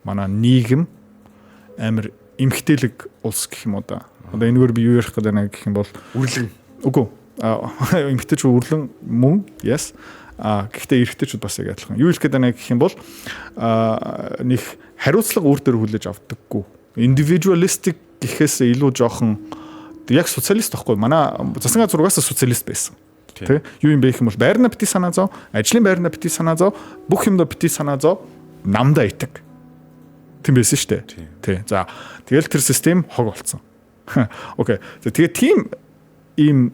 манай нийгэм амар эмхтэлэг улс гэх юм уу да. Одоо энэгээр би юу ярих гэдэг нэг гэх юм бол үрлэн. Үгүй. Эмхтэйч үрлэн мөн yes. Гэхдээ эрэгтэйчүүд бас яг адилхан. Юу хэлэх гэдэг нэг гэх юм бол нэг хариуцлага өөр дээр хүлээж авдаггүй. Individualistic гэхээс илүү жоохон яг социалист байхгүй. Манай засгийн газар угаасаа социалист байсан. Тэ? Юу юм бэ гэх юм бол байрна бити санаа зов, ажлын байрна бити санаа зов, бүх юмдаа бити санаа зов, намдаа итэг. Тийм байсан шүү дээ. Тий. За тэгэл тэр систем хог болсон. Окей. Тэгээд тийм ийм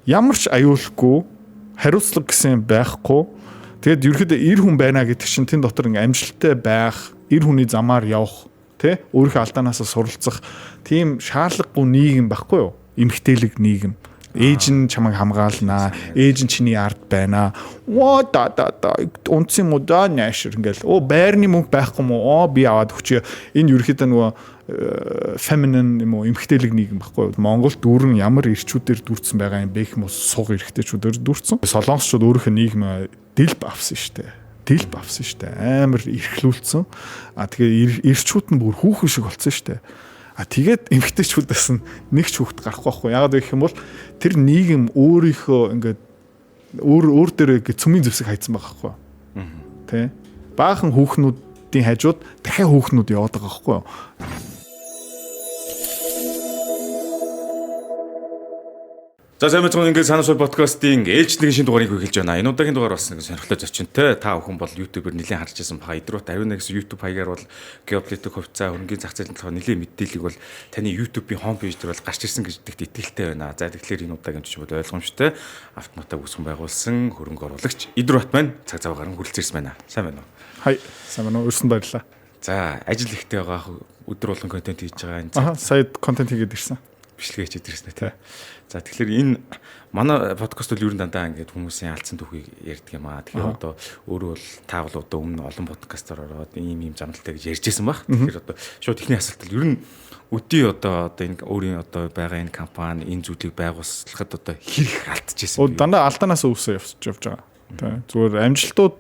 ямар ч аюулгүй хариуцлага гэсэн байхгүй. Тэгээд ерөөхдөө эр хүн байна гэдэг чинь тэн дотор ингээм амжилттай байх, эр хүний замаар явах, тий? Өөрийнхөө алдаанаасаа суралцах тийм шаардлагагүй нийгэм байхгүй юу? Эмхтэлэг нийгэм. Ээж нь чамайг хамгаалнаа, ээж нь чиний ард байна. Оо да унцсан юм уу да нэшэр ингээл. Оо байрны мөнгө байхгүй юм уу? Би аваад өгчөө. Энэ ерөөхдөө нөгөө feminine юм уу эмхтэлэг нийгэм байхгүй юу? Монголд дүүрэн ямар ирчүүдээр дүүрсэн байгаа юм бэ гэх юм уу? Суг эрэгтэйчүүдээр дүүрсэн. Солонгосчууд өөрийнхөө нийгэм дэлб авсан штэ. Дэлб авсан штэ. Амар эрхлүүлсэн. Тэгээ ирчүүд нь бүр хүүхэн шиг болсон штэ. Тэгээд эмгтээчүүдээс нь нэг ч хүүхэд гарахгүй байхгүй. Яагаад вэ гэх юм бол тэр нийгэм өөрийнхөө ингээд өөр дээр цөмийн зэвсэг хайцсан байгаа байхгүй. Тэ? Баахан хүүхнүүдийн хажууд дахиад хүүхнүүд яваад байгаа байхгүй. За сайн мэцэн ингээд санаа сул подкастын ээлжлэгийн шинэ дугаарыг эхэлж байна. Энэ удаагийн дугаар бас нэг сонирхолтой зочинтой. Та бүхэн бол YouTube-ээр нэлээд харж байсан баха. Идрут Ариунагс YouTube хаягаар бол геополитик хувьцаа, хөрөнгөний зах зээлийн талаар нэлээд мэдээллийг бол таны YouTube-ийн хом пэйж дээр бол гарч ирсэн гэдэгт итгэлтэй байна. За тэгэхээр энэ удаагийн жишээ бол ойлгомжтой. Автоматаг үүсгэн байгуулсан хөрөнгө оруулагч Идрут маань цаг цав гарan хүрэлцээрсэн байна. Сайн байна уу? Хай, сайн байна уу? Өрсөнд баярлалаа. За ажил ихтэй байгаа өдөр болгон контент хийж байгаа. Сая контент хийгээд ирсэн. Бичлэгээ хийж ирсэн тий. За тэгэхээр энэ манай подкаст бол ер нь дандаа ингээд хүмүүсийн алдсан түүхийг ярьдаг юм аа. Тэгэхээр одоо өөрөө бол та бол одоо өмнө олон подкастаар ороод ийм замналтай гэж ярьжсэн баг. Тэгэхээр одоо шууд ихний асуулт л ер нь өдий одоо энэ өөрийн одоо байгаа энэ компани энэ зүйлийг байгуулахад одоо хэрэг алдчихсан. Дандаа алдаанаас өвсөө явж байгаа. Тий. Зүгээр амжилтууд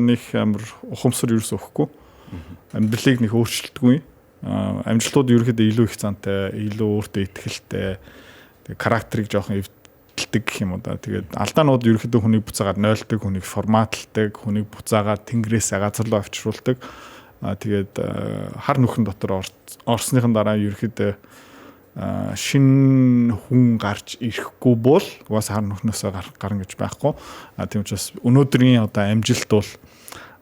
нэг амар ухамсар ерөөсөө өгөхгүй. Амьдралыг нэг өөрчилдөггүй. Амжилтууд ерөөхдөө илүү их зантай, илүү өөртөө ихтэй, характерыг жоохон эвдэлдэг гэх юм уу да. Тэгээд алдаанууд ерөөхдөө хүнийг буцаагаад нойлдог, хүнийг форматлдаг, хүнийг буцаагаад тэнгэрээсээ газар руу авчруулдаг. Тэгээд хар нүхэн дотор орсныхан дараа ерөөхдөө шин хүн гарч ирэхгүй бол угаасаа хар нүхнөөсөө гарна гэж байхгүй. Тийм учраас өнөөдрийн одоо амжилт бол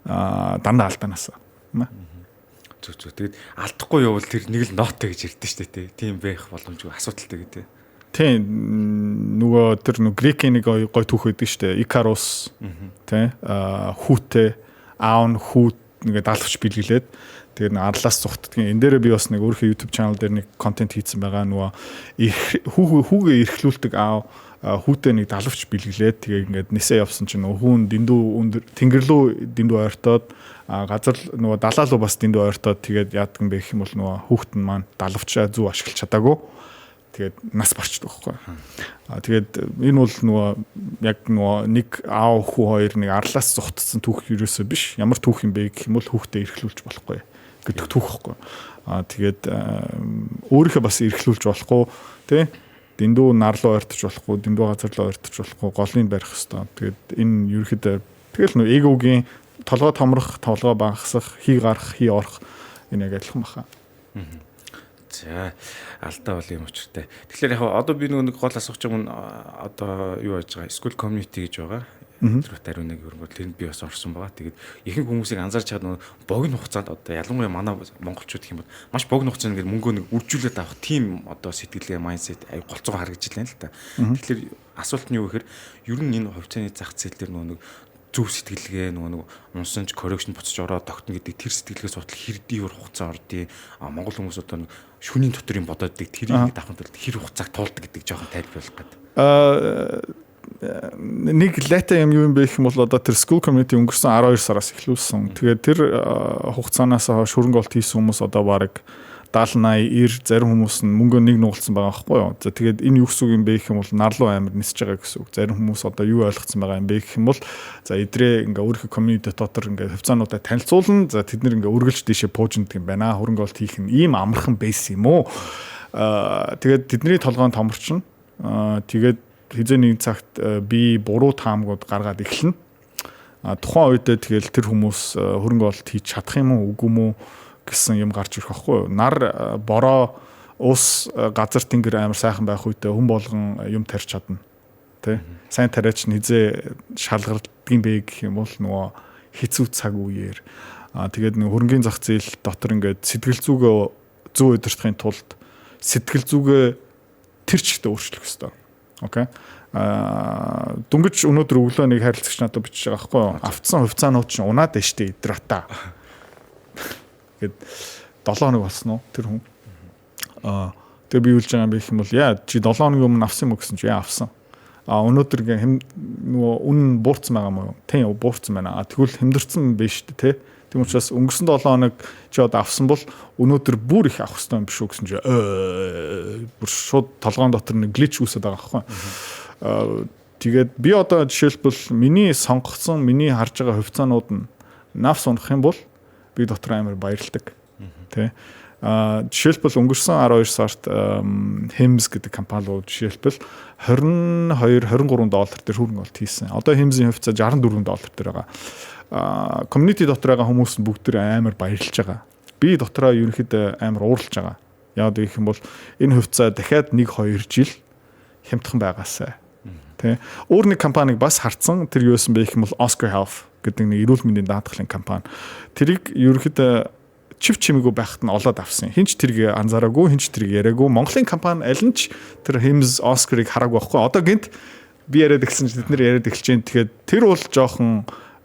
дандаа алдаанаас. Зүг. Тэгээд алдахгүй явбал тэр нэг л нооттой гэж ярьдэн штэ тий. Тийм байх боломжгүй асуудалтай гэдэг. Тийм нөгөө тэр нөгөө грекийн нэг гой түүх байдаг штэ. Икарус тий хүүтэй аав хүүт ингээд алавч бэлгэлээд тэр арлаас зүхтдгийн энэ дээрээ би бас нэг өөрийнхөө YouTube channel дээр нэг контент хийсэн байгаа. Нөгөө хүүгээ эрхлүүлдэг аав хүүтэй нэг далавч бэлгэлээд тэгээ ингээд нисээ явсан чинь хүүн дэндүү өндөр тэнгэр рүү дэндүү ойртоод газар нөгөө далаа руу бас дэндүү ойртоод тэгээд яадаг юм бэ гэх юм бол нөгөө хүүхэд нь маань далавчаа зүв ашиглаж чадаагүй тэгээд нас барчдаг байхгүй. Тэгээд энэ бол нөгөө яг нөгөө нэг аав хүү хоёр нэг арлаас зүхтсэн түүх ерөөсөө биш. Ямар түүх юм бэ гэх юм бол хүүхдээ эрхлүүлж болохгүй гэдэг түүх байхгүй. Тэгээд өөрийнхөө бас эрхлүүлж болохгүй тий дэндүү нар руу ойртож болохгүй, дэндүү газар руу ойртож болохгүй, голыг барих хэвээр. Тэгээд энэ ерөөхдөө тэгэл нөө эгогийн толгой томрох, толгой багасах, хий гарах, хий орох энэ яг адилхан баха. За алдаа бол юм учиртай. Тэгэхээр яг одоо би нэг гол асуух юм одоо юу яаж байгаа? School community гэж байгаа. Идрут Ариунаг ер нь тэнд би бас орсон байгаа. Тэгээд ихэнх хүмүүсийг анзаарч чад богино хугацаанд одоо ялангуяа манай монголчууд гэх юм бол маш богино хугацаанд ингээд мөнгөө нэг үржүүлээд авах тийм одоо сэтгэлгээ майндсет аяг голцоо харагдаж байна л та. Тэгэхээр асуулт нь юу гэхээр ер нь энэ хувьцааны зах зээл дээр нэг зөв сэтгэлгээ нэг унсанч correction буцаж ороод тогтно гэдэг тэр сэтгэлгээ судлах хэрдий хугацаа ордii монгол хүмүүс одоо шүнийн дотор юм бодоод dig тэрийг давханд хэр хугацааг туулдаг гэдэг жоохон тайлбарлах гэдэг. Нэг лата юм юу юм бэ гэх юм бол одоо тэр school community өнгөрсөн 12 сараас эхлүүлсэн. Тэгээд тэр хугацаанаас хойш хөрөнгө олт хийсэн хүмүүс одоо бараг 70 80 90 зарим хүмүүс нь мөнгөө нэг нугалсан байгаа байхгүй юу. За тэгээд энэ юу гэсэн үг юм бэ гэх юм бол нарлуу амар нисэж байгаа гэсэн үг. Зарим хүмүүс одоо юу ойлгоцсон байгаа юм бэ гэх юм бол за эдрээ ингээ өөрийнхөө community дотор ингээ хөвцөөнүүдэд танилцуулна. За тэд нэр ингээ үргэлж дээшээ пуужиндаг юм байна. Хөрөнгө оолт хийх нь ийм амархан бейс юм уу? Тэгээд тэдний толгойн томорчин. Тэгээд хизээ нэг цагт би буруу таамгууд гаргаад эхэлнэ. Тухайн үед тэгэл тэр хүмүүс хөрөнгө оолт хийж чадах юм уу үгүй юм уу гэсэн юм гарч ирэх байхгүй юу. Нар бороо ус газар тэнгэр амар сайхан байх үедээ хүн болгон юм тарьж чадна. Тэ? Сайн тариач нь хизээ шалгардгийн бэ гэх юм бол нөгөө хэцүү цаг үеэр тэгээд нэг хөрөнгөний зах зээл дотор ингээд сэтгэл зүгөө зөв удирдахын тулд сэтгэл зүгээ тэр чигтээ өөрчлөх хэрэгтэй. Окей. Дүнгэж өнөөдөр өглөө нэг харилцагч надад бичиж байгаа байхгүй юу? Автсан хувьцаанууд чинь унаад байна штэ идрата. Гэт 7 хоног болсон уу тэр хүн. Тэгээ би үлж байгаа юм байх юм бол яа чи 7 хоногийн өмнө авсан юм уу гэсэн чи яа авсан. Өнөөдөр нөгөө үнэн буурсан байгаа мó. Тийм буурсан байна. Тэгвэл хэмдэрсэн биш шүү дээ, тэ. Тийм учраас өнгөрсөн 7 хоног чи одоо авсан бол өнөөдөр бүр их авах хэрэгтэй юм биш үү гэсэн чи бүр шууд толгоон дотор нэг глич үүсээд байгаа байхгүй. Тэгээд би одоо жишээлбэл миний сонгогдсон, миний харж байгаа хувьцаанууд нь навс унах юм бол би дотор амар баярлдаг. Тэ. Жишээлбэл өнгөрсөн 12 сард Hems гэдэг компаниуд жишээлбэл $22-23 дээр хөрөнгө оолт хийсэн. Одоо Hems-ийн хувьцаа $64 дээр байгаа. Community дотор байгаа хүмүүс нь бүгд амар баярлж байгаа. Би дотроо ерөнхийдөө амар уурлж байгаа. Яагаад гэх юм бол энэ хувьцаа дахиад 1-2 жил хямдхан байгаасай. Тэ. Өөр нэг компаниг бас харцсан. Тэр юу байсан бэ гэх юм бол Oscar Health гэдэг нэг эрүүл мэндийн даатгалын компани. Тэрийг ерөнхийдөө чив чимээгүй байхад нь олоод авсан. Хинч тэрийг анзаараагүй, хинч тэрийг яриаггүй. Монголын компани аль нь ч тэр Hems Oscar-ыг хараагүй байхгүй. Одоо гинт би яриад гисэн чинь тэд нэр яриад эхэлж байна. Тэгэхээр тэр бол жоохон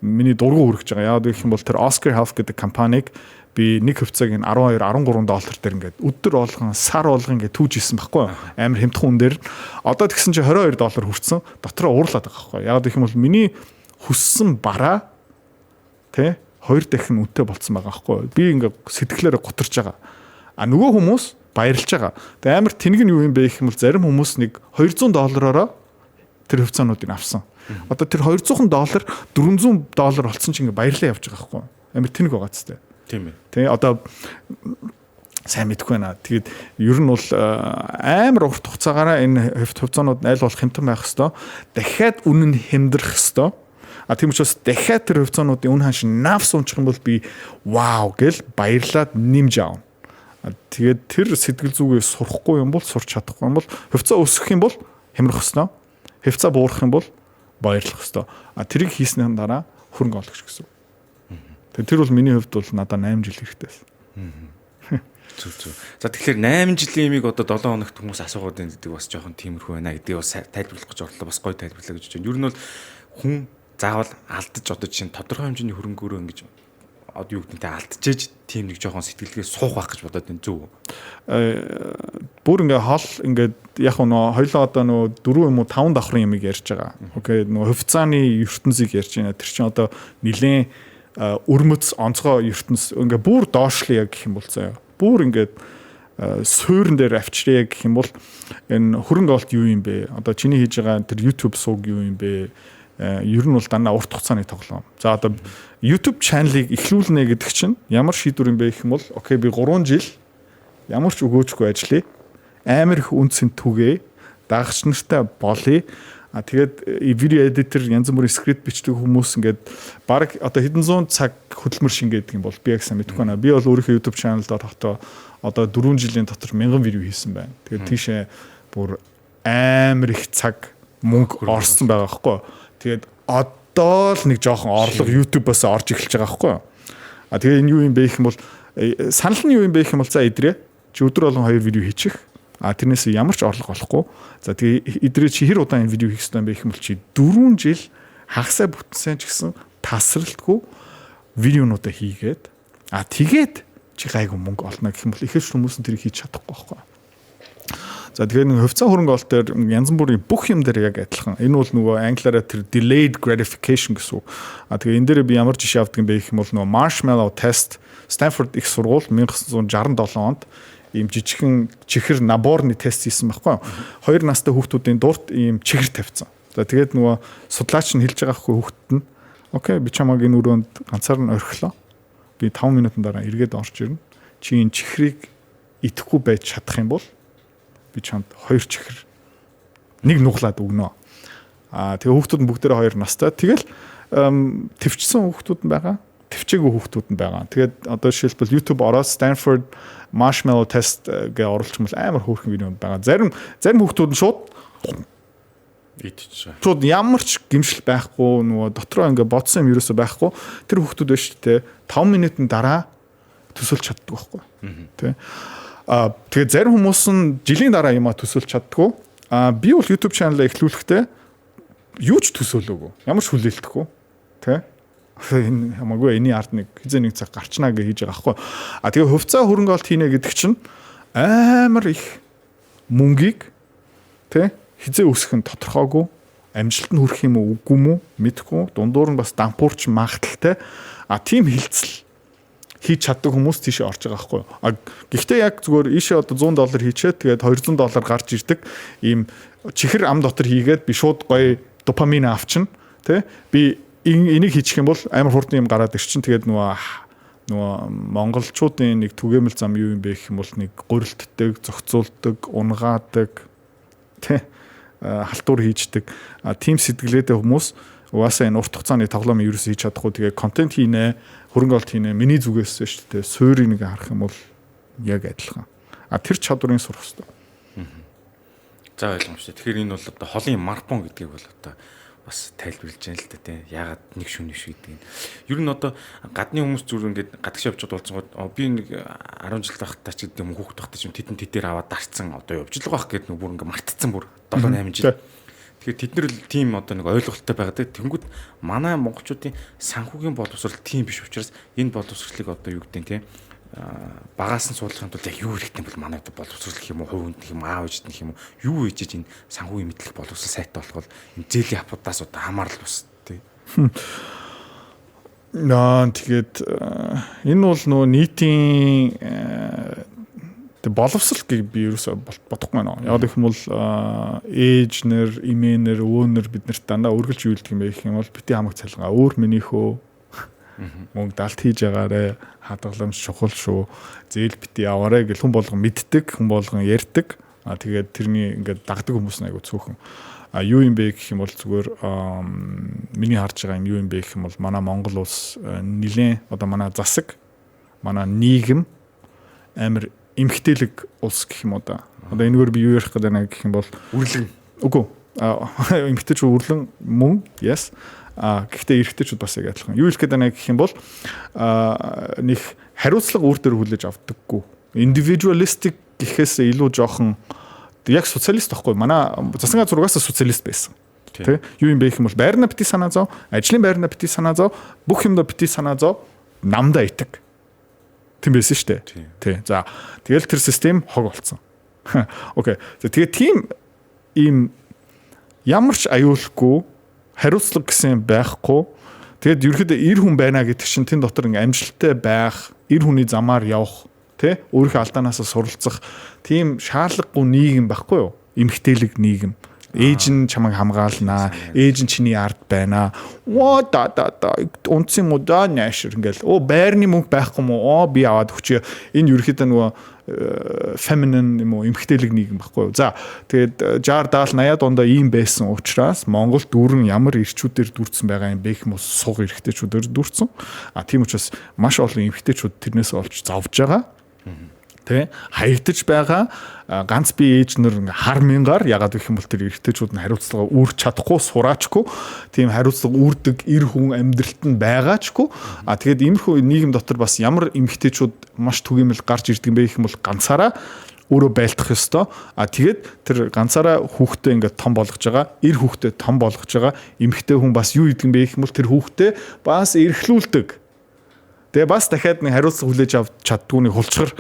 миний дургу хүрэж байгаа. Яагаад гэх юм бол тэр Oscar Health гэдэг компанийг би нэг хувьцааг нь $12-13 дээр ингээд өдөр болгон сар болгон ингээд түүж исэн байхгүй амар хямдхан үн дээр одоо тэгсэн чинь $22 хүрсэн дотроо уурлаад байгаа байхгүй яг гэх юм бол миний хүссэн бараа тэ 2 дахин үнэтэй болцсон байгаа байхгүй би ингээд сэтгэлээрээ гутарч байгаа нөгөө хүмүүс баярлж байгаа тэгээ амар тэнэг нь юу юм бэ гэх юм бол зарим хүмүүс нэг $200-ороо тэр хувьцаануудыг авсан одоо тэр $200 $400 болсон чинь ингээд баярлаа явж байгаа байхгүй амар тэнэг байгаа зү тийм ээ. Тэгээ одоо сайн мэдгүй байна. Тэгээд ер нь бол амар урт хугацаагаараа энэ хувьцаанууд айл болох хэмтэн байх хэвээр. Дахиад үнэн хэмдэрх хэвээр. Тийм учраас дахиад тэр хувьцаануудын үн ханш навс унчих юм бол би вау гэл баярлаад нэмж аав. Тэгээд тэр сэтгэл зүгээ сурахгүй юм бол сурч чадахгүй юм бол хувьцаа өсөх юм бол хямрах хэвээр. Хувьцаа буурах юм бол баярлах хэвээр. Тэрийг хийснээр дараа хөрөнгө оолох гэсэн. Тэр бол миний хувьд бол надад 8 жил хэрэгтэй байсан. Зүг. За тэгэхээр 8 жилийн имийг одоо 7 хоногт хүмүүс асуугаад байна гэдэг бас жоохон тиймэрхүү байна гэдгийг бас тайлбарлах гэж орлоо. Бас гоё тайлбарлаа гэж байна. Ер нь бол хүн заавал алдаж одоо чинь тодорхой хэмжээний хөрөнгөөрөө ингэж одоо юу гэдэнтэй алдчихэж тийм нэг жоохон сэтгэлгээ суух байх гэж бодоод байна зүг. Бүр ингээ хол ингээд яг нөө хоёлоо одоо нөө 4 юм уу 5 давхрын имийг ярьж байгаа. Окей нөө хувьцааны ертөнцийг ярьж байна. Тэр чинь одоо нилээн өрмөц онцгой ертөнц ингээ бүр доошлъя гэх юм бол заяа. Бүр ингээд суурин дээр авчръя гэх юм бол энэ хөрөнгө оолт юу юм бэ? Одоо чиний хийж байгаа тэр YouTube сууг юу юм бэ? Ер нь бол дандаа урт хугацааны тоглоом. За одоо YouTube channel-ыг эхлүүлнэ гэдэг чинь ямар шийдвэр юм бэ гэх юм бол окей би 3 жил ямар ч өгөөжгүй ажиллая. Амар их үнцэн түгээ. Дагагч нартай болъё. Тэгээд видео эдитер янз бүрийн скрипт бичдэг хүмүүс ингээд баг одоо хэдэн зуун цаг хөдөлмөр шингээдэг юм бол би яг сайн мэдэхгүй байна. Би бол өөрийнхөө YouTube channel дээр тогтоо одоо 4 жилийн дотор 1000 видео хийсэн байна. Тэгээд тийшээ бүр амар их цаг мөнгө орсон байгаа байхгүй. Тэгээд одоо л нэг жоохон орлого YouTube-аас орж эхэлж байгаа байхгүй. Тэгээд энэ юу юм бэ гэх юм бол санал нь юу юм бэ гэх юм бол за идрээ чи өдөр болгон 2 видео хийчих. Тэрнээс ямар ч орлого олохгүй. За тэгээ идрээ чи хэр удаан энэ видео хийх ёстой юм бэ гэх юм бол чи 4 жил хагасаа бүтсэн ч гэсэн тасралтгүй видеонуудаа хийгээд тэгээд чи гайгүй мөнгө олно гэх юм бол ихэнх хүмүүс нь тэрийг хийж чадахгүй байхгүй. За тэгэхээр нэг хувьцаа хөрөнгө оолт дээр янз бүрийн бүх юм дээр яг адилхан. Энэ бол нөгөө англиараа тэр delayed gratification гэсэн үг. Тэгээ энэ дээр би ямар жишээ авдаг юм бэ гэх юм бол нөгөө marshmallow test Stanford их сургууль 1967 онд ийм жижигхэн чихэр наборны тест хийсэн байхгүй юу. 2 настай хүүхдүүдийн дурт ийм чихэр тавьсан. За тэгээд нөгөө судлаач нь хэлж байгаа хгүй хүүхдэд нь окей би чамайг энэ өрөөнд ганцаар нь орхилоо. Би 5 минутын дараа эргээд орж ирнэ. Чи энэ чихрийг идэхгүй байж чадах юм бол би чамд 2 чихэр нэг нуглаад өгнө. Тэгээ хүүхдүүд нь бүгдээрээ 2 настай. Тэгэл төвчсөн хүүхдүүд нь байгаа. Төвчээгүй хүүхдүүд нь байгаа. Тэгээд одоо жишээлбэл YouTube ороод Stanford Marshmallow Test гээ оруулчихмал амар хөөрхөн видеонд байгаа. Зарим хүүхдүүд нь шууд идчихсэн. Шууд ямар ч гэмшил байхгүй нөгөө дотроо ингээ бодсон юм ерөөсөй байхгүй. Тэр хүүхдүүд байна шүү дээ. 5 минутын дараа төсөлж чаддаг байхгүй. Тэ. Тэгээд зарим хүмүүс нь жилийн дараа юмаа төсөлж чаддгүй. Би бол YouTube channel эхлүүлэхдээ юу ч төсөөлөөгүй. Ямар ч хүлээлтэхгүй. Тэ. Энэ хамаагүй энэний ард нэг хизээ нэг цаг гарчнаа гэж хийж байгаа байхгүй. Тэгээ хувьцаа хөрөнгө олт хийнэ гэдэг чинь амар их мөнгийг тэ хизээ өсөх нь тодорхойгүй. Амжилт нь хүрэх юм уу үгүй юм уу мэдэхгүй. Дундуур нь бас дампуурч магадaltaй. Тийм хилцэл хийж чаддаг хүмүүс тийшээ орж байгаа байхгүй. Гэхдээ яг зүгээр ийшээ одоо $100 хийчээд тэгээд $200 гарч ирдэг ийм чихэр ам дотор хийгээд би шууд гоё допамин авчин тий би энийг хийчих юм бол амар хурдан юм гараад ирчин. Тэгээд нөгөө монголчуудын нэг түгээмэл зам юу юм бэ гэх юм бол нэг гурилддаг, зохицуулдаг, унгаадаг тий халтур хийждэг. Тим сэтгэлгээтэй хүмүүс угаасаа энэ урт хугацааны тоглоом юу хийж чадахгүй. Тэгээ контент хийнэ, хөрөнгө олт хийнэ. Миний зүгээс шүү дээ. Суурийг нэг харах юм бол яг адилхан. Тэр чадварыг сурах хэрэгтэй. За ойлгомжтой. Тэгэхээр энэ бол одоо холын марафон гэдгийг бол одоо бас тайлбарлаж байна л да тийм. Ягаад нэг шөнө биш гэдэг. Ер нь одоо гадны хүмүүс зүгээр ингээд гадагш явж болцсон гоо би нэг 10 жил байхдаа ч гэдэг юм хүүхд байхдаа ч тэдэн тэдээр аваад дарцсан одоо явж л байх гэдэг нэг бүр ингээд мартцсан бүр 7 8 жил. Тэгэхээр тэд нар тийм одоо нэг ойлголттой байгаад тэнгүүд манай монголчуудын санхүүгийн боловсрол тийм биш учраас энэ боловсролыг одоо юу гэдэг тийм багаас нь суулгахын тулд яг юу хэрэгтэй бол манай боловсрол гэх юм уу хувь хүнд гэх юм аав ээжд гэх юм уу юу ээжж энэ санхүүгийн мэдлэг боловсрол сайтай болох бол энэ зээлийн апуудаас одоо хамаарал бус тий. Тэгээд энэ бол нөө нийтийн боловсрол гэж би ерөөсөй бодохгүй байна. Яг гэх юм бол ээж нэр, эмээнэр, өвөөнөр бид нарт дандаа үргэлж юу илдэг юм бэ гэх юм бол бити хамаг цалгаа өөр минийхөө мөнгө далт хийж байгаарэ хадгаламж чухал шүү. Зээл бити яваарэ гэл хүн болгон мэддэг, хүн болгон ярьдаг. Тэгээд тэрний ингээд дагдаг хүмүүс айгу цөөхөн. Юу юм бэ гэх юм бол зүгээр миний харж байгаа юм юу юм бэ гэх юм бол манай Монгол улс нэлээд одоо манай засаг, манай нийгэм амар эмхтэлэг улс гэх юм уу да. Одоо энэгээр би юу ярих гэдэг байна гэх юм бол үрлэн. Үгүй. Эмхтэйч үрлэн мөн yes. Гэхдээ эрэгтэйчүүд бас яг адилхан. Юу хэлэх гээд байна гэх юм бол нэг хариуцлага өөр төр хүлээж авдаггүй. Individualistic гэхээс илүү жоохон яг социалист байхгүй. Манай засгийн зургаас социалист байсан. Тэ? Юу юм бэ гэх юм бол байрна бити санаа зов, ажлын байрна бити санаа зов, бүх юмдаа бити санаа зов, намдаа итэг. Тийм байсан шүү дээ. Тий. За тэгэл тэр систем хог болсон. Окей. За тэгээ тийм ийм ямар ч аюулгүй хариуцлага гэсэн байхгүй. Тэгэд ерөөхдөө эр хүн байна гэдэг чинь тэн дотор ингээм амжилттай байх, эр хүний замаар явах, тий? Өөрийнхөө алдаанаасаа суралцах тийм шаардлагагүй нийгэм байхгүй юу? Эмгтээлэг нийгэм. Ээж нь чамайг хамгаалнаа, ээж нь чиний ард байна. Унцсан юм уу да нэшэр ингээл. Байрны мөнгө байхгүй юм уу? Би аваад өгчээ. Энэ ерөөхдөө нөгөө feminine юм уу эмгтээлэг нийгэм байхгүй юу. За тэгээд 60 70 80 дундаа ийм байсан учраас Монголд дүүрэн ямар ирчүүдээр дүүрсэн байгаа юм бэ гэх юм уу суг эрэгтэйчүүдээр дүүрсэн. Тийм учраас маш олон эмгтээчүүд тэрнээс олж зовж байгаа. Тэ хаягдж байгаа ганц би ээж нар хар мянгаар ягаад гэх юм бол тэр эрэгтэйчүүд нь хариуцлага үүрч чадахгүй сураачгүй тийм хариуцлага үүрдэг эр хүн амьдралд нь байгаачгүй тэгээд иймэрхүү нийгэм дотор бас ямар эмэгтэйчүүд маш түгээмэл гарч ирдэг юм бэ гэх юм бол ганцаараа өөрөө байлдах ёстой тэгээд тэр ганцаараа хүүхдээ ингээд том болгож байгаа эр хүүхдээ том болгож байгаа эмэгтэй хүн бас юу хийдэг юм бэ гэх юм бол тэр хүүхдээ бас эрхлүүлдэг тэгээ бас дахиад нэг хариуцлага хүлээж авч чаддгүй нэг хулчгар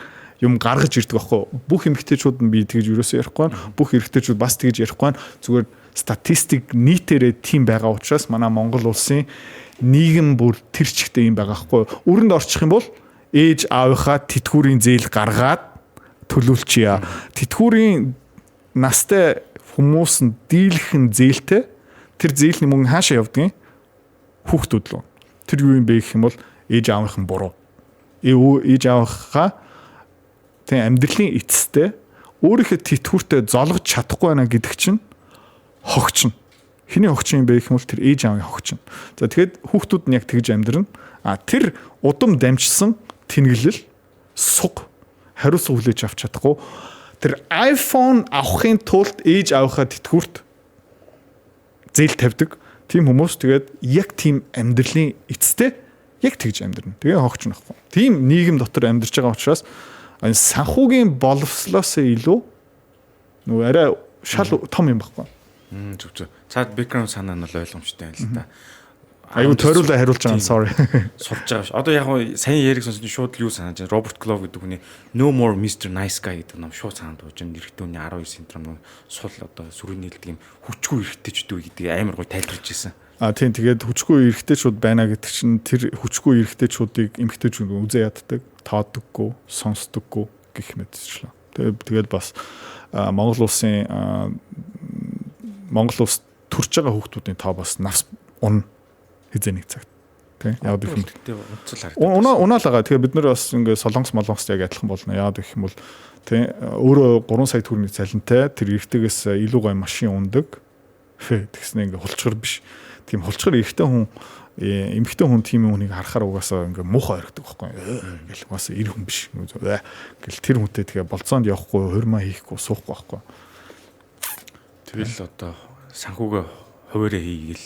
юм гаргаж ирдэг байхгүй бүх эмэгтэйчүүд нь би тэгж юусоо ярихгүй бүх эрэгтэйчүүд бас тэгж ярихгүй зүгээр статистик нийтээрээ тийм байгаа учраас манай Монгол улсын нийгэм бүр тэр чигтээ юм байгаа байхгүй өрөнд орчих юм бол ээж аавынхаа тэтгүүрийн зээл гаргаад төлөвлөчийа. Тэтгүүрийн настай хүмүүс нь дийлхэн зээлтэй. Тэр зээлний мөнгө хаашаа явдгийг хүүхдүүд рүү. Тэр юу юм бэ гэх юм бол ээж аавынхан буруу. Ээж аавынхаа тэг амьдралын эцэстээ өөрийнхөө тэтгүүртээ золгож чадахгүй байна гэдэг чинь хогч нь. Хэний хогч юм бэ гэх юм бол тэр ээж аавын хогч нь. За тэгэхэд хүүхдүүд нь яг тэгж амьдрна. Тэр удам дамжсан тэнэглэл суг хариуцлага хүлээж авч чадахгүй. Тэр iPhone авахын тулд ээж аавынхаа тэтгүүрт зээл тавьдаг. Тийм хүмүүс тэгээд яг тийм амьдралын эцэстээ яг тэгж амьдрна. Тэгээ хогч нөхгүй. Тийм нийгэм дотор амьдарч байгаа учраас санхүүгийн боловслоос илүү нөгөө арай шал том юм баггүй. Зөв. Цаад бэкграунд санаа нь бол ойлгомжтой юм л да. Аюу тойруулаа хариулж байгаа sorry. Сурж байгаа ш. Одоо яг сайн яриг сонсож шууд юу санаж байна? Роберт Клов гэдэг хүний No More Mr. Nice Guy гэдэг ном шууд санаад болж байна. Эрэгтөөний 19 синдром сул одоо сүрийн нийлдэг юм хүчгүй эрэгтэйчүүд гэдэг амар гой тайлбарж ирсэн. Тийм тэгээд хүчгүй эрэгтэйчүүд байна гэдэг чинь тэр хүчгүй эрэгтэйчүүдийг эмэгтэйчүүд үзээ яддаг, таадаггүй, сонсдоггүй гэх мэтчлээ. Тэгээд бас Монгол улс төрж байгаа хүүхдүүдийн тоо бас навс унна хизээ нэг цагт. Тийм яг гэх юм. Унаалгаа тэгээ бид нар бас ингээ солонгос яг адилхан болно. Яг гэх юм бол тийм өөрөө 3 сая төгрөгийн цалинтай тэр эрэгтэйгээс илүү гоё машин ундаг. Тэгснэ ингээ хулчгар биш. Тийм хулчгар эрэгтэй хүн эмэгтэй хүн тийм хүнийг харахаар угаасаа ингээ муухай харагддаг байхгүй гэл угаасаа эр хүн биш гэл тэр хүнтэй тэгээ болцоонд явахгүй хурмаа хийхгүй суухгүй байхгүй. Тэгэл одоо санхүүгээ хуваараа хийгээл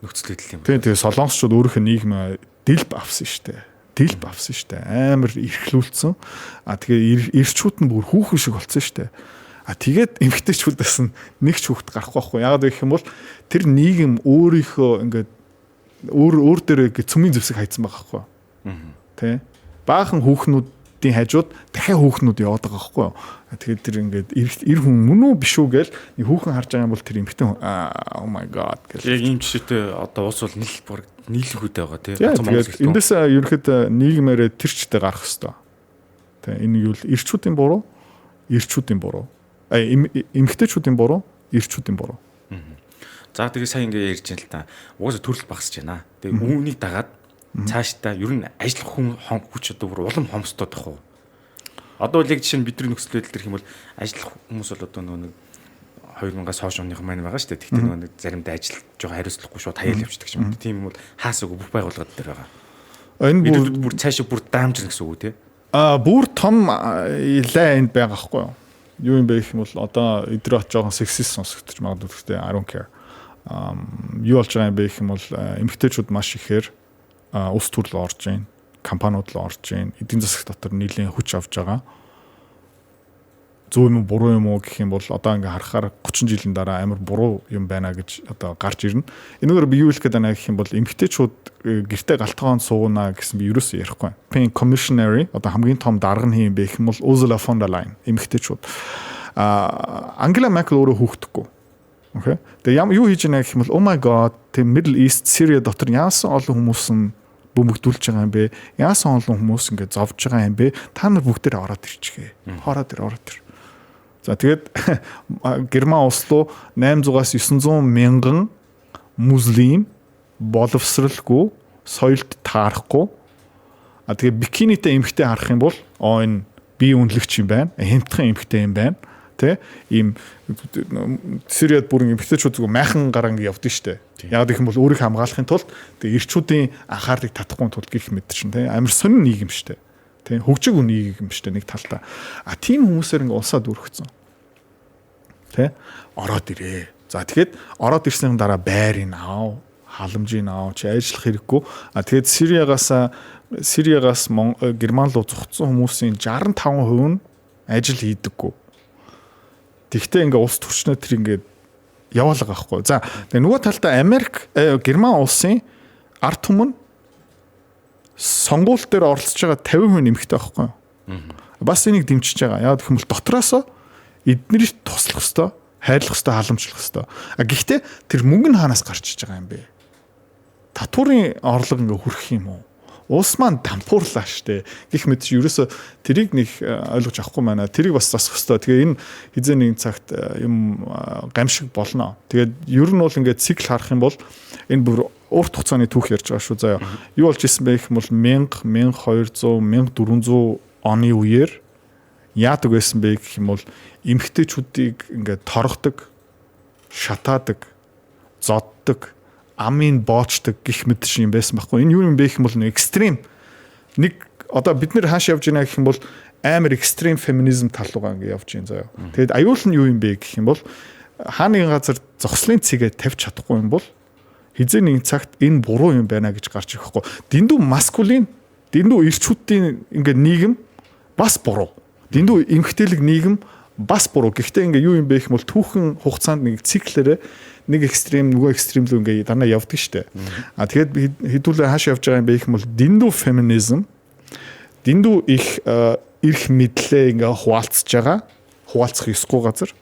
нөхцөл байдал юм. Тэгээ солонгосчууд өөрийнх нь нийгмээ дэлб авсан штэ. Амар эрхлүүлсэн. Тэгээ эрчүүд нь бүр хүүхэн шиг болсон штэ. Тэгээд эмэгтэйчүүдээс нэг ч хүүхэд гарахгүй байхгүй. Яагаад гэх юм бол тэр нийгэм өөрийнхөө ингээд өөр дээр цөмийн зэвсэг хайцсан байгаа байхгүй. Тэ? Баахан хүүхнүүдийн хажууд дахиад хүүхнүүд яваад байгаа байхгүй. Тэгээд тэр ингээд эр хүн мөн үү биш үү гээл нэг хүүхэн харж байгаа юм бол тэр эмэгтэй oh my god гэл. Яг ийм жишээтэй одоо уус бол нийлхүйтэй байгаа тий. Тэгээд эндээс ерөөхдөө нийгмээрээ тэрчтэй гарах хэвээр. Тэ энэ юу л эрчүүдийн буруу, эрчүүдийн буруу. Эмэгтэйчүүдийн буруу, эрчүүдийн буруу. За тэгээ сайн ингээ ярьж байна л та. Угаасаа төрөл багасж байна. Тэгээ үүнийг дагаад цаашдаа ер нь ажиллах хүч одоо бүр улам хомсдод тах уу. Одоо л яг жишээ нь бидний нөхцөл байдал дэх юм бол ажиллах хүмүүс бол одоо нэг 2000-аас хойш оных маань байгаа шүү дээ. Тэгтээ нэг заримдаа ажиллаж байгаа хариуцлагагүй шууд хаяал явчихдаг юм. Тийм юм бол хаасаагүй бүх байгууллагууд дээр байгаа. Энэ бүр цаашаа бүр даамжна гэсэн үг тий. Бүр том лай энд байгаа хгүй юу? Юу юм бэ гэх юм бол одоо эдрээ от жоохон сексист сонсогдож магадгүй гэхдээ I don't care. Юу болж байгаа юм бэ гэх юм бол эмэгтэйчүүд маш ихээр улс төрөл орж ийн, компаниуд л орж ийн, эдийн засаг дотор нийлэн хүч авж байгаа. Зөв юм уу буруу юм уу гэх юм бол одоо ингээ харахаар 30 жилийн дараа амар буруу юм байна гэж одоо гарч ирнэ. Энэгээр би юу хэлэх гээд байна гэх юм бол эмэгтэйчүүд гэртээ галтгоонд суугана гэсэн би ерөөсөө ярихгүй. Paying commissionary одоо хамгийн том дарга нь юм бэ гэх юм бол Ursula von der Leyen эмэгтэйчүүд. Ангела Меркель өөрөө хүүхдэггүй. Окей. Тэгээ юу хийж байна гэх юм бол oh my god тэг Middle East Syria дотор яасан олон хүмүүс нь бөмбөгдүүлж байгаа юм бэ? Яасан олон хүмүүс ингэ зовж байгаа юм бэ? Та нар бүгдээрээ ороод ирчихээ. Ороод ир. За тэгээд Герман улс руу 800-аас 900 мянган муслим боловсралгүй, соёлд таарахгүй. Тэгээд бикинитэй эмэгтэй харах юм бол энэ бие үнэлэгч юм байна. Хямдхан эмэгтэй юм байна. Тэ ийм Сириад бүрэн эмэгтэйчүүд зүгээр майхан гараа ингэ явдсан шүү дээ. Яг гэх юм бол өөрийг хамгаалахын тулд тэгээ эрчүүдийн анхаарлыг татахгүй тулд гэх мэт чинь тэ амар сонин нийгэм шүү дээ. Тэ хөгжиг нийгэм шүү дээ нэг талдаа. Тийм хүмүүсээр ингэ улсаа дүүргэсэн. Тэ ороод ирээ. За тэгэхэд ороод ирсний дараа байрыг аав, халамжийг аав чи ажиллах хэрэггүй. Тэгээд Сириагаас Герман руу зогтсон хүмүүсийн 65% нь ажил хийдэггүй. Тэгтээ ингээ улс төрчнөө тэр ингээд яваалгаа байхгүй. За тэгээ нөгөө талдаа Герман улсын ард түмэн сонгуульт дээр оролцож байгаа 50% нэмэгтэй байхгүй. Бас энийг дэмжиж байгаа. Яг гэх юм бол дотроосоо эднэрт туслах хэвээр, хайрлах хэвээр, халамжлах хэвээр. Гэхдээ тэр мөнгө нь хаанаас гарч иж байгаа юм бэ? Татварын орлого ингээ хүрэх юм уу? Улс маань дампуурлаа штэ. Гэх мэт чи ерөөсө тэрийг нэг ойлгож авахгүй байна. Тэрийг бас засах хэрэгтэй. Тэгээ энэ хизээ нэгэн цагт юм гамшиг болно. Тэгээд ер нь бол ингээд цикл харах юм бол энэ бүр урт хугацааны түүх ярьж байгаа шүү заяа. Юу болж исэн бэ гэх юм бол 1000, 1200, 1400 оны үеэр яадаг байсан бэ гэх юм бол эмэгтэйчүүдийг ингээд торгодог, шатаадаг, зоддог, амын боочдаг гих мэт шиг юм байсан байхгүй. Энэ юу юм бэ гэх юм бол экстрим нэг одоо бид нэр хааш явж байна гэх юм бол амар экстрим феминизм тал руугаа ингэ явж байна заяа. Тэгэд аюул нь юу юм бэ гэх юм бол хаа нэгэн газар зогслын цэгээ тавьж чадахгүй юм бол хизээ нэгэн цагт энэ буруу юм байна гэж гарч ирэхгүй. Дэндүү маскулин, дэндүү эрчүүдийн ингээ нийгэм бас буруу. Дэндүү эмгтээлэг нийгэм бас буруу. Гэхдээ ингээ юу юм бэ гэх юм бол түүхэн хугацаанд нэг циклэрээ нэг экстрим нөгөө экстрим рүү ингээ данаа явдаг штэ. А тэгээд хэдүүлээ хааш явж байгаа юм бэ гэх юм бол дэндүү феминизм, дэндүү их эрх мэдлээ ингээ хуваалцж байгаа. Хуваалцах ёсгүй газар.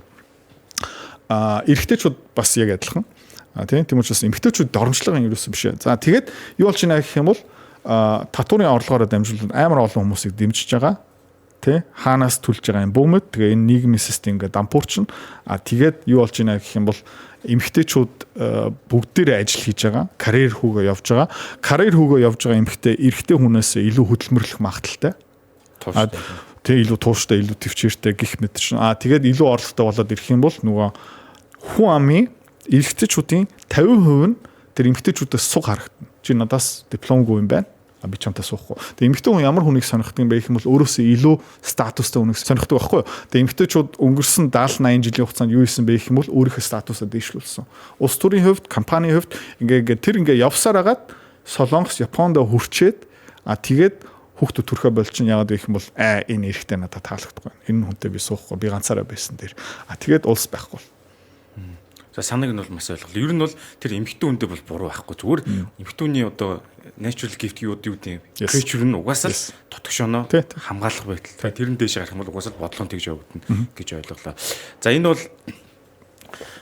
Эрэгтэйчүүд бас яг адилхан. Тийм учраас эмэгтэйчүүд доромжлого юм ерөөсөн биш. За тэгээд юу болж байна гэх юм бол татварын орлогоороо дамжуулан амар олон хүмүүсийг дэмжиж байгаа. Тэ хаанаас төлж байгаа юм бөөмөд тэгээ энэ нийгмийн систем ингээ дампуурчин. Тэгээд юу болж байна гэх юм бол эмэгтэйчүүд бүгдээрээ ажил хийж байгаа, карьер хүүгээ явж байгаа. Карьер хүүгээ явж байгаа эмэгтэй эрэгтэй хүнээс илүү хөдөлмөрлөх магадaltaй. Тэг илүү тууштай, илүү төвчээртэй гих мэт чинь. Тэгээд илүү орлоготой болоод ирэх юм бол нөгөө хүн амын эрэгтэйчүүдийн 50% нь тэр эмэгтэйчүүдээс суг харагдана. Чи надаас дипломгүй юм байна. Би чамтай суухгүй. Тэгээ эмэгтэй хүн ямар хүнийг сонирхдаг юм бэ гэх юм бол өөрөөсөө илүү статустай хүнийг сонирхдаг байхгүй юу? Тэгээ эмэгтэйчүүд өнгөрсөн 70-80 жилийн хугацаанд юу хийсэн бэ гэх юм бол өөрийнхөө статусаа дээшлүүлсэн. Улс төрийн хувьд, компанийн хувьд тэр явсаар агаад Солонгос, Японд хүрчээд тэгээд хүүхдүүд төрхөө болчин яагаад гэх юм бол энэ эрэхтэй надад таалагдахгүй. Энэ хүнтэй би суухгүй. Би ганцаараа байсан дээр. Тэгээд улс байхгүй. За санааг нь бол маш ойлголоо. Ер нь бол тэр эмэгтэй хүндээ бол буруу байхгүй. Зүгээр эмэгтэйний одоо natural gift юу гэдэг creature нь угаасаа тотгошоно хамгаалах байтал. Тэрэн дээш гарах юм бол угаасаа бодлогон тэгж явагдана гэж ойлголоо. За энэ бол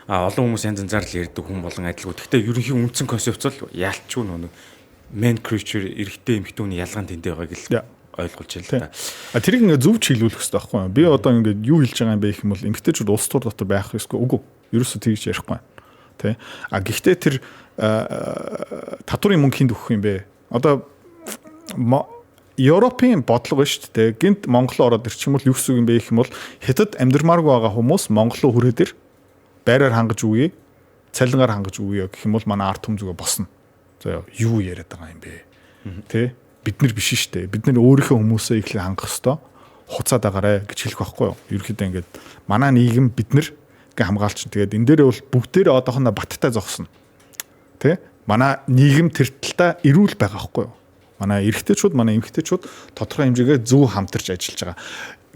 олон хүмүүс янз янзаар л ярьдаг хүн болон адилгүй. Гэхдээ ерөнхий үндсэн концепц бол яалтчгүй нэг man creature эрэгтэй эмэгтэйний ялгаан тэндээ байгааг л ойлгуулж байна л да. Тэрийг ингээ зөв чиглүүлэх хэрэгтэй байхгүй юу? Би одоо ингээ юу хэлж байгаа юм бэ гэх юм бол эмэгтэйчүүд улс төр дотор байх ёсгүй. Үгүй. Ерөөсөө тэгж ярихгүй байна. Тэ. Гэхдээ тэр татварын мөнгө хинд өгөх юм бэ? Одоо Европын бодлого шүү дээ. Гинт Монгол ороод ирчих юм бол юу гэсэн юм бэ гэх юм бол хятад амьдрмааргүй байгаа хүмүүс Монгол руу хүрээд ир байраар хангаж үгүй, цалингаар хангаж үгүй гэх юм бол манай ард түмзүгэ босно. За юу яриад байгаа юм бэ? Тэ. Бид нар биш шүү дээ. Бид нар өөрийнхөө хүмүүсээ ихлэ хангах ёстой. Хуцаад байгаарэ гэж хэлэх байхгүй юу? Ерөнхийдөө ингээд манай нийгэм бид нар гэ хамгаалч. Тэгээд энэ дээрээ бол бүгдээрээ одоохондоо баттай зогсно. Тэ? Манай нийгэм тэр талдаа эрүүл байгаа байхгүй юу? Манай эрэгтэйчүүд, манай эмэгтэйчүүд тодорхой хэмжээгээр зөв хамтарч ажиллаж байгаа.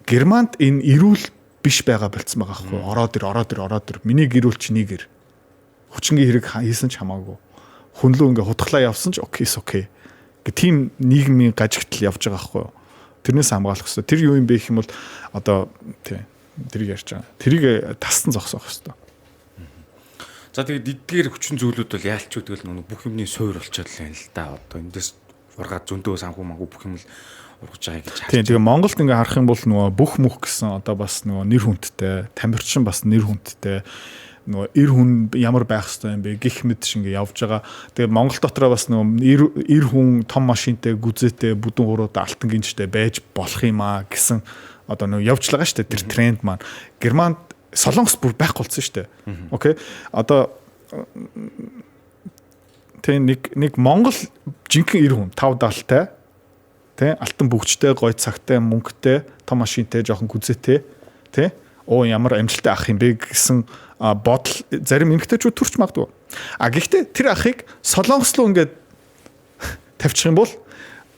Германд энэ эрүүл биш байгаа болцсон байгаа байхгүй юу? Ороод ир. Миний гэрүүл чиний гэр. Хүчингийн хэрэг хийсэн ч хамаагүй. Хүнлүү ингээ хутглаа явсан ч окей. Тийм нийгмийн гажигтал явж байгаа байхгүй юу? Тэрнээс хамгаалах хэрэгтэй. Тэр юу юм бэ гэх юм бол одоо тийм тэрийг ярьж байгаа. Тэрийг тассан зогсоох хэрэгтэй. За тэгээд эдгээр хүчин зүйлүүд бол яалч үтгэл бүх юмний суур болчиход л байна л да. Одоо эндээс ургаад зөндөө санхүү мангу бүх юм л ургаж байгаа гэж харж. Тийм тэгээ Монголд ингээ харах юм бол нөгөө бүх мөх гэсэн одоо бас нөгөө нэр хүндтэй, тамирчин бас нэр хүндтэй нөгөө эр хүн ямар байх хэвээр юм бэ гих мэд шиг ингээ явж байгаа. Тэгээ Монгол дотроо бас нөгөө эр хүн том машинтай, гүзээтэй, бүдүүн хурууд алтан гинжтэй байж болох юм аа гэсэн одоо нөгөө явж байгаа шүү дээ тэр тренд маань. Германд Солонгос бүр байхгүй болсон шүү дээ. Окей. Одоо нэг Монгол жинхэнэ эр хүн 5-70-тай тий алтан бүгжтэй, гой цагтай, мөнгөтэй, том машинтай, жоохон гүзээтэй тий ямар амжилттай ах юм бэ гэсэн бодол зарим эмэгтэйчүүд төрч магадгүй. Гэхдээ тэр ахыг Солонгос руу ингээд тавьчих юм бол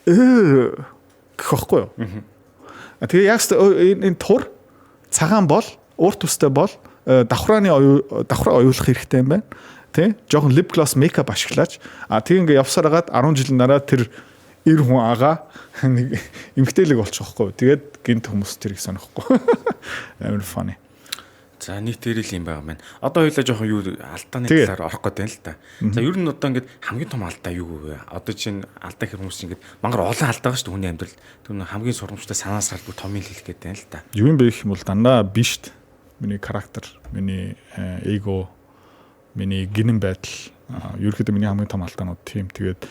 гэхгүй юу? Тэгээ яг энэ тур цагаан бол урт төстэй бол давхраа оюулах хэрэгтэй юм байна. Тэ? Жохон lip gloss makeup ашиглаач. Тэг ингээ явсаар хагаад 10 жилийн дараа тэр эр хүн ага нэг эмгтээлэг болчих واخхой. Тэгээд гинт хүмүүс тэрийг сонихгүй. Амар funny. За нийт тэрэл юм байгаа маань. Одоо хоёлаа жоохон юу алдааны талаар орох гэдэг юм л та. За ер нь одоо ингээд хамгийн том алдаа юу вэ? Одоо чинь алдаа хэр хүмүүс ингээд мангар олон алдаа байгаа шүү дээ хүний амьдрал. Тэр хамгийн сургамжтай санаас гардаг томыг хэлэх гэдэг юм л та. Юу юм бэ гэх юм бол дандаа би шүү дээ. Миний характер, миний эго, миний гинэн байдал ерөөхдөө миний хамгийн том алдаанууд тийм. Тэгээд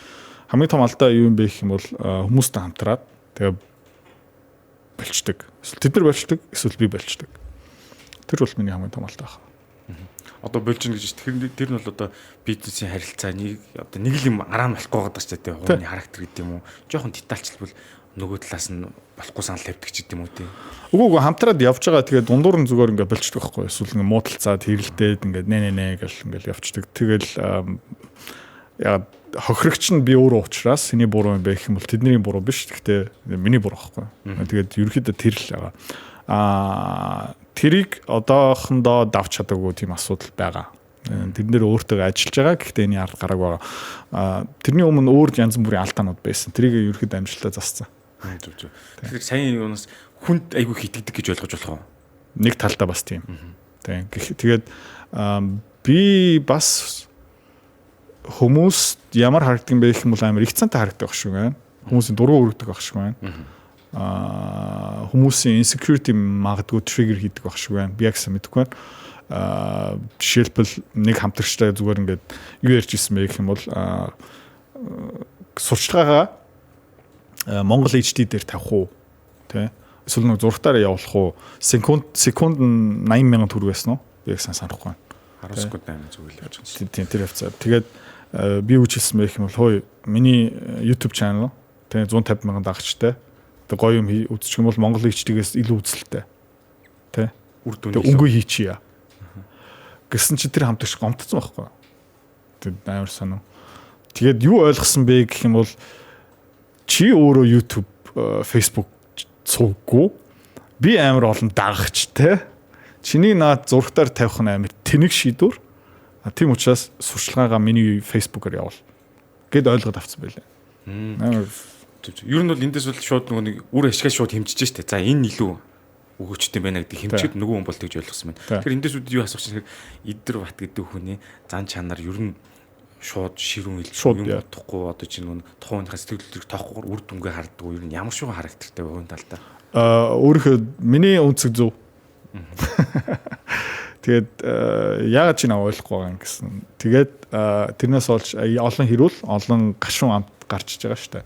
хамгийн том алдаа юу юм бэ гэх юм бол хүмүүстэй хамтраад тэгээд болчдөг. Эсвэл тэд нар болчдөг, эсвэл би болчдөг. Тэр бол миний хамгийн том алдаа байна. Одоо болж ийн гэж тэр нь бол одоо бизнесийн харилцаа нэг л юм араа нь болохгүй байгаа даа ч тийм хүний характер гэдэг юм уу. Жохон детальчлбал нөгөө талаас нь болохгүй санал тавьдаг ч гэдэг юм уу тийм. Үгүй хамтраад явж байгаа тэгээд дундуур нь зүгээр ингээд болчдөг байхгүй. Эсвэл ингээд муудалцаад хэрэлдээд ингээд нэ гэл ингээд явцдаг. Тэгэл яа хохирогч нь би өөрөө уучраас миний буруу юм бэ гэх юм бол тэдний буруу биш. Гэхдээ миний буруу байхгүй. Тэгээд ерөөхдөө тэр л байгаа. Тэрийг одоохондоо давч чадаагүй тийм асуудал байгаа. Тэд нэр өөртөө ажиллаж байгаа. Гэхдээ энэ арга гараг байгаа. Тэрний өмнө өөр янз бүрийн алдаанууд байсан. Тэрийг ерөөхдөө амжилтаа зассан. Зөв. Тэгэхээр сайн юунаас хүнд айгүй хитгдэг гэж ойлгож болох уу? Нэг талдаа бас тийм. Тэгээд би бас хүмүүс ямар харагддаг юм бэ гэх юм бол амар их цантай харагддаг байх шиг байна. Хүмүүсийн дургу өргөдөг байх шиг байна. Хүмүүсийн insecurity магадгүй trigger хийдэг байх шиг байна. Би яг сайн мэдэхгүй байна. Жишээлбэл нэг хамтрагчтай зүгээр ингээд юу ярьж ирсэн бэ гэх юм бол сурчлагаагаа Монгол HD дээр тавих уу тий эсвэл нэг зургатаараа явуулах уу секунд 80,000 төгрөг байсан уу би яг санахгүй байна 10 секунд 8 зүгээр л явж байгаа. Тийм тэр явцаа тэгээд би үжилсэн байх юм бол хөөе миний YouTube channel тий 150,000 дагагчтай тэг гоё юм үзчих юм бол Монгол HD-гээс илүү үзэлттэй тий үр дүн өнгөө хийчихье гэсэн чи тэр хамтагч гомдсон байхгүй тэгээд амар санаа тэгээд юу ойлгосон бэ гэх юм бол чи өөрөө YouTube, Facebook цуггүй би амар олон дагагчтай. Чиний наад зургатаар тавих нь амар тэнэг шийдвэр. Тийм учраас сурчлагаагаа миний Facebook-оор явуул. Гэд ойлгоод авсан байлаа. Амар ер нь бол эндээс бол шууд нөгөө нэг үр ашигаа шууд хэмжиж штэ. За энэ илүү өгөөчтэй байна гэдэг хэмжээд нөгөө хүн бол тэгж ойлгосон байна. Тэгэхээр эндээс үд юу асуух чинь Идэр Бат гэдэг хүний зан чанар ер нь шууд ширүүн хэл юм утахгүй одоо чинь нөгөө тухайнхаа сэтгэлдлийг тоохгүй үр дүнгээ харддаг юу ямар шиг характертай байна талдаа. Өөрөөхөө миний үнцэг зөв. Тэгээд яагаад чи наваа ойлгохгүй байгаа юм гэсэн. Тэгээд тэрнээс олж олон хэрүүл олон гашуун амт гарчиж байгаа шүү дээ.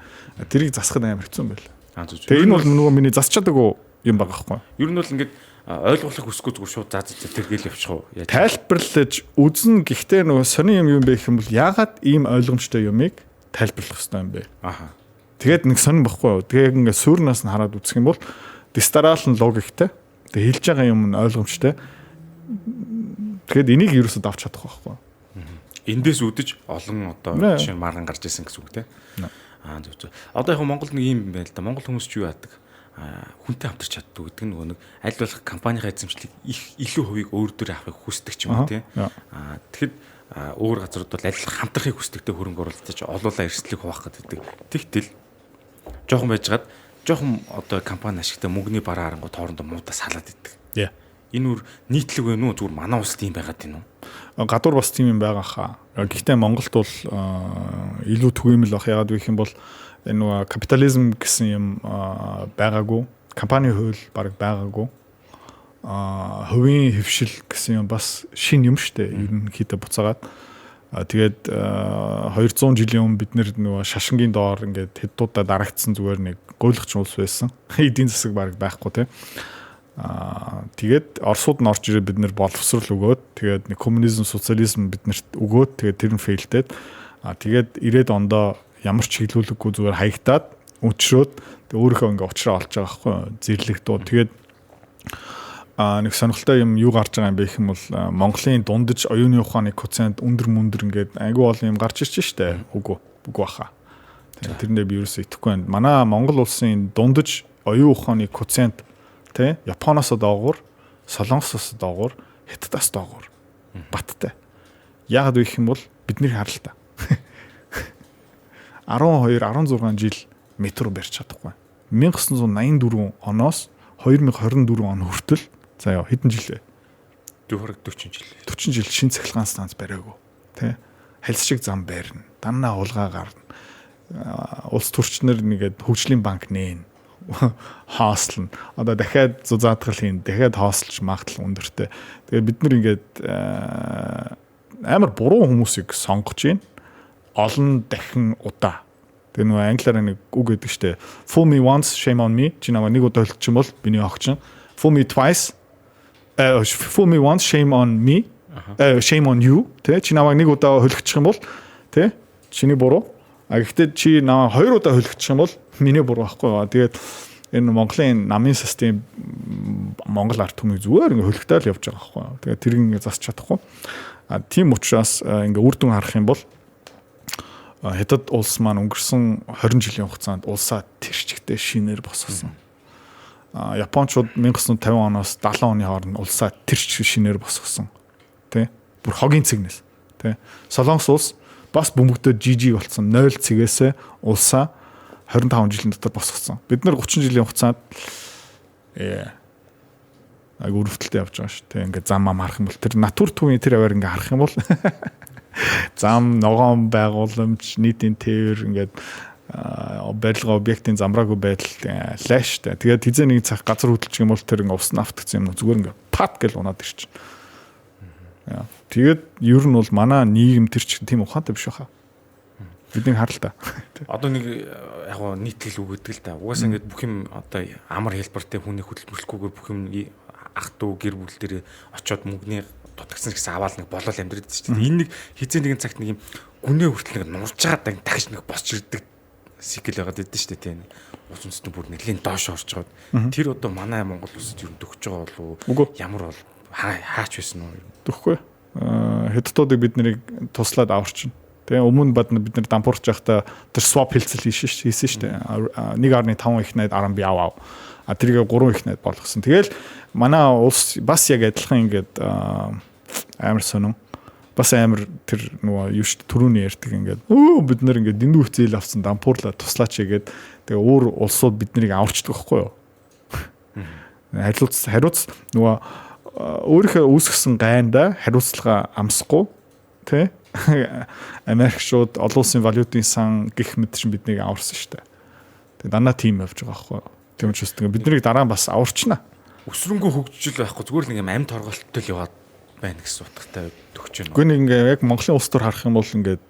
Тэрийг засахад амар хэцүү юм байна. Тэгээд энэ бол нөгөө миний засч чадаагүй юм байгаа байхгүй. Ер нь бол ингээд ойлгох хүсэхгүй зүгээр шууд зааж тэргээл явчих уу. Тайлбарлаж үзнэ гэхдээ нөгөө сони юм бэ гэх юм бол яагаад ийм ойлгомжтой юмыг тайлбарлах хэрэгтэй юм бэ? Аха. Тэгээд нэг сонин багхгүй юу. Тэгээд ингээд суурнаас нь хараад үзэх юм бол дистарал нь логиктэй. Тэгээд хэлж байгаа юм нь ойлгомжтой. Тэгээд энийг ерөөсөд авч чадах байхгүй. Эндээс үүдэж олон одоо жишээ нь марган гарч ирсэн гэсэн үг те. Зөв. Одоо яг Монголд нэг юм байна л да. Монгол хүмүүс ч юу яадаг? Хүнтэй хамтарч чаддаг гэдэг нь нэг аль болох компанийн эзэмшлийг илүү хувийг өөр дөр авахыг хүсдэг ч юм уу тийм. Тэгэхэд өөр газрууд бол аль болох хамтрахыг хүсдэгтэй хөрөнгө оруулалтаж олуулаа эрсдлийг хуваах гэдэг. Тэгтэл жоохон байжгаад жоохон одоо компани ашигтай мөнгөний бараа харангуй тоорондоо муудаа салаад идэг. Энэ үр нийтлэг вэ нүү зүгээр манай улс тийм байгаад байна уу? Гадуур бас тийм юм байгаа хаа. Гэхдээ Монголд бол илүү түгээмэл бах яагаад вэ гэх юм бол энэ нөгөө капитализм гэсэн юм байгаагүй. Компани хууль баг байгаагүй. Хувийн хөвшил гэсэн юм бас шин юм штэ. Ерөнхийдөө буцаагаад. Тэгээд 200 жилийн өмнө бид нөгөө шашингийн доор ингээд хэддуудаа дарагдсан зүгээр нэг гуйлахч улс байсан. Эдийн засаг баг байхгүй тийм. Тэгээд Оросууд нь орж ирээд бид нэр боловсрол өгөөд тэгээд нэг коммунизм, социализм биднэрт өгөөд тэгээд тэр нь фейлдээд тэгээд 90-ад ондоо ямар ч чиглүүлэггүй зүгээр хаягдаад өчрөөд өөрийнхөө ингээ уучраа олж байгаа байхгүй зэрлэгдөө. Тэгээд нэг сонирхолтой юм юу гарч байгаа юм бэ гэх юм бол Монголын дундаж оюуны ухааны коэффициент өндөр ингээд айгүй олон юм гарч ирж штэ. Үгүй баха. Тэрэндээ би ерөөсөө итгэхгүй байна. Манай Монгол улсын дундаж оюун ухааны коэффициент тэ Японоос доогуур, Солонгосоос доогуур, Хятадаас доогуур баттай. Яагаад вэ гэх юм бол бидний харалтаа 12 16 жил метро барьж чадахгүй. 1984 оноос 2024 он хүртэл заяа хэдэн жил вэ? 40 жил. 40 жил шин цахилгаан станц бариагүй. Тэ? Хальс шиг зам барина. Даннаа уулгаа гарна. Улс төрчнөр нэгээд хөгжлийн банк нээн. Хааслна. Одоо дахиад зузаадгал хийн, дахиад хааслж магадлал өндөртэй. Тэгээ бид нар ингээд амар буруу хүмүүсийг сонгож байна. Олон дахин удаа. Тэгээ нөгөө англиар нэг үг гэдэг штэ. Fool me once, shame on me. Чи намайг нэг удаа хөлтчих юм бол биний огч. Fool me twice. Fool me once, shame on me. Shame on you. Тэ чи намайг нэг удаа хөлөгчих юм бол тэ чиний буруу. Гэхдээ чи намайг 2 удаа хөлөгчих юм бол миний буруу байхгүй. Тэгээд энэ Монголын намын систем Монгол ард түмнийг зүгээр ингээ хөлөгтэй л явж байгаа байхгүй. Тэгээд тэр ингээ засч чадахгүй. Тийм учраас ингээ үр дүн харах юм бол Хятад улс маань өнгөрсөн 20 жилийн хугацаанд улсаа тэрчигтэй шинээр босгосон. Япончууд 1950 оноос 70 оны хооронд улсаа тэрч шинээр босгосон. Тэ? Бүр хогийн цэгнээс. Тэ? Солонгос улс бас бөмбөгдөө жижиг болсон 0 цэгээсээ улсаа 25 жилийн дотор босгосон. Бид нар 30 жилийн хугацаанд өрөвдөлтөд явж байгаа шүү. Тэ? Ингээ зам харах юм бол тэр натур төвийн тэр аваар ингээ харах юм бол зам ногоон байгууламж нийтийн тээвэр ингээд барилга объектын замраагүй байдал лааштай. Тэгээд хизээ нэг цаг газар хөдөлчих юм бол тэр ингээд ус нафтгцсан юм зүгээр ингээд пат гэл унаад ирчин. Тэгээд ер нь бол манай нийгэм тэр чинь тийм ухаантай биш баха. Бидний харалтаа. Одоо нэг яг гоо нийтгэл үгүйдэг л да. Угаасаа ингээд бүх юм одоо амар хэлбэртэй хүний хөдөлмөрлөхгүйгээр бүх юм ах トゥ гэр бүл дээр очиод мөнгөний дутагсан гэсэн аваал нэг болол амьдраад байдаг шүү дээ. Энэ нэг хизээ нэгэн цагт нэг юм гүнээ хүртэл нэг нурж байгаа дахиж нэг босч ирдэг сикл байгаад байдаг шүү дээ тийм. Улс үндэстэн бүр нэлийн доош орж байгаа. Тэр одоо манай Монгол улсад юу дөхөж байгаа болов уу? Ямар бол хаач байсан уу? Дөхөхгүй. Хятадуудыг бид нарыг туслаад аварчин. Тэгээ өмнө бид нар дампуурч байхдаа тэр swap хэлцэл хийсэн шүү дээ. 1.5 их найд RMB аваа. Тэрийг 3 их найд болгосон. Тэгэл манай улс бас яг адилхан ингээд амар сонин. Бас амар тэр нөгөө юу шүү түрүүний ярьдаг ингээд бид нар ингээд дэндүү хцээл авсан дампуурлаа туслаач гэдэг. Тэгээ өөр улсууд бид нарыг аварчдаг байхгүй юу? Хариуц нөгөө өөрийнхөө үүсгэсэн гайнда хариуцлага амсахгүй тий Америкчууд олон улсын валютын сан гих мэт чинь биднийг аварсан шүү дээ. Тэгээ дандаа тим явж байгаа байхгүй юу? Тийм учраас бид нарыг дараа нь бас аварчна. Өсрөнгөө хөгжил байхгүй зүгээр л ингээм амь торголттой л яваад байна гэсэн утгатай төгч байна. Гэхдээ ингээ яг Монголын улс төр харах юм бол ингээд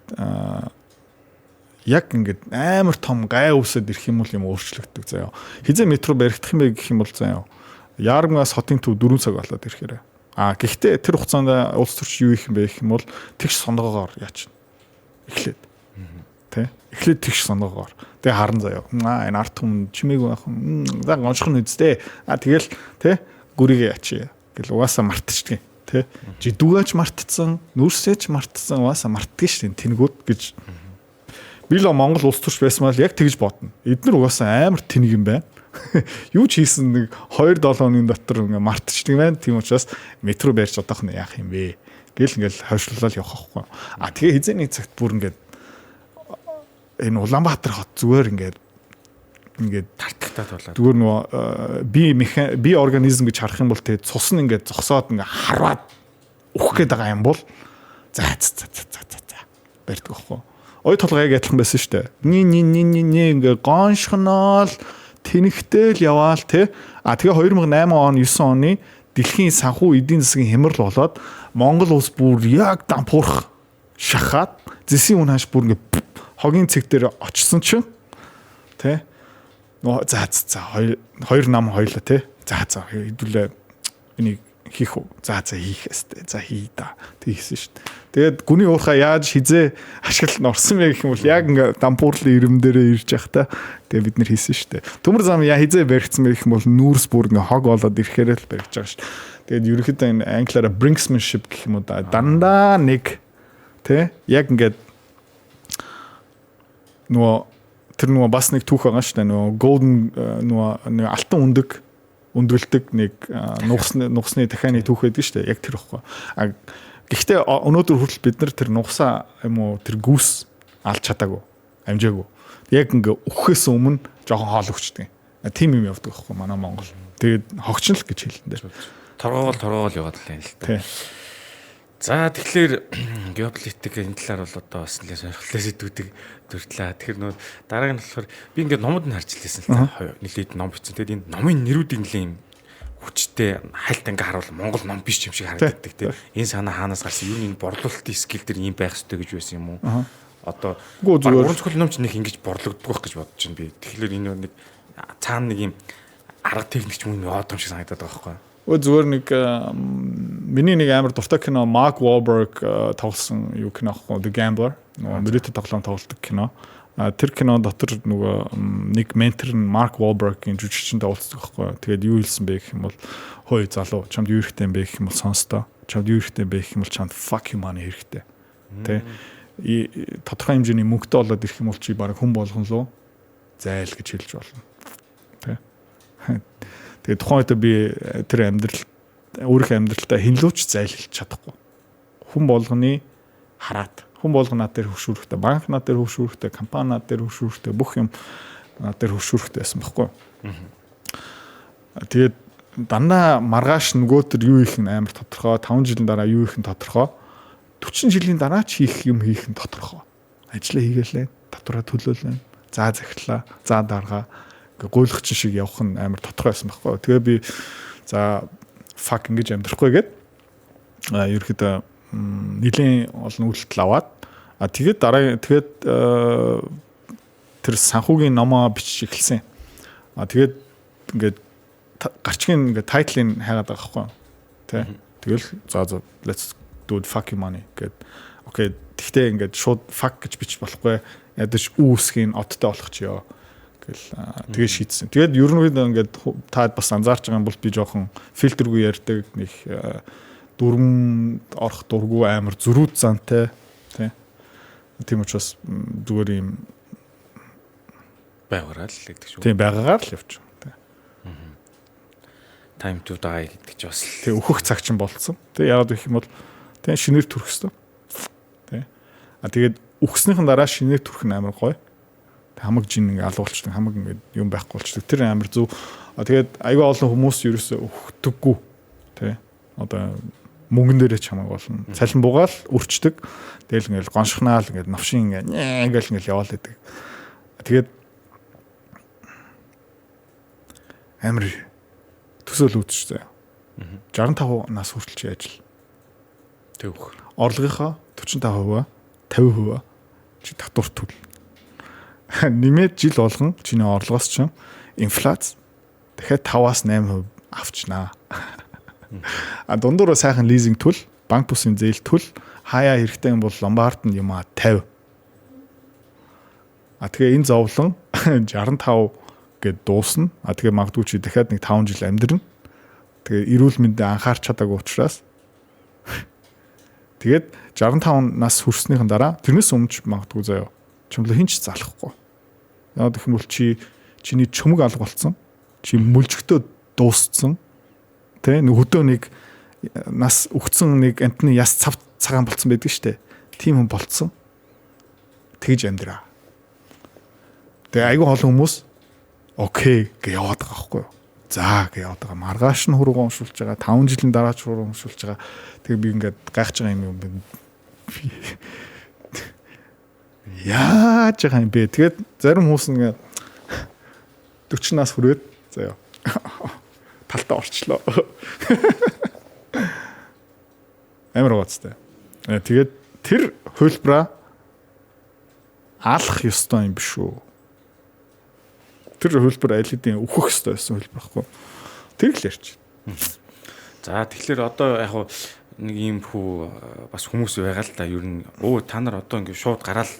яг ингээд амар том гай үсэд ирэх юм бол юм өөрчлөгдөг заяа. Хизээ метро баригдах юм бэ гэх юм бол заяа. Яармгаас хотын төв 4 цаг болоод ирэхээр. Гэхдээ тэр хугацаанд улс төрч юу их юм бэ гэх юм бол тэгш сонгоогоор яачна. Эхлээд. Тэ? Эхлээд тэгш сонгоогоор. Тэгээ харан заяа. Энэ арт хүм чимээгүй байх юм. За гонших нь үсттэй. Тэгэл тэ гүрийгээ яачи. Гэл угаасаа мартчихдаг. Тэ? Жидүүгаач мартцсан, нүрсээч мартцсан угаасаа мартдаг шин тэнгүүд гэж. Би л Монгол улс төрч байсан бол яг тэгж бодно. Эднэр угаасаа амар тэнэг юм байна. Юу ч хийсэн нэг 2-7 хоногийн дотор ингээ мартчихдаг байна. Тийм учраас метро барьж одоох нь яах юм бэ? Гэл ингээл хойшлуулаад явах байхгүй. Тэгээ хизээний цагт бүр ингээд энэ Улаанбаатар хот зүгээр ингээд тартагтаад болоод зүгээр нөгөө би организм гэж харах юм бол тэгээ цус нь ингээд зогсоод ингээ хараад өөх гээд байгаа юм бол за барьдаг байхгүй. Ой толгой яг адилхан байсан шүү дээ. Ни ингээ гоншхноол тэнэгтэй л яваал тий. Тэгээ 2008 он 9 оны дэлхийн санхүү эдийн засгийн хямрал болоод Монгол улс бүр яг дампуурах шахаад зэсийн үн хаш бүр ингээ хогийн цэг дээр очсон чинь тий. Нөө за 2 нам хоёлаа тий. За хэдүүлээ энийг хийх үү? За хийх хэвээр. За хий да. Тэгсэн шүү дээ. Тэгээд гүний уурхаа яаж хизээ ашиглалт нь орсон бэ гэх юм бол яг ингээ дампуурлын ирэмдэрээ ирж явах та. Тэгээд бид нэр хийсэн шүү дээ. Төмөр зам хизээ баригдсан бэ гэх юм бол нүүрс бүр ингээ хог болоод ирэхээр л баригдж байгаа шүү дээ. Тэгээд ерөнхийдөө энэ англиараа brinksmanship гэх юм уу да. Дандаа нэг тий яг ингээд нөгөө бас нэг түүх байгаа шүү дээ. Нөгөө golden нөгөө алтан өндөрлөдөг нэг нугасны дахианы түүх байдаг шүү дээ. Яг тэр ихгүй. Гэхдээ өнөөдөр хүртэл бид нар тэр нугасаа юм уу тэр гүүс алж чадаагүй. Амжаагүй. Яг ингээ өөхөөс өмнө жоохон хоол өгчдөг. Тийм юм явдаг байхгүй манай Монгол. Тэгээд хогчин л гэж хэлэн дээр. торгоогоол яваад л юм л та. Тий. За тэгэхээр геополитик энэ талаар бол одоо бас нэлээд сонирхолтой сэдвүүдийг дурдлаа. Тэгэхээр нөө дараагийн нь болохоор би ингээд номод нь харж илсэн л та. Нэлээд ном бичсэн. Тэгээд энэ номын нэрүүдийг нэлээд юм хүчтэй хальт ингээ харуул Монгол ном биш юм шиг харагддаг тийм. Энэ санаа хаанаас гарсан? Юу нэг борлуулалтын скил дээр ийм байх хэрэгтэй гэж байсан юм уу? Одоо уран зохиолын ном ч нэг ингэж борлогддог байх гэж бодож байна би. Тэгэхээр энэ нэг цаана нэг ийм арга техникч мөн яад юм шиг санагдаад байгаа байхгүй. Зүгээр нэг миний нэг амар дуртай кино Mark Wahlberg тоглосон юу кино ахгүй The Gambler. Нөгөө тоглоом тоглолдог кино. Тэр кино дотор нөгөө нэг ментор нь Mark Wahlberg-ийн жүжигчтэй уулздаг байхгүй. Тэгээд юу хэлсэн бэ гэх юм бол хөөе залуу чамд юу хэрэгтэй юм бэ гэх юм бол сонстоо. Чамд юу хэрэгтэй юм бэ гэх юм бол чамд fuck you money хэрэгтэй. Тэ. Тодорхой хэмжээний мөнгөтэй болоод ирэх юм бол чи баг хүн болгон лөө зайл гэж хэлж болно. Тэ. Тэгээд тухайн үед би тэр өөрийнхөө амьдралтаа хинлүүч зайлшилж чадахгүй. Хүн болгоны хараад, хүн болгоо над дээр хөвшүүрхтэй, банк над дээр хөвшүүрхтэй, компани над дээр хөвшүүрхтэй, бүх юм над дээр хөвшүүрхтэй байсан байхгүй. Тэгээд дандаа маргааш нөгөө төр юу их амар тодорхой, 5 жилийн дараа юу их тодорхой, 40 жилийн дараа ч хийх юм хийх нь тодорхой. Ажлаа хийгээл, татвараа төлөөлнө, за захирлаа, за даргаа гуйлахчин шиг явах нь амар тодорхой байсан байхгүй. Тэгээ би за fuck ингэж амьдрахгүй гээд ерөөхдөө нэлийн олон үйлдэл аваад тэгээд дараа тэр санхүүгийн номоо бичиж эхэлсэн. Тэгээд ингээд гарчгийн ингээд тайтлыг хайгаад байгаа байхгүй. Тэ. Тэгэл за let's do fuck you money гэд. Окей. Тэгтээ ингээд шууд fuck гэж бичиж болохгүй. Ядаж үүсгийн одтой болох ч ёо. Тэгээ шийдсэн. Тэгээд ерөнхийдөө ингээд та бас анзаарч байгаа юм бол би жоохон фильтргүй ярьдаг нэг дүрм орох дургу амар зөрүүд зантай тийм учраас зүгээр юм байгаараа л гэдэг шүү. Тийм байгаагаар л явчих. Time to die гэдэг ч бас тийм өөхөх цаг чинь болцсон. Тэг яагаад гэх юм бол тийм шинээр төрөх хэвээр. Тийм. Тэгээд үхснийхэн дараа шинээр төрөх нь амар гоё. Хамаг жин ингээ алуулчдаг, хамаг ингээ юм байхгүй болчдаг. Тэр амар зөв. Тэгээд аюу олон хүмүүс ерөөсөө өгдөггүй. Тэ. Одоо мөнгөн дээрээ ч хамаг болно. Цалин бугаал өрчдөг. Тэгэл ингээл гоншихнаал ингээ навшин ингээ ингээл яваал байдаг. Тэгээд амар төсөөл үүдчихсэн. 65 нас хүртэл ажил. Төвх. Орлогынхаа 45%, 50% чи татвар төл. Нэмээд жил болгон чиний орлогоос чинь инфляц дахиад 5-8% авчнаа. Дундуур сайхан лизинг төл, банк бусын зээл төл, хаяа хэрэгтэй юм бол ломбард нь юм 50. Тэгээ энэ зовлон 65 гэд дуусна. Тэгээ магадгүй чи дахиад нэг 5 жил амьдрна. Тэгээ эрүүл мэндэд анхаарч чадаагүй учраас тэгээд 65 нас хүрснийхэн дараа тэрнээс өмнө магадгүй заяа чимлээ хинч залахгүй. Яагаад гэх юм бол чиний чөмөг алга болсон. Чи мүлжгтөө дууссан. Тэ хөдөө нэг нас өгцөн нэг амтны яс цав цагаан болцсон байдаг штэ. Тийм хүн болцсон. Тэгж амьдраа. Тэгээ айгүй олон хүмүүс окей гэж яваад байгаа байхгүй юу? За гэж яваад байгаа. Маргааш нь хуруугаа уншуулж байгаа. 5 жилийн дараа ч хуруугаа уншуулж байгаа. Тэгээ би ингээд гайхаж байгаа юм. Яаж байгаа юм бэ? Тэгээд зарим хүмүүс ингээ 40 нас хүрээд заяа талтаа орчлоо. Амар гоцтой. Тэгээд тэр хөлбраа алах ёстой юм биш үү? Тэр хөлбөр аль хэдийн өөхөх ёстой байсан хөлбөр байхгүй. Тэр л ярьж. За тэгэхээр одоо яг нэг юм хүү бас хүмүүс байгаа л да. Ер нь та нар одоо ингээ шууд гараал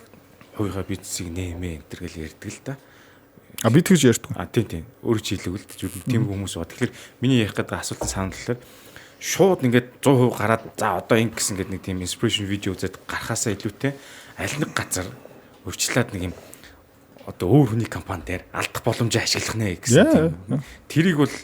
хувийнхаа бизнесийг нэмээ энэ төр гэл ярьдаг л да. Би тэгж ярьдаг. Тийм. Өөрөө чийлэгэл тийм хүмүүс байна. Тэгэхээр миний ярих гэдэг асуулт санал болохоор шууд ингээд 100% гараад за одоо ингэсэн гэдэг нэг тийм inspiration видео үзээд гарахаасаа илүүтэй аль нэг газар өвчлээд нэг юм одоо өөр хүний компани дээр алдах боломжийг ашиглах нэ гэсэн тийм. Тэрийг бол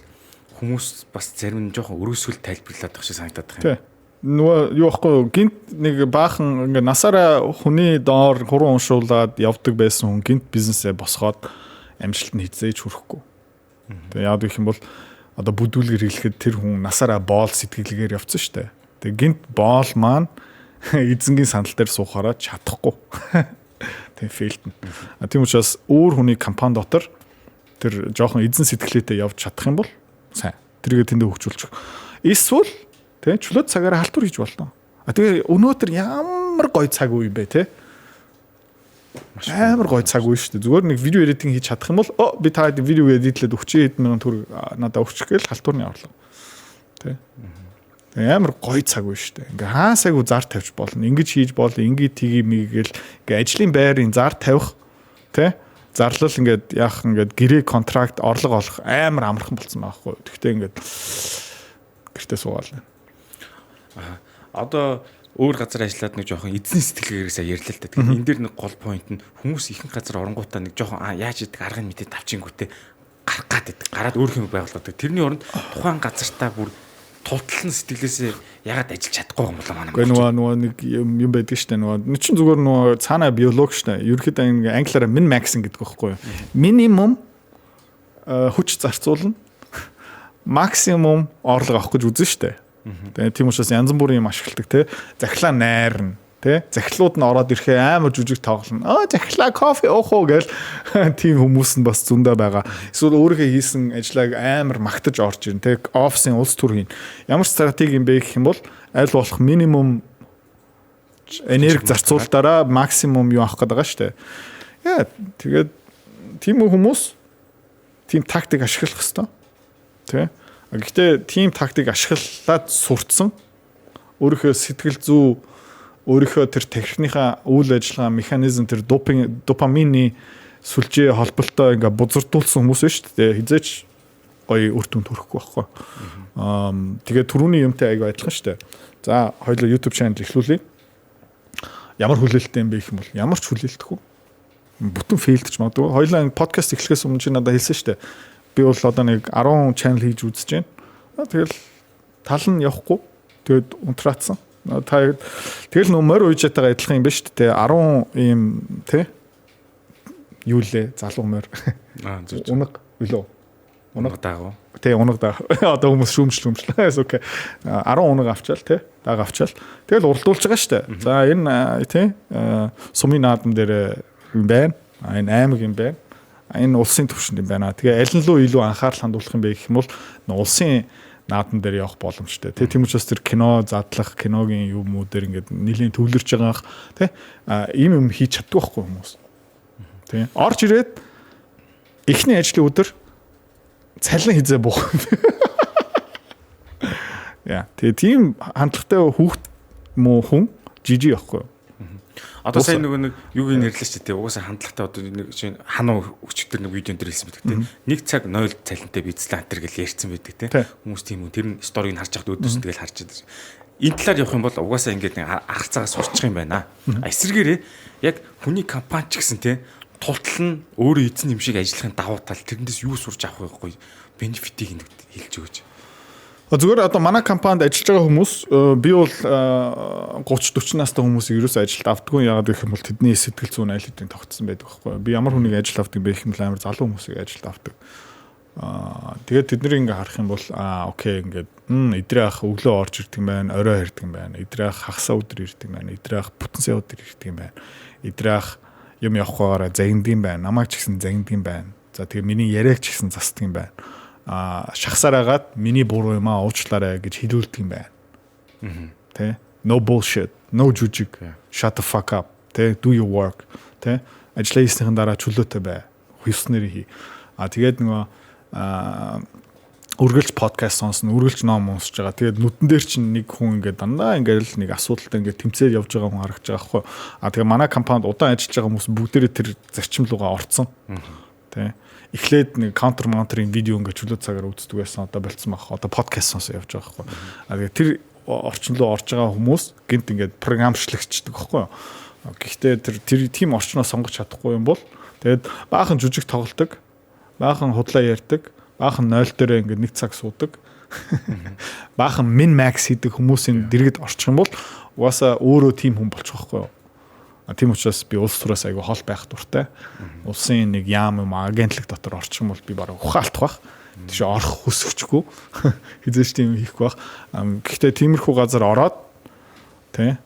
хүмүүс бас зарим нь жоохон өрөөсгөл тайлбарлаад байх шиг санагдаад байна. Нөгөө юу аахгүй гинт нэг баахан ингээ насаараа хүний доор хуруу уншуулад явдаг байсан хүн гинт бизнесээ босгоод амжилт нь хизээж хүрэхгүй. Тэгээ яагаад гэх юм бол одоо бүдүүлгээр хэлэхэд тэр хүн насаараа боол сэтгэлгээр явцсан шүү дээ. Тэгээ гинт боол маань эзэнгийн сандал дээр суухаараа чадахгүй. Тэгээ фейлтэн. Тийм учраас өөр хүний компани дотор тэр жоохон эзэн сэтгэлээтэй явж чадах юм бол сайн. Тэргээ тэндээ хөгжүүлчих. Эсвэл тий чөлөөт цагаараа халтур хийж болно. Тэгээ өнөөдөр ямар гоё цаг үе бэ те. Амар гоё цаг үе шүү дээ. Зүгээр нэг видео эдитинг хийж чадах юм бол би та видео эдитлээд 40 мянган төгрөг надад өгчих гээл халтурны орлого. Тэ. Тэгээ амар гоё цаг үе шүү дээ. Ингээ хаасайг зар тавьж болно. Ингэж хийж болно. Ингээ тгий мийгээл ингээ ажлын байрын зар тавих тэ. Зарлал ингээд яах ингээд гэрээ контракт орлого олох амар амархан болсон байхгүй. Тэгтээ ингээд гэртээ суугаал. Одоо өөр газар ажиллаад нэг жоохон эзэн сэтгэлгээрээс ярьлаа л та. Тэгэхээр энэ дэр нэг гол point нь хүмүүс ихэнх газар оронгуудаа нэг жоохон яаж идэг аргын мэдээ тавчингүүтээ гарах гад идэг. Гараад өөр юм байгуулдаг. Тэрний оронд тухайн газартаа бүр тултлан сэтгэлээсээ ягаад ажиллаж чадахгүй юм бол манай. Гэхдээ нөгөө нэг юм байдаг шүү дээ. Нөгөө чинь зүгээр нөгөө цаана биолог шүү дээ. Ерөнхийдөө ингээ англиараа min max гэдэг байхгүй юу? Минимум хүч зарцуулна. Максимум орлого авах гэж үзэн шүү дээ. Тэгээ тийм учраас янз бүрийн юм ашигладаг те. Захлаа найрна те. Захлууд нь ороод ирэхээ амар жүжиг тоглоно. Захлаа кофе уух уу гээл тийм хүмүүс нь бас зөндөө байгаа. Эсвэл өөрийнхөө хийсэн ажлааг амар магтаж орж ирнэ те. Офисын улс төр хийн. Ямар стратеги юм бэ гэх юм бол аль болох минимум энерги зарцуулалтаараа максимум юу авах гэдэг байгаа шүү дээ. Яа тэгээд тийм хүмүүс тийм тактик ашиглах хэвээр те. Гэхдээ team тактик ашиглаад сурцсан өөрийнхөө сэтгэл зүй өөрийнхөө тэр техникийнхаа үйл ажиллагаа механизм тэр допамины сүлжээ холболтой ингээ бузардуулсан хүмүүс шүү дээ. Хизээч гоё үр дүнд хүрэхгүй байхгүй. Тэгээ түрүүний юмтай аягүй адилхан шүү дээ. За хоёулаа YouTube channel эхлүүлье. Ямар хүлээлттэй юм бэ гэх юм бол ямар ч хүлээлтэхгүй. Бүтэн фейлдэж магадгүй. Хоёулаа подкаст эхлэхээс өмнө чи надад хэлсэн шүү дээ. Би бол одоо нэг 10 channel хийж үзэж байна. Тэгэл тал нь явахгүй. Тэгээд унтраацсан. Тэгэл нөө морь уйжатайгаа адилхан юм ба шүү дээ. 10 ийм тий юу лээ залуу морь. Унаг үлөө. Унаг даагуу. Тий унаг даа. Одоо хүмүүс шүүмжлээ. Окей. 10 унаг авчаал тий. Дааг авчаал. Тэгэл уралдуулж байгаа шүү дээ. За энэ тий сумын наадам дээр юм байна. Энэ аймаг юм байна. Энэ улсын түвшинд юм байна. Тэгээ аль нь лөө илүү анхаарал хандуулах юм бэ гэх юм бол улсын наадан дээр явах боломжтой. Тийм учраас тэр кино задлах, киногийн юм уу дээр ингээд нэлийн төвлөрж байгаах тий ийм юм хийж чаддаг байхгүй хүмүүс. Тий. Орж ирээд эхний ажлын өдөр цалин хизээ буух. Яа. Тэгээ тийм хандлагатай хүүхд муу хүн жижиг явахгүй. Одоо сайн нэг юу ийг нэрлэж чи тий угаасаа хандлагатай одоо нэг чинь ханаа өчтөр нэг видеон дээр хэлсэн байдаг тий. Нэг цаг 0 цалинтай бицлээ антер гэж ярьсан байдаг тий. Хүмүүс тийм үү тэр нь сториг харж хахад өдөөс тэгэл харж байдаг. Энэ талаар явах юм бол угаасаа ингээд нэг арга цагаас сурчих юм байна. Эсвэргээрээ яг хүний компани ч гэсэн тий тултал нь өөрөө эзэн юм шиг ажиллахын давуу тал тэрнээс юу сурч авах вэ? Бенефитийг хэлж өгөөч. Зүгээр одоо манай компанид ажиллаж байгаа хүмүүс би бол 30-40 настай хүмүүсийг ерөөсөө ажилд авдаггүй яагаад гэх юм бол тэдний сэтгэл зүйн айл хэдийн тогтсон байдаг байхгүй. Би ямар хүнийг ажил авдаг бэ гэх юм бол амар залуу хүмүүсийг ажилд авдаг. Тэгээд тэднийг ингээ харах юм бол окей ингээд эдрээ ах өглөө орж ирдэг юм байна, орой ирдэг юм байна. Эдрээ ах хагасаа өдөр ирдэг юм байна. Эдрээ ах бүтэн сая өдөр ирдэг юм байна. Эдрээ ах юм явахгүйгээр загнадаг юм байна. Намайг ч гэсэн загнадаг юм байна. За тэгээ миний яриаг ч гэсэн засдаг юм байна. Шахсараагаад миний буруу юм уучлаарай гэж хэлүүлдэг юм байна. Тэ? No bullshit, no жужиг. Shut the fuck up. Тэ? Do your work. Тэ? Ажлаа хийснийхэн дараа чөлөөтэй бай. Хүснээр хий. Тэгээд нөгөө үргэлж подкаст сонсно, үргэлж ном уншиж байгаа. Тэгээд нүдэн дээр чинь нэг хүн ингээд дандаа ингээд л нэг асуудалтай ингээд тэмцээд явж байгаа хүн харагдаж байгаа байхгүй. Тэгээ манай компанид удаан ажиллаж байгаа хүмүүс бүгдээрээ тэр зарчим руугаа орцсон. Тэ? Эхлээд нэг counter monitor-ийн видео ингээд чөлөө цагаар үздэг байсан. Одоо болцсон баг. Одоо подкаст сонсоо явж байгаа байхгүй. Тэгээ тэр орчин руу орж байгаа хүмүүс гинт ингээд програмчлагдчихдаг байхгүй. Гэхдээ тэр тийм орчноо сонгож чадахгүй юм бол тэгээд баахан жүжиг тоглолдог, баахан худлаа ярьдаг, баахан 0 дээр ингээд нэг цаг суудаг. Баахан min max хийдэг хүмүүсийн дэргэд орчих юм бол угаасаа өөрөө тийм хүн болчих واخхой. Тийм учраас би улс тураас айгүй хол байх дуртай. Улсын нэг яам юм агентлаг дотор орчих юм бол би бараг ухаалтах бах. тийш орох хүсвчгүй хизээш тийм хийхгүй байх. Гэхдээ тиймэрхүү газар ороод тий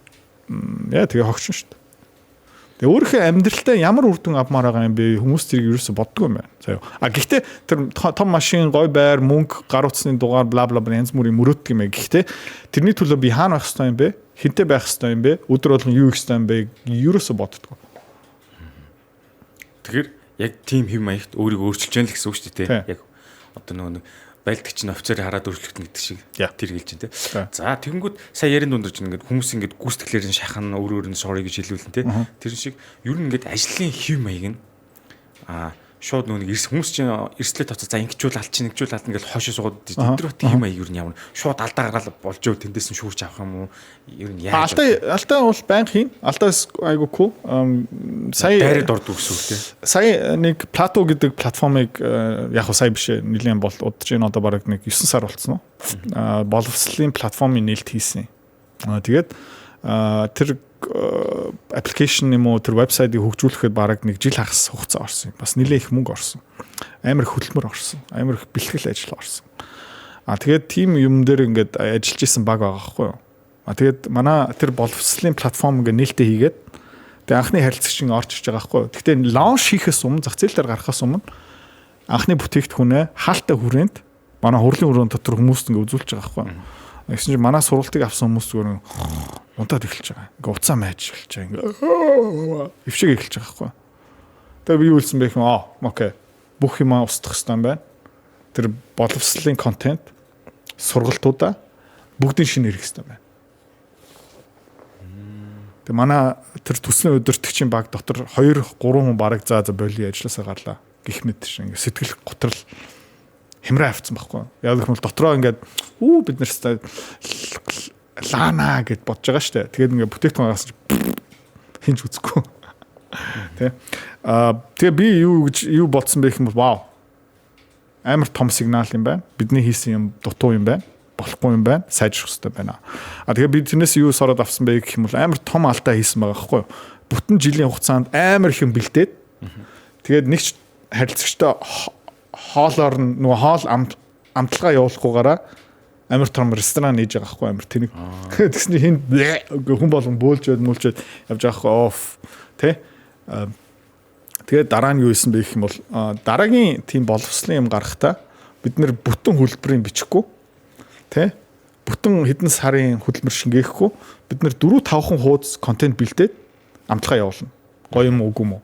тэгээ хогчин шүү дээ. Тэгээ өөрийнхөө амьдралтаа ямар үр дүн авмаар байгаа юм бэ? Хүмүүс тэрийг ерөөсө боддгоо юм байна. Заяа. Гэхдээ тэр том машин, гой байр, мөнгө, гар утасны дугаар бла бла бла янз бүрийн мөрөөддөг юм байна. Гэхдээ тэрний төлөө би хаана байх ёстой юм бэ? Хинтээ байх ёстой юм бэ? Өдөр болгон юу хийх ёстой юм бэ? Ерөөсө боддгоо. Тэгэхээр яг тийм хэм маягт өөрийгөө өөрчилж яана л гэсэн үг шүү дээ. Яг одоо нэг байлдагч нь офицерыг хараад өөрчлөгдөн гэдэг шиг тэр хэлж байна те. За тэгэнгүүт сая ярин дундаж ингээд хүмүүс ингээд гүйцэтгэлээр нь шахан өөр нь sorry гэж хэлүүлэн те. Тэр шиг ер нь ингээд ажлын хэм маяг нь шууд нүг хүмүүс чинь эрслээ тоцоо за ингэчүүл алч нэгчүүл алт ингээд хойшоо суугаад өдрөт хэм маяг ер нь ямар шууд алдаа гаргаад болж өв тэндээс нь шүүрч авах юм уу ер нь яаж алдаа бол байнга хийн алдаас айгуугүй сая дайрад ордог гэсэн үг те. Сая нэг Plato гэдэг платформыг яг хөө сая биш нэлээд бол удаж энэ одоо бараг нэг 9 сар болцсон уу боловсролын платформын нээлт хийсэн. Тэгээд тэр аппликейшн юм уу тэр вебсайтыг хөгжүүлэхэд бараг нэг жил хагас хугацаа орсон. Бас нэлээд их мөнгө орсон. Амар их хөдөлмөр орсон. Амар их бэлтгэл ажил орсон. Тэгээд тийм юм дээр ингээд ажиллаж исэн баг байгаа байхгүй юу? Тэгээд манай тэр боловсролын платформ ингээд нээлттэй хийгээд тэгээд анхны харилцагч орж ирж байгаа байхгүй юу? Гэхдээ лаунч хийхээс өмнө зах зээл дээр гарахаас өмнө анхны бүтээгдэхүүнээ хаалттай хүрээнд манай хурлын өрөөнд дотор хүмүүст ингээд үзүүлж байгаа байхгүй юу? Гэсэн чинь манай сургалтыг авсан хүмүүс зүгээр унтаад эхэлж байгаа. Ингээ уцаа майж эхэлж байгаа. Ингээ өвшиг эхэлж байгаа байхгүй. Тэгээ би юу хэлсэн бэ гэхээр окей. Бүх юмаа устгах хэрэгтэй юм байна. Тэр боловсролын контент сургалтуудаа бүгдийн шинэ ирэх хэрэгтэй байна. Тэгээ манай тэр төслийн удирдагчийн баг дотор 2-3 хүн бараг за боли ажилласаа гарлаа. Гэх мэт шиг ингээ сэтгэл готрол хямраа авцсан байхгүй. Яг л дотроо ингээд бид нартай лана гэд бодож байгаа штэ. Тэгээд ингээд бүтээгдэхүүн гаргасан чинь хинж үзэхгүй. Тэ. Тэгээ би юу бодсон бэ гэх юм бол вау. Амар том сигнал юм байна. Бидний хийсэн юм дутуу юм байна. Болохгүй юм байна. Сайжрах хэрэгтэй байна. Тэгээ би тэрнээс юу сороод авсан бэ гэх юм бол амар том алдаа хийсэн байгаа байхгүй. Бүтэн жилийн хугацаанд амар их юм бэлдээд тэгээд нэг ч харилцагчтай хоолоор нөгөө хоол амталгаа явуулахгүйгаараа амар том ресторан нээж байгаа хгүй амар тэнэг. Тэгсэн чинь хүн болгон бөөлжөөд явж байгаа хгүй оф тэ. Тэгээд дараа нь юу исэн бэ гэх юм бол дараагийн тийм боловсролын юм гарахтаа бид нэр бүтэн хөтөлбөрийн бичихгүй тэ. Бүтэн хэдэн сарын хөтөлбөр шингээхгүй бид нэр 4-5 хуудас контент бэлдээд амталгаа явуулна. Гоё юм уу үгүй юм уу?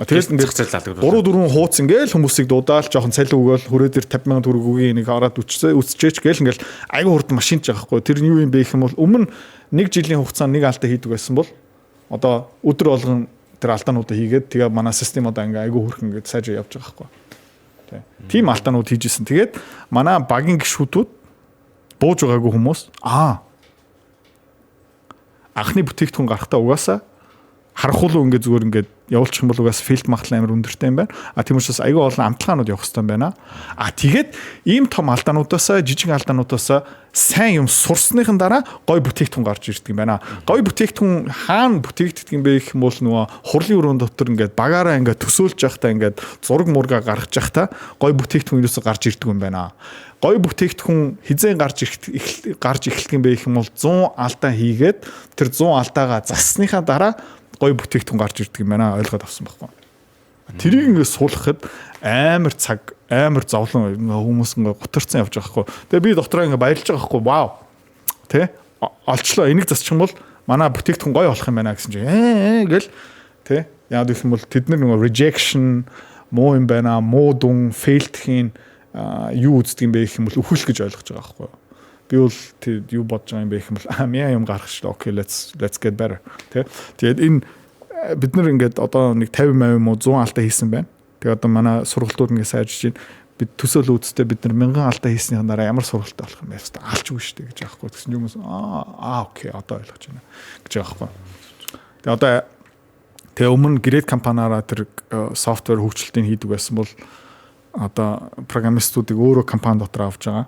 Тэгээд ингээд 3-4 хууц ингээл хүмүүсийг дуудаал жоохон цалин өгөөл хүрээ дээр 50,000 төгрөг өгье нэг хараад үтсчээч гээл ингээл айгүй хурд машин ч байгаа хгүй. Тэр нь юу юм бэ гэх юм бол өмнө 1 жилийн хугацаанд нэг алдаа хийдэг байсан бол одоо өдөр болгон тэр алдаануудаа хийгээд тэгээ манай систем одоо ингээ айгүй хөрх ингээд сайжраа явж байгаа хгүй. Тийм алдаанууд хийжсэн. Тэгээд манай багийн гишүүдүүд бууж байгаагүй хүмүүс анхны бүтээгдэхүүн гарахтаа угаасаа харахгүй ингээд зүгээр ингээд явуулчих юм бол угаас филд магадлал амар өндөртэй юм байна. Тийм учраас айгүй олон амтлагаанууд явах хэрэгтэй юм байна. Тэгээд ийм том алдаануудаасаа жижиг алдаануудаасаа сайн юм сурсныхын дараа гой бүтээгдэхүүн гарч ирдэг юм байна. Гой бүтээгдэхүүн хаана бүтээгддэг юм бэ гэх юм бол нөгөө хурлын өрөөнд дотор ингээд багаараа ингээд төсөөлж явахдаа ингээд зураг мурга гаргаж явахдаа гой бүтээгдэхүүн юусоо гарч ирдэг юм байна. Гой бүтээгдэхүүн хизээ гарч эхэлдэг юм бэ гэх юм бол 100 алдаа хийгээд тэр 100 алдаагаа зассныхаа дараа гой бүтээгдэхүүн гарч ирдэг юм байна ойлгоод авсан байхгүй. Тэрийг ингээд суулгахад амар цаг амар зовлон хүмүүс ингээд гутарсан явж байгаа хгүй. Тэгээ би дотроо ингээд баярлж байгаа хгүй. Вау. Тэ? Олчлоо энийг засчих юм бол манай бүтээгдэхүүн гоё болох юм байна гэсэн чинь гэл тэ? Яг гэх юм бол тэд нар нөгөө rejection муу юм байна, муу дүн, failed-хийн юу үздэг юм бэ гэх юм бол өхөл гэж ойлгож байгаа хгүй. Би бол юу бодож байгаа юм бэ гэх юм бол мяа юм гарах шүү. Окей, let's get better. Тэ? Тэгээд энэ бид нар ингээд одоо нэг 50 муу 100 алдаа хийсэн байна. Тэгээд одоо манай сургалтууд ингээд сайжирч байна. Бид төсөөл үүдтэй бид нар 1000 алдаа хийснийхэн дараа ямар сургалттай болох юм бэ? Алчгүй шүү дээ гэж аахгүй. Тэгсэн хүмүүс окей, одоо ойлгож байна гэж аахгүй. Тэгээд одоо тэгээ өмнө грейд компаниараа тэр софтвер хөгжүүлэлтийг хийдэг байсан бол одоо программистуудыг өөрөө компани дотор авч байгаа.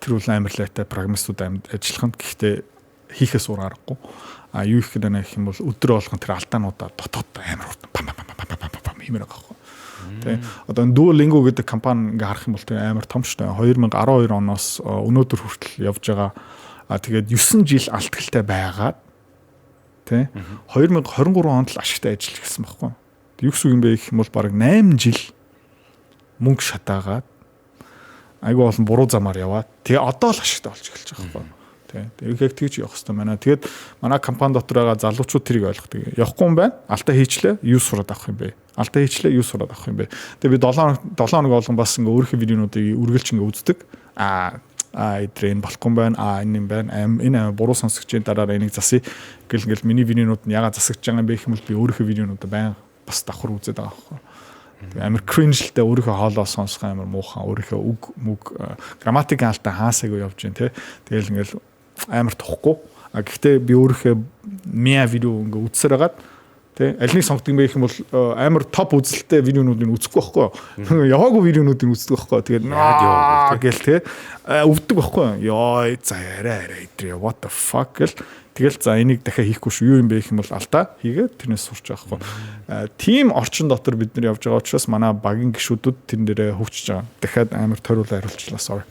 Тэр үл амар лайтай программистууд ажиллаханд гэхдээ хийхээс уур аргагүй. Юу их гэдэг нь гэх юм бол өдөр болгон тэр алдаануудаа дотоод амар хурдан хэмээр байгаа байхгүй. Тэ одоо Duolingo гэдэг компани ингээ харах юм бол тэ амар том шүү дээ. 2012 оноос өнөөдөр хүртэл явж байгаа. Тэгээд 9 жил алтгалтай байгаад тэ 2023 онд л ашигтай ажиллаж гисэн байхгүй. Юу гэсэн юм бэ гэх юм бол бараг 8 жил мөнгө шатаагаад айгүй олон буруу замаар яваад тэгээ одоо л ашигтай болж эхэлж байгаа байхгүй. Тэгээд тэгж явах хэрэгтэй байна. Тэгээд манай компани дотор байгаа залуучууд тэрийг ойлгодог. Явахгүй юм байна. Алдаа хийчлээ, юу сураад авах юм бэ? Алдаа хийчлээ, юу сураад авах юм бэ? Тэгээд би 7 хоног болгон бас ингээ өөрийнхөө видеонуудыг үргэлж ингээ үздэг. Эдрэн болохгүй юм байна. Энэ юм байна. Энэ буруу сонсогчийн дараараа энийг засъя. Ингээл миний видеонууд нь ягаад засагдж байгаа юм бэ гэх юм бол би өөрийнхөө видеонуудаа байнга бас давхар үзээд байгаа байхгүй. Тэгээ амар кринжлтэй өөрийнхөө хоолоо сонсох амар муухан, өөрийнхөө үг грамматикийн алдаа хаасаагүй явж гин тэ. Тэгэл ингээл амар тухгүй. Гэхдээ би өөрийнхөө мя видео ингээ үзсээр хагаад тий аль нэг сонгодог юм бэ гэх юм бол амар топ үзэлттэй видеонуудыг үзэхгүй байхгүй. Яваагүй видеонуудыг үздэг байхгүй. Тэгээд яагаад гэл тий өвдөг байхгүй. Йой за арай идрээ what the fuck гэл тэгэл за энийг дахиад хийхгүй шүү. Юу юм бэ гэх юм бол алдаа хийгээд тэрнээс сурч байгаа байхгүй. Тим орчин дотор бид нар явж байгаа учраас манай багийн гишүүдүүд тэрэн дээрээ хөвчж байгаа. Дахиад амар тойруулаа хариулчлаа sorry.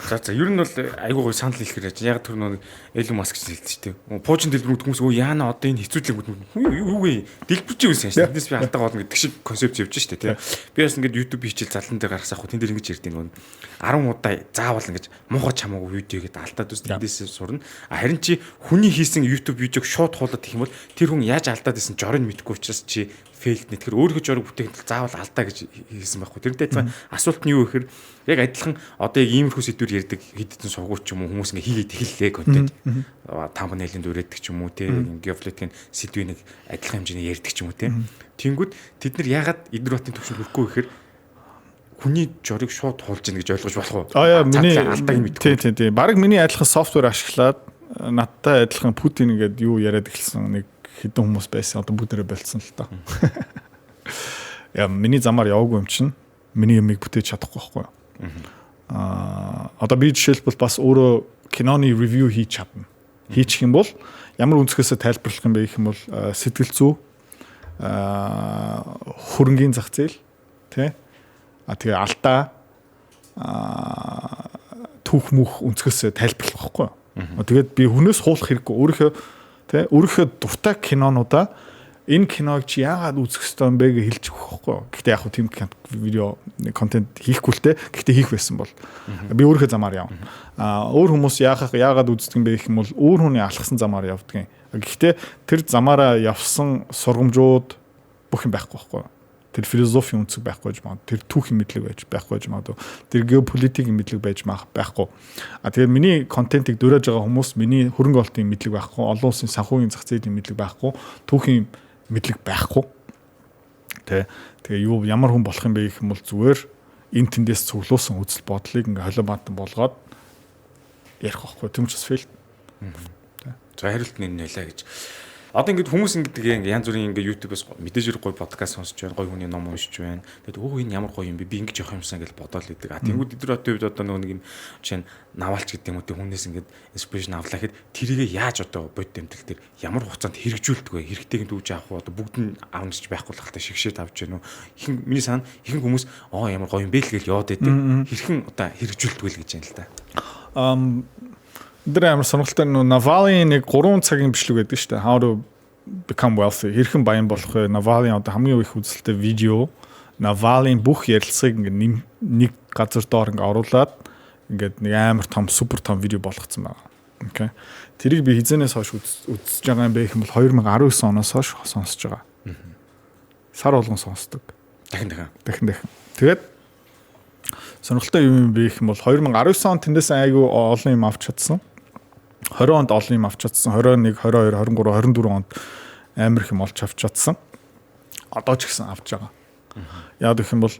За ер нь бол айгүй гой санал хэлэхээр яаж яг тэр нэг Elon Musk гэж хэлдэг шүү дээ. Пуужин дэлбэрүүд хүмүүс өө яана одоо энэ хэцүүдлэг юу вэ? Дэлбэрч юусэн шүү дээ. Тэндээс би алдаа гоолно гэдэг шиг концепт явж шүү дээ, тий. Би бас ингээд YouTube хичээл залан дээр гаргасаах хөө тэн дээр ингэж ярьдیں۔ 10 удаа заавал ингэж муухай чамаагүй видео гэдэг алдаад үс тэндээс сурна. Харин чи хүний хийсэн YouTube видеог шууд хуулаад гэх юм бол тэр хүн яаж алдаад исэн жорыг мэдэхгүй учраас чи фейлд нэтгэр өөрийнхөө жорыг бүтээхэд заавал алдаа гэж хийсэн байхгүй. Тэрнтэй адилхан асуулт нь юу гэхээр яг адилхан одоо яг иймэрхүү сэдвэр ярьдаг хэд хэдэн сургууль ч юм уу хүмүүс ингээ хийгээд эхэллээ контент тамбнейлэнд үрээдэг ч юм уу те геополитикийн сэдвийг адилхан хэмжээний ярьдаг ч юм уу те. Тэнгүүд тэд нар ягаад Идэрбатын төвшөнд хүрэхгүй гэхээр хүний жорыг шууд хуулж ийн гэж ойлгож болох уу? Миний алдааг мэдгүй. Тийм. Бараг миний адилхан софтвер ашиглаад надтай адилхан Путин ингээд юу яриад эхэлсэн нэг хэдэн хүмүүс байсан. Одоо бүгдээрээ болцсон л та. Яа миний замаар яваагүй юм чинь миний юмыг бүтээж чадахгүй байхгүй. Одоо би жишээлбэл бас өөрөө киноны ревю хийж чадна. Хийчих юм бол ямар өнцгөөсөө тайлбарлах юм бэ гэх юм бол сэтгэл зүй хөрөнгийн зах зээл тий тэгээ алдаа түүх мөх өнцгөөсөө тайлбарлах байхгүй. Тэгээд би хүнээс хуулах хэрэггүй өөрийнхөө дуртай кинонуудаа энэ киног чи яагаад үзэх ёстой юм бэ гэж хэлж өгөх байхгүй. Гэхдээ яг хөө тийм видео контент хийхгүй л те. Гэхдээ хийх байсан бол би өөрийнхөө замаар явна. Өөр хүмүүс яагаад үздэг юм бэ гэх юм бол өөр хүний алхсан замаар явдаг юм. Гэхдээ тэр замаараа явсан сургамжууд бүх юм байхгүй байхгүй. Тэр философийн үнцэг байхгүй гэж магадгүй. Тэр түүхийн мэдлэг байж байхгүй гэж магадгүй. Тэр геополитикийн мэдлэг байж байхгүй. Тэгээд миний контентыг дөрөөж байгаа хүмүүс миний хөрөнгө олтын мэдлэг байхгүй, олон улсын санхүүгийн зах зээлийн мэдлэг байхгүй, түүхийн мэдлэг байхгүй. Тэгээ юу ямар хүн болох юм бэ гэх юм бол зүгээр энэ тэндээс цуглуулсан үзэл бодлыг ингээ холиомаатан болгоод ярих байхгүй. Тэм ч бас фейл. За хариулт нь нэлээ гэж. Одоо ингээд хүмүүс ингээд янз бүрийн ингээд YouTube-ээс мэдээж гоё подкаст сонсож байна, гоё хүний ном уншиж байна. Тэгээд энэ ямар гоё юм бэ? Би ингэж явах юмсан гэж бодоод л идэг. Тэнгүүд Идэрбатын үед одоо нэг юм жишээ нь навалч гэдэг юм уу хүнээс ингээд инспирэшн авлаа гэхэд тэрийг яаж одоо бодит тэмдэл дээр ямар хугацаанд хэрэгжүүлдэг вэ? Хэрэгтэйг нь дүүж авах уу? Одоо бүгд нь авнасч байхгүй л хальтаа шигшээд авч гэнэ үү? Ихэнх миний сан ихэнх хүмүүс ямар гоё юм бэ л гэж яваад байдаг. Хэрхэн одоо хэрэгжүүлдэг вэ гэж байна л да. Тэр амар сонирхолтой Навалын нэг 3 цагийн бичлэг байдаг шүү дээ. How to become wealthy. Хэрхэн баян болох вэ? Навалын одоо хамгийн их үзэлттэй видео. Навалын бүх ярилцлагыг ингээд нэг газар доор ингээд оруулаад ингээд нэг амар том супер том видео болгоцсон байгаа. Окей. Тэрийг би хизэнээс хойш үзэж байгаа юм бэ гэх юм бол 2019 оноос хойш сонсож байгаа. Сар болгон сонсдог. Дахин. Тэгээд сонирхолтой юм бэ гэх юм бол 2019 онд тэндээс айгүй олон юм авч чадсан. 20 онд олон юм авч чадсан. 21, 22, 23, 24 онд амар их юм олж авч чадсан. Одоо ч гэсэн авч байгаа. Яг гэх юм бол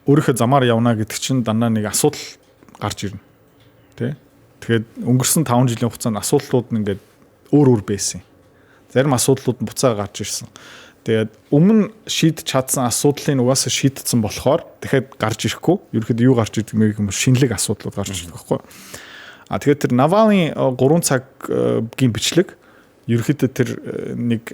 өөрийнхөө замаар явна гэдэг чинь дандаа нэг асуудал гарч ирнэ. Тэ? Тэгээд өнгөрсөн 5 жилийн хугацаанд асуудлууд нь ингээд өөр байсан. Зарим асуудлууд нь буцаага гарч ирсэн. Тэгээд өмнө шийдэж чадсан асуудлыг угаасаа шийдсэн болохоор дахиад гарч ирэхгүй. Ерөөхдөө юу гарч ирдэг юм бэ? Шинэлэг асуудлууд гарч ирдэг байхгүй. Тэгэхээр тэр Навалын 3 цагийн бичлэг ерөөхдөө тэр нэг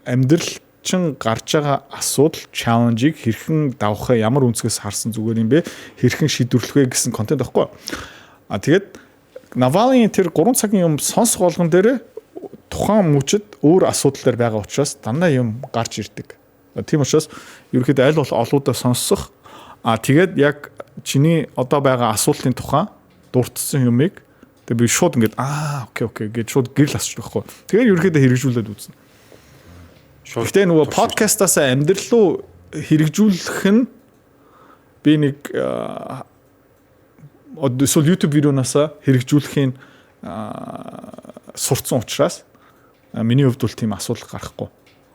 амьдрал чин гарч байгаа асуудал, challenge-ийг хэрхэн давах вэ? Ямар үнцгээс харсан зүгээр юм бэ? Хэрхэн шийдвэрлэх вэ гэсэн контент байхгүй. Тэгээд Навалын тэр 3 цагийн юм сонсох болгон дээр тухайн мөчөд өөр асуудал дээр байгаа учраас дандаа юм гарч ирдэг. Тийм учраас ерөөхдөө аль бол олоодаа сонсох тэгээд яг чиний одоо байгаа асуудлын тухай дурдсан юмыг тэгээд би шууд ингээд окей гэж шууд гэрэл асууж байхгүй. Тэгээд ерөөхдөө хэрэгжүүлээд үзнэ. Гэхдээ нөгөө подкастаас амьдрал руу хэрэгжүүлэх нь би нэг эсвэл YouTube видеоноос хэрэгжүүлэхийг сурцсан учраас миний хувьд бол тийм асуудал гарахгүй.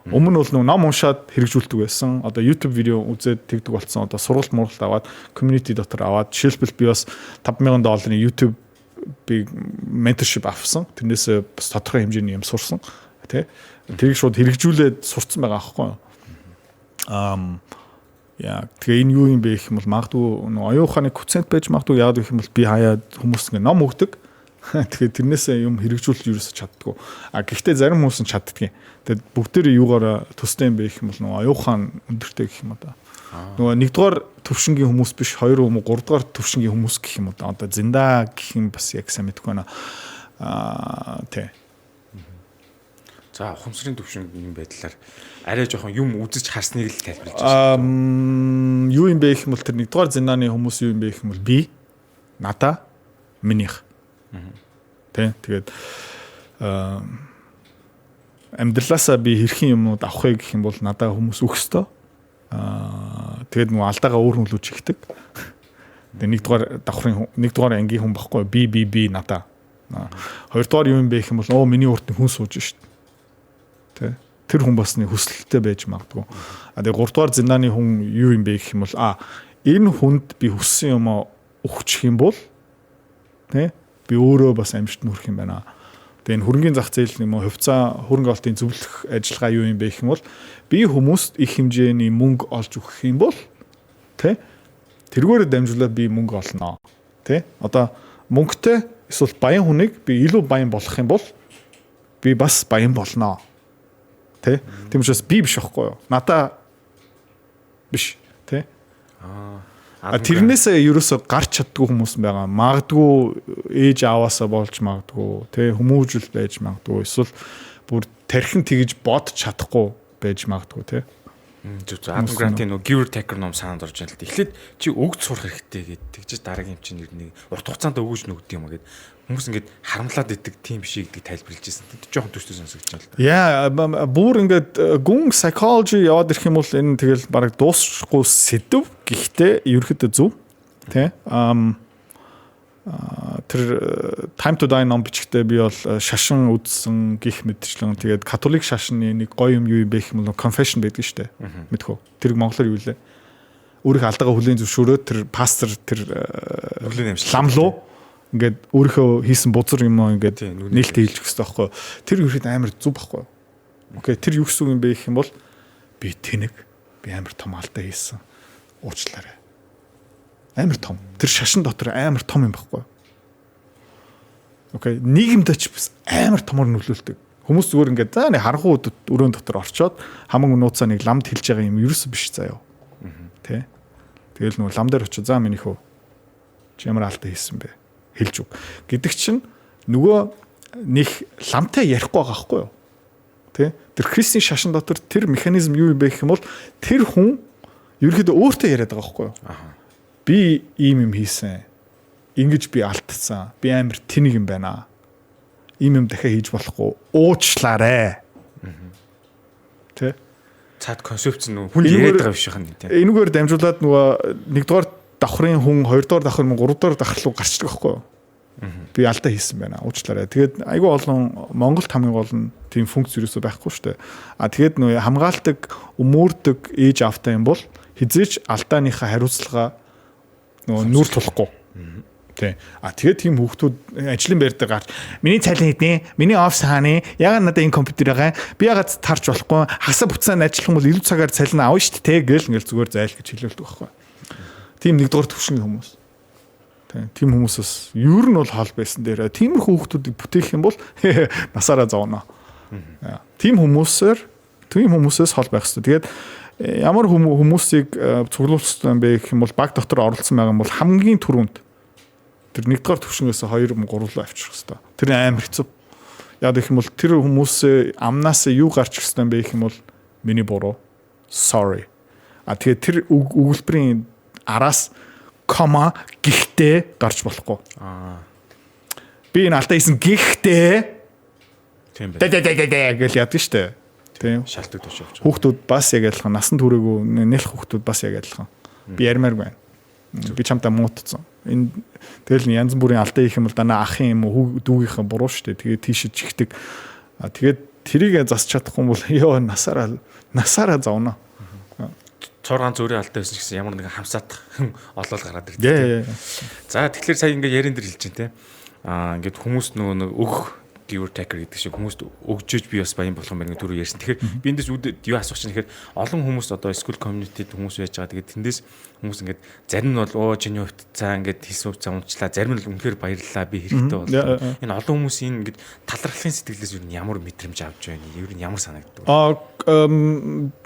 Өмнө бол нөгөө ном уншаад хэрэгжүүлдэг байсан. Одоо YouTube видео үзээд тэгдэг болсон. Одоо сургалт мургалт аваад community дотор аваад жишээлбэл би бас $5,000 YouTube би mentorship авсан. Тэрнээс бас тодорхой хэмжээний юм сурсан. Тэ. Тэрийг шууд хэрэгжүүлээд сурцсан байгаа аахгүй юу? Тэгээ энэ юу юм бэ гэх юм бол магадгүй оюун ухааны коэффициент байж магадгүй яагаад гэх юм бол би хаяад хүмүүс ингээ ном өгдөг. Тэгэхээр тэрнээсээ юм хэрэгжүүлж юусоо чаддгүй. Гэхдээ зарим хүмүүс нь чаддгийг. Тэгээд бүгдээрээ юугаараа төстэй юм бэ гэх юм бол нөгөө оюун ухаан өндөртэй гэх юм одоо. Нөгөө нэгдүгээр төвшингийн хүмүүс биш, хоёр юм уу, гуравдугаар төвшингийн хүмүүс гэх юм одоо. Одоо зиндаа гэх юм бас яг сайн мэдэхгүй байна. Тэ. За ухамсарын төвшинг юм байдлаар арай жоохон юм үзэж харсныг л тайлбарлаж байна. Юу юм бэ гэх юм бол тэр нэгдүгээр зинааны хүмүүс юу юм бэ гэх юм бол би, надаа, минийх. Тэ. Тэгээд амьдралаасаа би хэрхэн юмнууд авах вэ гэх юм бол надаа хүмүүс өгөх ёстой. Тэгээд нөгөө алдаагаа өөр хүн л үжигдэг. Тэгээд нэгдүгээр ангийн хүн баггүй би надаа. Хоёрдугаар юу юм бэ гэх юм бол миний урд нь хүн сууж шít. Тэ. Тэр хүн бас нэг хүсэлттэй байж магадгүй. Тэгээд гуравдугаар зинааны хүн юу юм бэ гэх юм бол энэ хүнд би хүссэн юм өгчих юм бол тэ би өөрөө бас амжилт нүрэх юм байна. Тэгээ энэ хөрөнгөний зах зээл юм уу хувьцаа хөрөнгө олтын зөвлөх ажиллагаа юу юм бэ гэх юм бол би хүмүүст их хэмжээний мөнгө олж өгөх юм бол тэ тэргүүрээ дамжуулаад би мөнгө олно. Тэ одоо мөнгөтэй эсвэл баян хүнийг би илүү баян болгох юм бол би бас баян болно. Тэ тийм учраас би биш байхгүй юу? Надаа биш тэ тэрнээсээ ерөөсө гарч чаддгүй хүмүүс байгаа. Магадгүй ээж аваасаа болж магадгүй, тэ хүмүүжил байж магадгүй, эсвэл бүр тархин тэгж бодож чадахгүй байж магадгүй, тэ. Адам Грантийн нөгөө Give or Take ном санаанд орж байна л да. Эхлээд чи өгч сурах хэрэгтэй гэдэг. Тэгж дараагийн юм чинь нэг урт хугацаанд өгөөж нөгдөг юм а гэд хүмүүс ингээд харамлаад идэг тийм биш гэдэг тайлбарлаж байсан. Тэд жоохон төстэй сонсогдож байна л да. Яа, бүр ингээд гүн psychology яваад ирэх юм бол энэ тэгэл бараг дуусахгүй сэдв. Гэхдээ ерөөхдөө зөв. Тэ. Тэр Time to Die ном бичгтээ би бол шашин үзсэн гих мэдчлэн тэгээд католик шашны нэг гоё юм юу юм бэ гэх юм бол confession байдаг штэ мэдхүү тэр монголоор юу лээ өөрийнхөө алдагаа хүлээн зөвшөөрөөд тэр пастор тэр ламлуу ингээд өөрийнхөө хийсэн бузар юм ингээд нээлттэй хэлж өгсөн байхгүй тэр ерөөд амар зүв байхгүй окей тэр юу гэсэн юм бэ гэх юм бол би тэнэг би амар том алдаа хийсэн уучлаарай амар том. Тэр шашин дотор амар том юм байхгүй. Окей, нийгэмд ч амар томор нөлөөлдөг. Хүмүүс зүгээр ингээд за нэг харанхуй өрөөнд дотор орчоод хамаг нууцаа нэг ламд хэлж байгаа юм ерөөсөө биш заяа. Тэ. Тэгэл нөгөө лам дээр очиж за минийх үү. Чи ямар алдаа хийсэн бэ? Хэлж үг. Гэдэг чинь нөгөө нэг ламтай ярихгүй байгаа байхгүй юу? Тэ. Тэр христийн шашин дотор тэр механизм юу юм бэ гэх юм бол тэр хүн ерөөдөө өөртөө яриад байгаа байхгүй юу? Би ийм юм хийсэн. Ингэж би алдсан. Би амар тэнэг юм байна. Ийм юм дахиад хийж болохгүй. Уучлаарай. Тэ? Цаад концепц нь хүн яриад байгаа биш хань тийм. Энэгээр дамжуулаад нөгөө нэгдүгээр давхрын хүн, хоёрдугаар давхар хүн, гуравдугаар давхар руу гарчдаг байхгүй юу? Би алдаа хийсэн байна. Уучлаарай. Тэгээд айгүй олон Монголд хамгийн гол нь тийм функц юусоо байхгүй шүү дээ. Тэгээд нөгөө хамгаалдаг, өмөрдөг ээж автаа юм бол хизээч алдааныхаа хариуцлага нөгөө нүр тулахгүй. Тэ. Тэгээд тийм хүүхдүүд ажлын байр дээр гарч миний цалин хэдний, миний офс хааны, ягаад надад энэ компьютер байгаа? Би ягаад тарж болохгүй? Хасаа буцаанд ажиллах юм бол илүү цагаар цалин авна шүү дээ гэл ингээл зүгээр зайл гэж хэлүүлдэг байхгүй. Тийм нэгдүгээр төвшингийн хүмүүс. Тэ. Тийм хүмүүсээс ер нь бол хаал байсан дээр тиймэрхүү хүүхдүүдийг бүтээх юм бол насаараа зовно. Тийм хүмүүсээр Тийм хүмүүсээс хол байх хэрэгтэй. Тэгээд ямар хүмүүсийг цуглуулсан юм бэ гэх юм бол баг дотор оролцсон байгаа юм бол хамгийн түрүүнд тэр нэгдүгээр төвшнгөөс 2 3 руу авчрах хэрэгтэй. Тэр амар хэцүү. Яг гэх юм бол тэр хүмүүсээ амнаас юу гарч ирсэн юм бэ гэх юм бол миний буруу. Sorry. Тэгээд тэр өгүүлбэрийн араас кома гихтээ гарч болохгүй. Би энэ алдаа хийсэн гихтээ тийм байх. Гэл яд нь штэ. Тийм. Шалтгаан төвч явж байгаа. Хүүхдүүд бас яг адилхан, насан туршаагүй нэлэх хүүхдүүд бас яг адилхан. Би ярмааргүй байна. Би чамтай муутцсан. Энэ тэгэл янз бүрийн алдаа хийх юм бол данаа ахын юм уу дүүгийнхэн буруу штэ. Тэгээд тийшээ чихдэг. Тэгээд тэрийг засч чадахгүй бол ёо насаараа зовно. 6 зүрийн алдаа байсан гэсэн ямар нэгэн хамсаатах олол гараад ирдэг. За тэгэхээр сая ингээд ярин дээр хэлж байна те. Ингээд хүмүүс нөгөө нэг give or take гэдэг шиг хүмүүст өгжөөж би бас баян болох юм байна түрүү ярьсан. Тэгэхээр би эндээс юу асуух чинь тэгэхээр олон хүмүүс одоо school community хүмүүс байж байгаа. Тэгээд тэндээс хүмүүс ингээд зарим нь бол чиний хувьд цаа ингээд хийсэн цаа унчлаа. Зарим нь үнэхээр баярлалаа би хэрэгтэй боллоо. Энэ олон хүмүүсийн ингээд талархлын сэтгэлээс юу ямар мэдрэмж авч байна? Юу ямар санагддаг?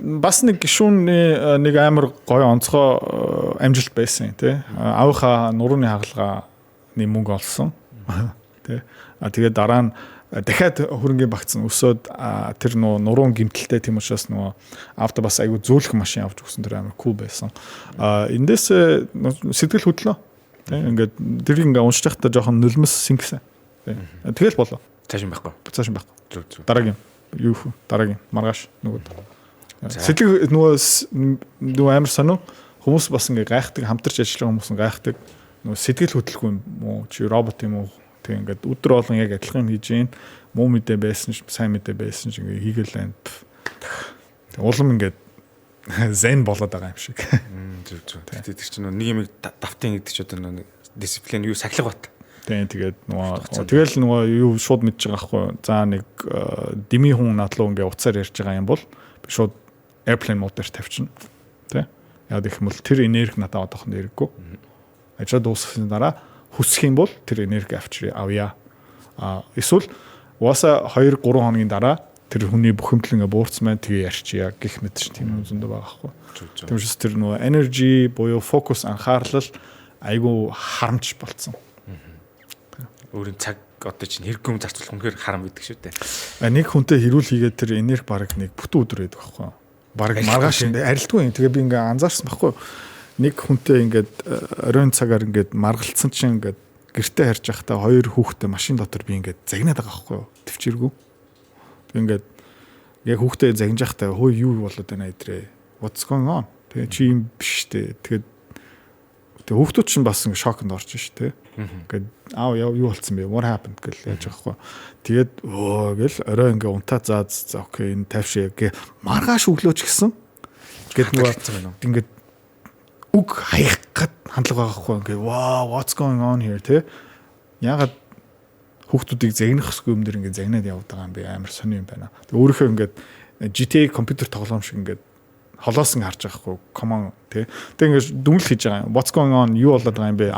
Бас нэг гишүүний нэг амар гоё онцгой амжилт байсан тий. Аавынхаа нурууны хагалгааны мөнгө олсон. Тий. Тэгээд дараа нь дахиад хөрөнгөний багцсан өсөөд тэр нуруун гимтэлтэй тийм учраас авто бас айгу зөөлөх машин авч өгсөн тэр амар кул байсан. Эндээс сэтгэл хөдлөө. Ингээд тэр ингээд уншиж байхдаа жоохон нулимс сингсэн. Тэгэл болоо. Цааш юм байхгүй. Цааш юм байхгүй. Дараагийн юу дараагийн маргааш нөгөө. Сэтгэл нөгөө амар сонио хүмүүс бас ингээд гайхдаг хамтарч ажиллах хүмүүс гайхдаг. Нөгөө сэтгэл хөдлөхгүй юм уу чи робот юм уу? Тэг ингээд өдөр болгон яг адилхан юм хийж гин муу мэдээ байсан ч сайн мэдээ байсан ч ингээд хийгээл байна. Тэг улам ингээд зэн болоод байгаа юм шиг. Зүг. Тэр чинь нэг юм давтын гэдэг ч одоо нэг дисциплин юу сахилга бат. Тэгээд тэгэл юу шууд мэдж байгаа байхгүй. За нэг дими хүн надлуу ингээд уцаар ярьж байгаа юм бол би шууд airplane mode дээр тавьчихна. Тэ? Яг их юм бол тэр энерги надад одоохонд хэрэггүй. Ажил дуусгахын дараа хүсэх юм бол тэр энерги авъя. Эсвэл угаасаа 2 3 хоногийн дараа тэр хүний бүхэмдлэн буурсан байна тэгээ ярьчия гэх мэт ч тийм зөндөө байгаа хгүй. Тийм учраас тэр нөгөө energy буюу focus анхаарлал айгүй харамч болцсон. Өөрийн цаг одоо чинь хэрэггүй зарцуулах үнэхээр харам гэдэг шүү дээ. Нэг хүнтэй хэрүүл хийгээд тэр энерги баг нэг бүтэн өдөр байдаг байхгүй. Баг маргааш арилтгүй. Тэгээ би ингээ анзаарсан байхгүй. Нэг хүнтэй ингээд оройн цагаар ингээд маргалцсан чинь ингээд гэртээ харж байхдаа 2 хүүхдээ машин дотор би ингээд загнаад байгаа байхгүй юу төвчээргүй. Тэг ингээд яг хүүхдээ загнаж байхдаа хөө юу болоод байна эдрээ. What's going on? Тэгээ чи юм биш дээ. Тэгээд хүүхдүүд чинь бас ингээд шоконд орж ш тэ. Ингээд аав юу болцсон бэ? What happened гэл яаж байгаа байхгүй. Тэгээд гэл орой ингээд унтаа за окей энэ тавьшаа гэ маргааш өглөөч гисэн. Гэт нөгөө ингээд үг хаях гад хандлага байгаа хгүй ингээ wow what's going on here те ягаад хүүхдүүдийг загнахсгүй юм дээр ингээ загнаад яваад байгаа юм бэ амар сони юм байна. Тэг өөрөөхөө ингээ GTA компьютер тоглоом шиг ингээ холоос ингээ харж байгаа хгүй common те тэг ингээ дүнлэл хийж байгаа юм what's going on юу болоод байгаа юм бэ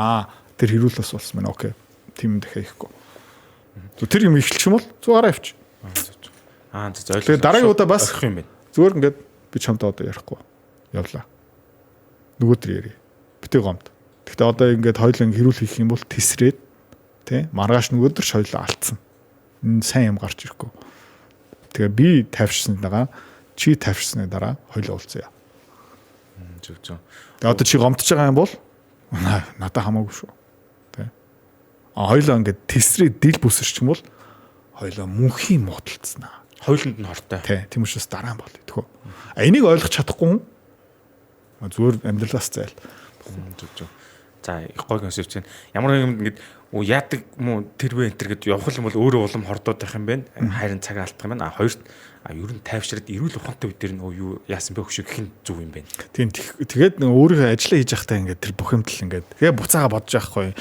тэр хэрүүлээс болсон байна окей тийм дахиад хийхгүй. Тэр юм ихэлчих юм бол зугаараа авч. За ойлголоо. Дараагийн удаа бас юм байна. Зүгээр ингээ би чамтай одоо ярихгүй явлаа. Нөгөө төр яри. Битээ гомд. Гэхдээ одоо ингээд хоёулаа хэрүүл хийх юм бол тесрээд тий маргааш нөгөө төр хоёулаа алдсан. Энэ сайн юм гарч ирэхгүй. Тэгээ би тавьчихсан дараа чи тавьчихсны дараа хоёулаа уулзъя. Зүг. Тэгээ одоо чи гомдож байгаа юм бол надад хамаагүй шүү. Тий. Хоёулаа ингээд тесрээд дил бүсэрч юм бол хоёулаа мөнхийн муудалцснаа. Хоёуланд нь хортой. Тий. Тийм учраас дараа нь бол тэхүү. Энийг ойлгож чадахгүй зүгээр амьдралаас зайл. Зүг. За их гой концепт чинь ямар нэг юм ингээд яадаг мó тэрвэ энтер гэд явах юм бол өөрөө улам хордоод байх юм байна. Харин цаг алдах юм байна. Хоёрт ер нь тайвшраад эрүүл ухаантай үдээр нь юу яасан бэ хөшөө гэх нь зүг юм байна. Тийм тэгээд өөрөө ажиллаа хийж байхдаа ингээд тэр бухимдал ингээд тэгээ буцаага бодож байхгүй.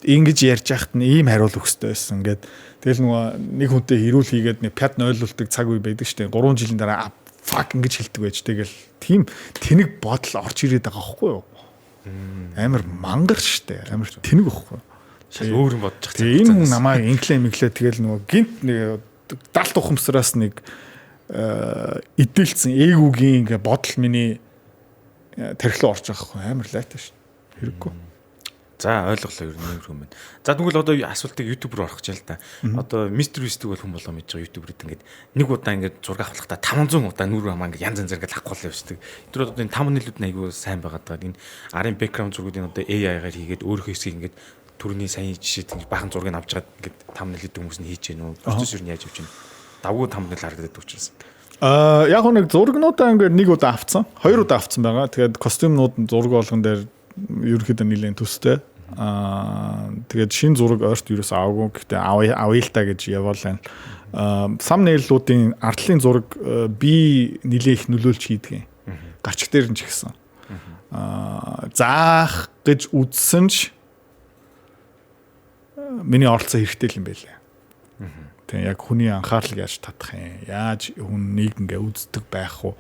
Ингэж ярьж байхад нь ийм хариул өгсдөө байсан. Ингээд тэгэл нэг хүнтэй эрүүл хийгээд нэг пяд нойлуулдаг цаг үе байдаг шүү дээ. 3 жилийн дараа fuck ингэж хэлдэг байж тэгэл тийм тэнэг бодол орж ирээд байгаа байхгүй юу? Амар мангар штэ. Амар тэнэг байхгүй юу? Шал өөр юм бодож байгаа. Энэ хүн намайг инглээ миглээ тэгэл гинт нэг далт ухамсараас нэг эдэлсэн ээгүүгийн ингээ бодол миний тархилуу орж байгаа хгүй амар лайтай шүү. Хэрэггүй. За ойлголоо ер нь юм байна. За тэгвэл одоо асуултыг YouTube руу орох гэж л да. Одоо Mr. Beast-ийг бол хүн болоо мэдж байгаа YouTube-д ингээд нэг удаа ингээд зураг авахлахдаа 500 удаа нүрээ хамаа ингээд янз янзаар ингээд авахгүй л явчихдаг. Тэр одоо энэ thumbnail-үүд нь айгүй сайн байгаад байгаа. Энэ арын background зургуудын одоо AI-гаар хийгээд өөрийнхөө хэсгийг ингээд төрний сайн жишээ баахан зургийг авч чад ингээд thumbnail-үүд хүмүүс нь хийж гэнэ үү? Процесс юу яаж явж байна? Давгүй thumbnail харагдаад учраас. Яг нэг зургнуудаа ингээд нэг удаа авцсан, 2 удаа авцсан байгаа. Тэгээд костюмнууд зураг болгон дээр ерөөхдөө нэлээд төстэй. Тэгээд шинэ зураг ойрт юус аваагүй. Гэхдээ авъя л та гэж яваал байна. Thumbnail-уудын ардлын зураг би нэлээд их нөлөөлж хийдэг. Гарчиг дээр нь ч ихсэн. Заах гэж үзсэн ч миний оролцоо хэрэгтэй юм байлээ. Тэгээ яг хүний анхаарлыг яаж татах юм? Яаж хүн нийгэмгээ үздэг байх вэ?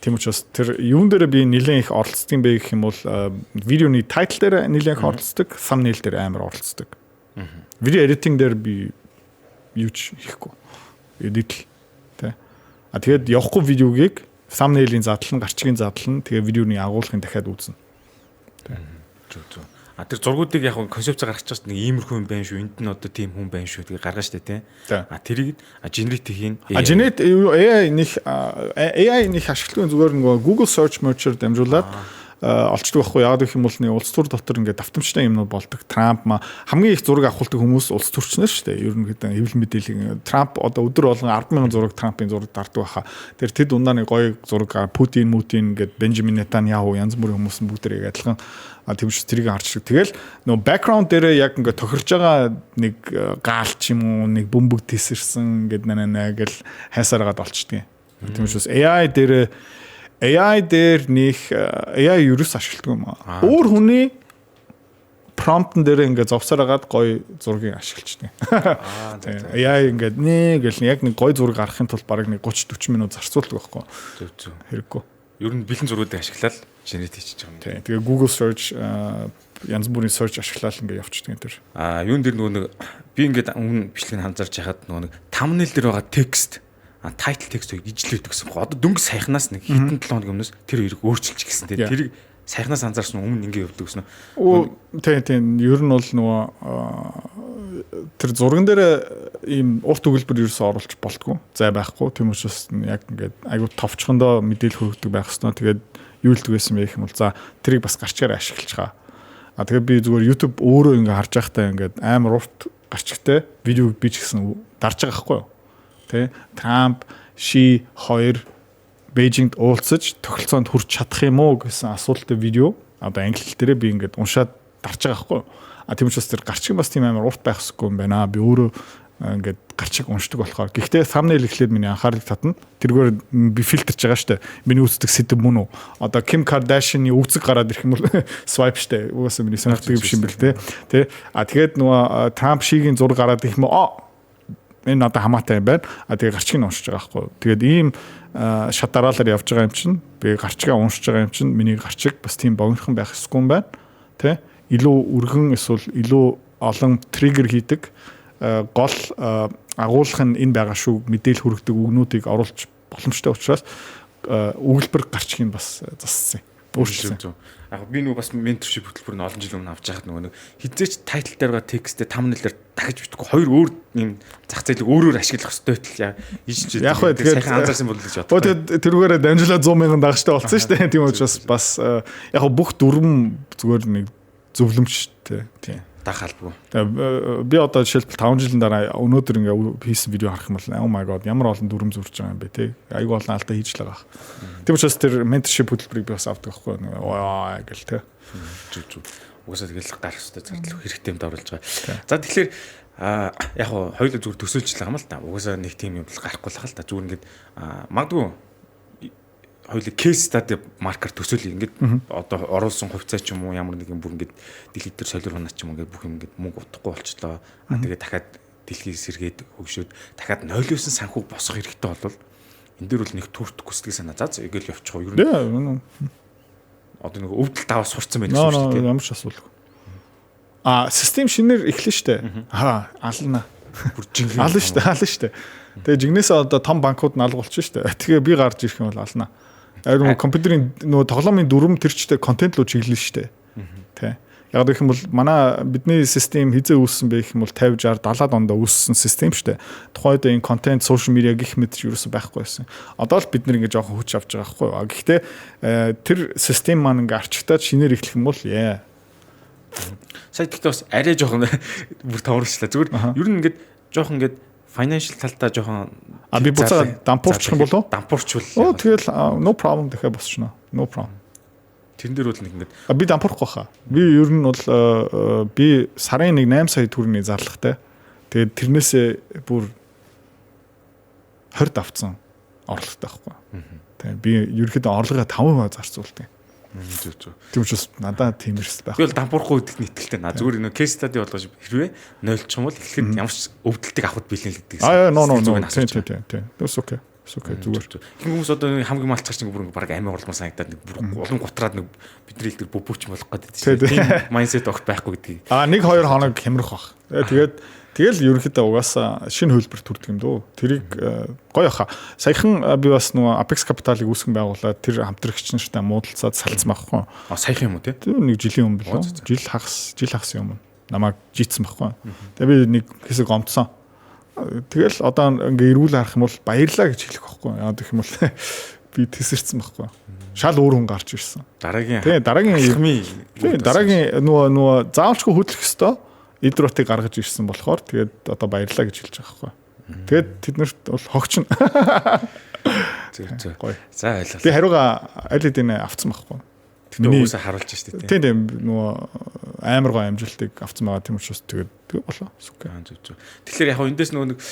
Тийм учраас тэр юун дээр би нэлээд их оролцдог юм бэ гэх юм бол видеоны тайтл дээр нэлээд их оролцдог, thumbnail дээр амар оролцдог. Видео editing дээр би юу ч хийхгүй. Edit тэ. Тэгээд явахгүй видеогийг thumbnail-ийн задлан, гарчгийн задлан тэгээ видеоны агуулгын дахиад үүснэ. Тэ. Зүг. Тэр зургуудыг яг концепц гаргаж байгаа нэг иймэрхүү юм байна шүү. Энд нь одоо тийм хүн байна шүү. Тэгээ гаргаж штэ тий. Тэрийг генерит хийн. Генерит AI нэг ашигладаг зүгээр нөгөө Google Search Merger дамжуулаад олчдөг байхгүй. Яг гэх юм бол нэг улс төр дотор ингээд давтамжтай юмнууд болдог. Трамп хамгийн их зураг авахулдаг хүмүүс улс төрчнөр шүү дээ. Ерөнхийдөө хэвлэл мэдээлэл Трамп одоо өдөр болгон 10,000 зураг Трампын зураг дарддаг байхаа. Тэр тэд дундаа нэг гоё зураг Путин ингээд Бенжамин Нетаньяху янз бүрийн хүмүүс бүгдээрээ адилхан тийм ч тэрийг харчихдаг. Тэгэл нөгөө background дээр яг ингээд тохирж байгаа нэг гаал ч юм уу нэг бөмбөг тесэрсэн ингээд нэ гэл хайсараад олчдөг. Тийм учраас AI дээр нэг AI юус ашигладаг юм аа. Өөр хүний prompt дээр ингээд зовсораагаад гоё зургийг ашиглаждаг. AI ингээд гэл яг нэг гоё зураг гаргахын тулд бараг нэг 30-40 минут зарцуулдаг байхгүй. Зөв. Хэрэггүй. Ер нь бэлэн зургуудыг ашиглаад генерит хийж байгаа юм. Тэгээ Google Search янз бүрийн search ашиглаад ингээд явчихдаг энэ төр. Юун дээр нөгөө би ингээд өмнө бичлэгийг ханзарч яхад нөгөө thumbnail дээр байгаа текст title text-ийг ижлээд гэсэн. Одоо дөнгөж саяхнаас нэг хэдэн 7 хоног өмнөөс тэр хоёрыг өөрчилж гисэн. Тэрийг саяхнаас анзаарсан өмнө ингэ явдаг гэсэн. Тийм. Ер нь бол нөгөө тэр зурган дээр ийм урт өгүүлбэр ерөөсөө оруулж болтгоо. Зай байхгүй. Тийм учраас яг ингээд айгуу товчхондоо мэдээлэл хүргэдэг байх хэвээр. Тэгээд юу л дгүйсэн бэ гэх юм бол за тэрийг бас гарчгаар ашиглаж байгаа. Тэгээд би зүгээр YouTube өөрөө ингээд харж байхдаа ингээд амар урт гарчигтай видеог би ч гэсэн дарж байгаа байхгүй юу? Трамп Ши 2 Бээжингд уулзаж тогтолцоонд хүрч чадах юм уу гэсэн асуулттай видео одоо англи хэл дээрээ би ингээд уншаад дарж байгаа байхгүй. Тийм учраас тэр гарчиг бас тийм амар урт байх ёсгүй юм байна. Би өөрөө ингээд гарчиг уншдаг болохоор. Гэхдээ thumbnail ихлээр миний анхаарлыг татна. Тэргээр би фильтрж байгаа штэ. Миний үздэг сэдв мөн үү? Одоо Kim Kardashian-ы өгцөг гараад ирэх юм бол swipe штэ. Угаасаа миний сонирхдаг юм шиг юм бэл тэ. Тэгээд нөгөө Trump Шигийн зураг гараад ирэх юм уу? Энэ надад хамаатай юм байна. Тэгээ гарчиг нь уншиж байгаа байхгүй. Тэгээд ийм шатараалаар явж байгаа юм чинь би гарчигаа уншиж байгаа юм чинь миний гарчиг бас тийм богинохон байх ёсгүй юм байна. Тэ? Илүү өргөн эсвэл илүү олон триггер хийдэг гол агуулгах нь энэ байгаа шүү мэдээлэл хүргэдэг үгнүүдийг оруулж боломжтой учраас өгүүлбэр гарчиг нь бас зассан. Өөрчлөсөн. Яг би нөгөө бас менторшип хөтөлбөр нь олон жил өмнө авч байхад нөгөө хизээч тайтл дээр байгаа тексттэй thumbnail дээр дахиж битгүй хоёр өөр юм зах зээлийг өөрөөр ашиглах хэрэгтэй байтал ийж яг хөө тэгээд сайхан анзаарсан бол гэж бодлоо. Тэгээд тэрүүгээрээ дамжуулаад 100,000 дагчтай болсон шүү дээ. Тийм учраас бас яг бүх дүрм зүгээр нэг зөвлөмжтэй. Тийм. Дах албагүй. Би одоо жишээлбэл 5 жилийн дараа өнөөдөр ингээ хийсэн видео харах юм бол oh my god ямар олон дүрм зурж байгаа юм бэ те. Айгу олон алдаа хийж л байгаа. Тийм учраас тэр менторшип хөтөлбөрийг би бас авдаг байхгүй юу гэл те. Зүг. Угаасаа тэгэл гарах хэрэгтэй зардал хэрэгтэй юмд оруулж байгаа. За тэгэхээр яг хоёул зүгээр төсөөлж л байгаа юм л та. Угаасаа нэг тийм юм бол гарахгүй л хаа л та. Зүгээр ингээд магадгүй хоёул кейс стади маркер төсөөлөе ингээд одоо оруулсан хувьцаа ч юм уу ямар нэг юм бүр ингээд дэлхийд төр солиор хунаач юм ингээд бүх юм ингээд мөнгө утахгүй болчлоо. Тэгээд дахиад дэлхийг сэргээд хөгшөөд дахиад нойлоосон санхүү босох хэрэгтэй болвол энэ дээр бол нэг төртөхгүй сэтгэл санаа заа эгээл явчих уу ер нь. Одоо нэг өвдөлт аваа сурцсан байх шүү дээ. Ямар ч асуудалгүй. Систем шинээр эхлэн штэ. Ална. Бүр жинхэнэ ална шүү дээ. Тэгээ жигнэсээ одоо том банкуд нь алга болчихно шүү дээ. Тэгээ би гарч ирэх юм бол ална. Харин компьютерийн нөгөө тоглоомын дүрм төрчтэй контент руу чиглэлнэ шүү дээ. Тэ. Яг гэх юм бол манай бидний систем хизээ үүссэн бэ гэх юм бол 50 60 70 онд үүссэн систем шүү дээ. Тухайд энэ контент сошиал медиа гэх мэт ч юусэн байхгүй байсан. Одоо л бид нэр ингэ жоохон хүч авч байгаа байхгүй юу. Гэхдээ тэр систем маань ингэ арчигтаад шинээр эхлэх юм бол сая гэхдээ бас арай жоохон бүр товруулчлаа. Зүгээр ер нь ингээд жоохон ингээд financial талдаа жоохон би буцаа дампуурчих юм болов уу? Дампуурчвал. Тэгэл no problem дахиад босчихно. No problem. Тэрэн дээр бол нэг ингээд би дампуурахгүй хаа. Би ер нь бол би сарын 8 сая төгрөгийн зарлагтай. Тэгээд тэрнээсээ бүр 20 давцсан орлоготой байхгүй. Тэгээд би ерөөхдөө орлогоо 5% зарцуулдаг. Тийм учраас надад тийм эрс байх. Би бол дампуурахгүй гэдэгт нь итгэлтэй. Зүгээр нэг case study болгож хэрвээ 0 ч юм бол эхлэхэд ямар ч өвдөлтийг авахд бэлэн л гэдэг. Тийм. That's okay. Зүгээр. Их хүмүүс одоо хамгийн малцгаач нэг бүр баг амиа орлмор санагдаад нэг бүр улам гутраад нэг бидний л тэр бөбөч болох гэдэг чинь. Тийм майндсет огт байхгүй гэдгийг. 1-2 хоног хямрах бах. Тэгэл ерөнхийдөө угаасаа шинэ хөлбөр төрдөг юм дөө. Тэрийг гоё хаа. Саяхан би бас нөгөө Apex Capital-ыг үүсгэн байгуулаад тэр хамтрагч нартай муудалцаад салцсан байхгүй. Саяхан юм уу те? Нэг жилийн өмнө лөө. Жил хагас юм. Намайг жийцсэн байхгүй. Тэгээ би нэг хэсэг гомдсон. Тэгэл одоо ингээ эрүүл харах юм бол баярлаа гэж хэлэх байхгүй. Яа гэх юм бол би тесэрсэн байхгүй. Шал өөр хүн гарч ирсэн. Дараагийн нөгөө заавалчгүй хөдлөх ёстой идротыг гаргаж ирсэн болохоор тэгээд одоо баярлаа гэж хэлж байгаа байхгүй. Тэгээд тэднэрт бол хогчно. Зөв. За ойлголоо. Би хариугаа аль хэдийн авцсан байхгүй. Миний үгээс харуулж штэ тийм нөгөө амар гоо амжилтыг авцсан байгаа тийм учраас тэгээд болоо. Зөв. Тэгэхээр яг эндээс нөгөө нэг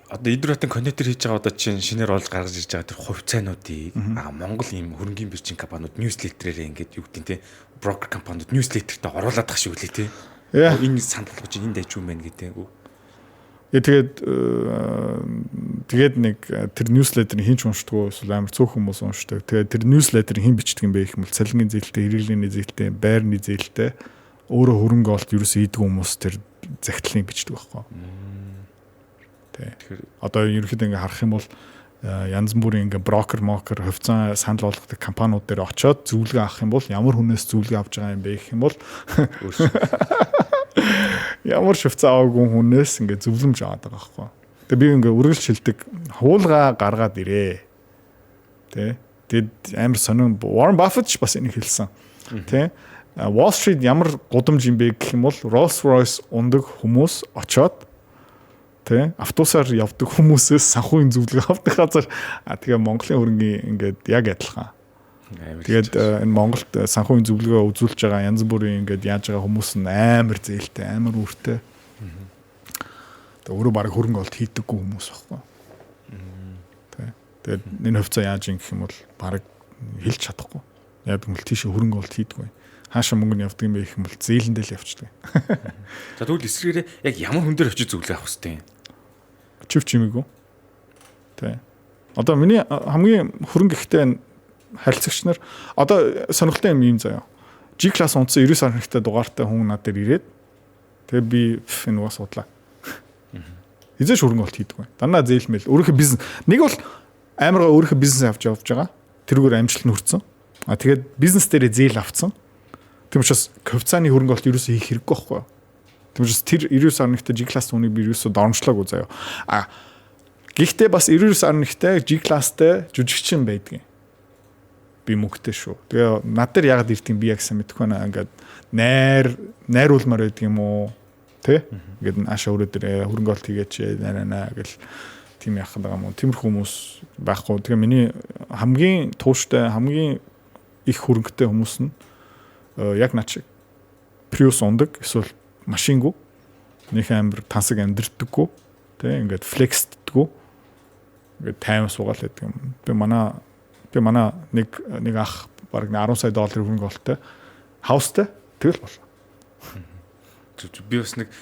одоо идротын контентер хийж байгаа одоо чинь шинээр олж гаргаж ирж байгаа тэр хувьцаануудыг Монгол ийм хөрөнгөний бичгийн компаниуд ньюслетерээр ингээд юу гэдэг те брокер компаниуд ньюслетертэй оруулаад тах шиг үлээ те. Энэ санал болгож энэ дайч юм байна гэдэг. Тэгээд нэг тэр ньюслетерыг хин ч уншдаггүй эсвэл амар цөөх хүмүүс уншдаг. Тэгээд тэр ньюслетерыг хин бичдэг юм бэ гэх юм бол цалингийн зээлтэй, хэрэглээний зээлтэй, байрны зээлтэй өөрөө хөрөнгө олт ерөөсөө ийдэг хүмүүс тэр захидлыг бичдэг байхгүй. Тэгэхээр одоо ерөнхийдөө ингээ харах юм бол янз бүрийн ингээ брокер, хувьцаа санал болгодог компаниуд дээр очиод зөвлөгөө авах юм бол ямар хүнээс зөвлөгөө авч байгаа юм бэ гэх юм бол ямар хувьцаа аваагүй хүнээс ингээ зөвлөмж аваад байгаа байхгүй. Тэгээ би ингээ үргэлж хэлдэг хуулгаа гаргаад ирээ. Тэгээд амар сонин Warren Buffett ч бас энийг хэлсэн. Тэ Wall Street ямар гудамж юм бэ гэх юм бол Rolls-Royce ундаг хүмүүс очиод автобусаар явдаг хүмүүсээс санхүүгийн зөвлөгөө авдаг газар тэгээ Монголын хөрөнгөний ингээд яг адилхан. Тэгээд энэ Монголд санхүүгийн зөвлөгөө үзүүлж байгаа янз бүрийн ингээд яаж байгаа хүмүүс нь амар зээлтэй, амар үртэй. Тэгээ өөрөө баг хөрөнгө олт хийдэггүй хүмүүс байхгүй. Тэгээд энэ хувьцаа яаж юм гэх юм бол баг хэлж чадахгүй. Яг гэвэл тийш хөрөнгө олт хийдэггүй. Хаашаа мөнгө нь явдаг юм бэ гэх юм бол зээлэндээ л явчихдаг. За тэгвэл эсрэгээрээ яг ямар хүн дээр очиж зөвлөгөө авах хэрэгтэй юм? Чив чимээгүй. Одоо миний хамгийн хөрөнгө ихтэй харилцагч нар одоо сонирхолтой юм заяа. G class унтсан 99 сарнахтай дугаартай хүн над дээр ирээд тэгээ би энэ угаас судлаа. Эзэж хөрөнгө олт хийдэг бай. Дандаа зээлмэл өөрийнхөө бизнес нэг бол амарга өөрийнхөө бизнес авч явж байгаа. Тэрүүгээр амжилт нь хүрсэн. Тэгээд бизнес дээрээ зээл авцсан. Тийм учраас хувьцааны хөрөнгө олт ерөөсөө хийх хэрэггүй байхгүй. Тэгмээс тэр 99 сарнахтай G class хүнийг би ерөөсөө дормжлоогүй заяа. Гэхдээ бас 99 сарнахтай G class-тай жүжигчин байдгийн. Би мөнгөтэй шүү. Тэгээ над дээр яагаад ирдэг би яг сайн мэдэхгүй байна. Ингээд найруулмаар байдаг юм уу? Тэ? Ингээд аашаа өрөө дээр хөрөнгө олт хийгээч наа гэл тийм яхах байгаа юм уу? Тиймэрхүү хүмүүс байхгүй. Тэгээ миний хамгийн тууштай хамгийн их хөрөнгөтэй хүмүүс нь яг над шиг Prius ундаг эсвэл машингүй нэг амир тансаг амьдрдаггүй тий ингээд флексддэггүй ингээд тайм суугаал гэдэг юм. Би манай нэг ах бараг 10 сая долларын хөрөнгө олттой хаустай тэгэл болоо. Би бас нэг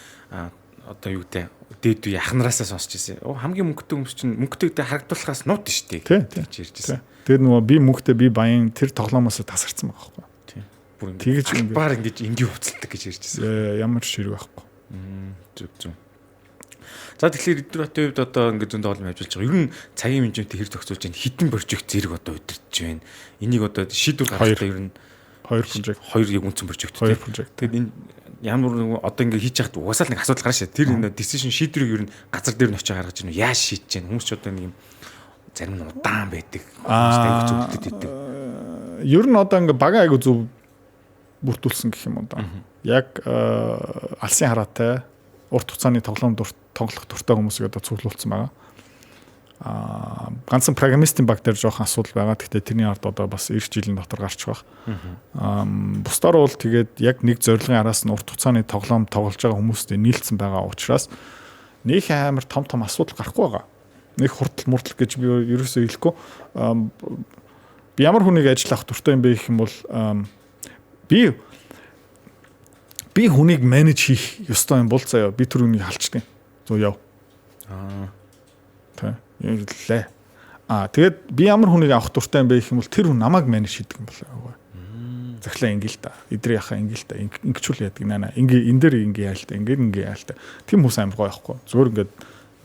одоо юу гэдэг дээд үе ахнараасаа сонсч ирсэн. Хамгийн мөнгөтэй хүмүүс чинь мөнгөтэйгдээ харагдуулахаас нууд штий гэж ярьжсэн. Тэр нөгөө би мөнгөтэй би баян тэр тоглоомоос тасарсан байгаа байхгүй. Бүр ингэж баар ингэж энгийн хувцалдаг гэж ярьжсэн. Ямар ч хэрэг байхгүй. Зүг. За тэгэхээр Идрэбатын хувьд одоо ингээд зөндөө олон ажиллаж байгаа. Ер нь цагийн менежментийг хэр зохицуулж байна? Хэдэн прожект зэрэг одоо удирдах байна? Энийг одоо шийдвэр гаргахад ер нь 2 прожект. 2 яг үндсэн прожект. 2 прожект. Тэгэд энэ ямар нэг одоо ингээд хийж яхад угаасаа нэг асуудал гарна шүү. Тэр энэ decision шийдвэрийг ер нь газар дээр нь очиж гаргаж ийн үү? Яаж шийдэж чинь? Хүмүүс ч одоо нэг юм зарим нь удаан байдаг. Хүмүүстэй айгу зөвлөдөд идэв. Ер нь одоо ингээд бага айгу зөв бүртгүүлсэн гэх юм уу да. Яг алсын хараатай урт хугацааны тоглох дуртай хүмүүсийг одоо цуглуулсан байгаа. Ганцхан программистийн баг дээр жоохон асуудал байгаа. Гэхдээ тэрний ард одоо бас 90 жилийн дотор гарч байгаа. Бусдаар бол тэгээд яг нэг зорилгын араас нь урт хугацааны тоглоом тоглож байгаа хүмүүстэй нийлцсэн байгаа учраас нэг амар том асуудал гарахгүй байгаа. Нэг хурдл мурдл гэж би ерөөсөө хэлэхгүй. Би ямар хүнийг ажиллах дуртай юм бэ гэх юм бол би хүнийг менеж хийх ёстой юм бол заяа би тэр үнийг халчдаг. Зөө яв. Тэ. Яллаа. Тэгээд би ямар хүнийг авах дуртай юм бэ гэх юм бол тэр хүн намайг менеж хийдэг юм болоо. Захлаа ингээл та. Идрээ яхаа ингээл та. Ингэчүүл яадаг наа. Энэ дээр ингээ яал та. Ингээ яал та. Тим хүмүүс амар гоё байхгүй. Зүгээр ингээд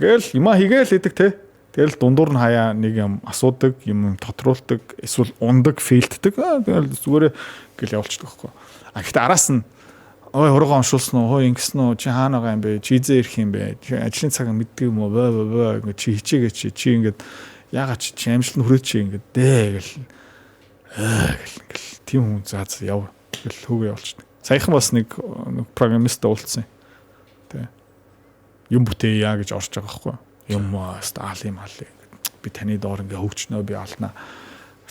гээл юма хийгээл идэг те. Тэгэл дундуур нь хаяа нэг юм асуудаг, юм тодруулдаг, эсвэл ундаг, фейлддэг. Тэгэл зүгээр гэл явуулчихдаг байхгүй. Гэхдээ араас нь ой хургаа уншуулсан уу, хөө ингэсэн үү, чи хаана байгаа юм бэ? Чи изээ ирэх юм бэ? Чи ажлын цаг мэддэг юм уу? Ингээ чи хичээгээ чи ингээд яагаад чи амжилт нь хүрээч чи ингээд дээ гэл. Гэл тийм хүн заа яв гэл хөөгөө явуулчихдаг. Саяхан бас нэг программист уулзсан. Тэ. Юм бүтээе гэж орж байгаа байхгүй. Юм аал юм би таны доор ингээ хөгжнөө би алнаа.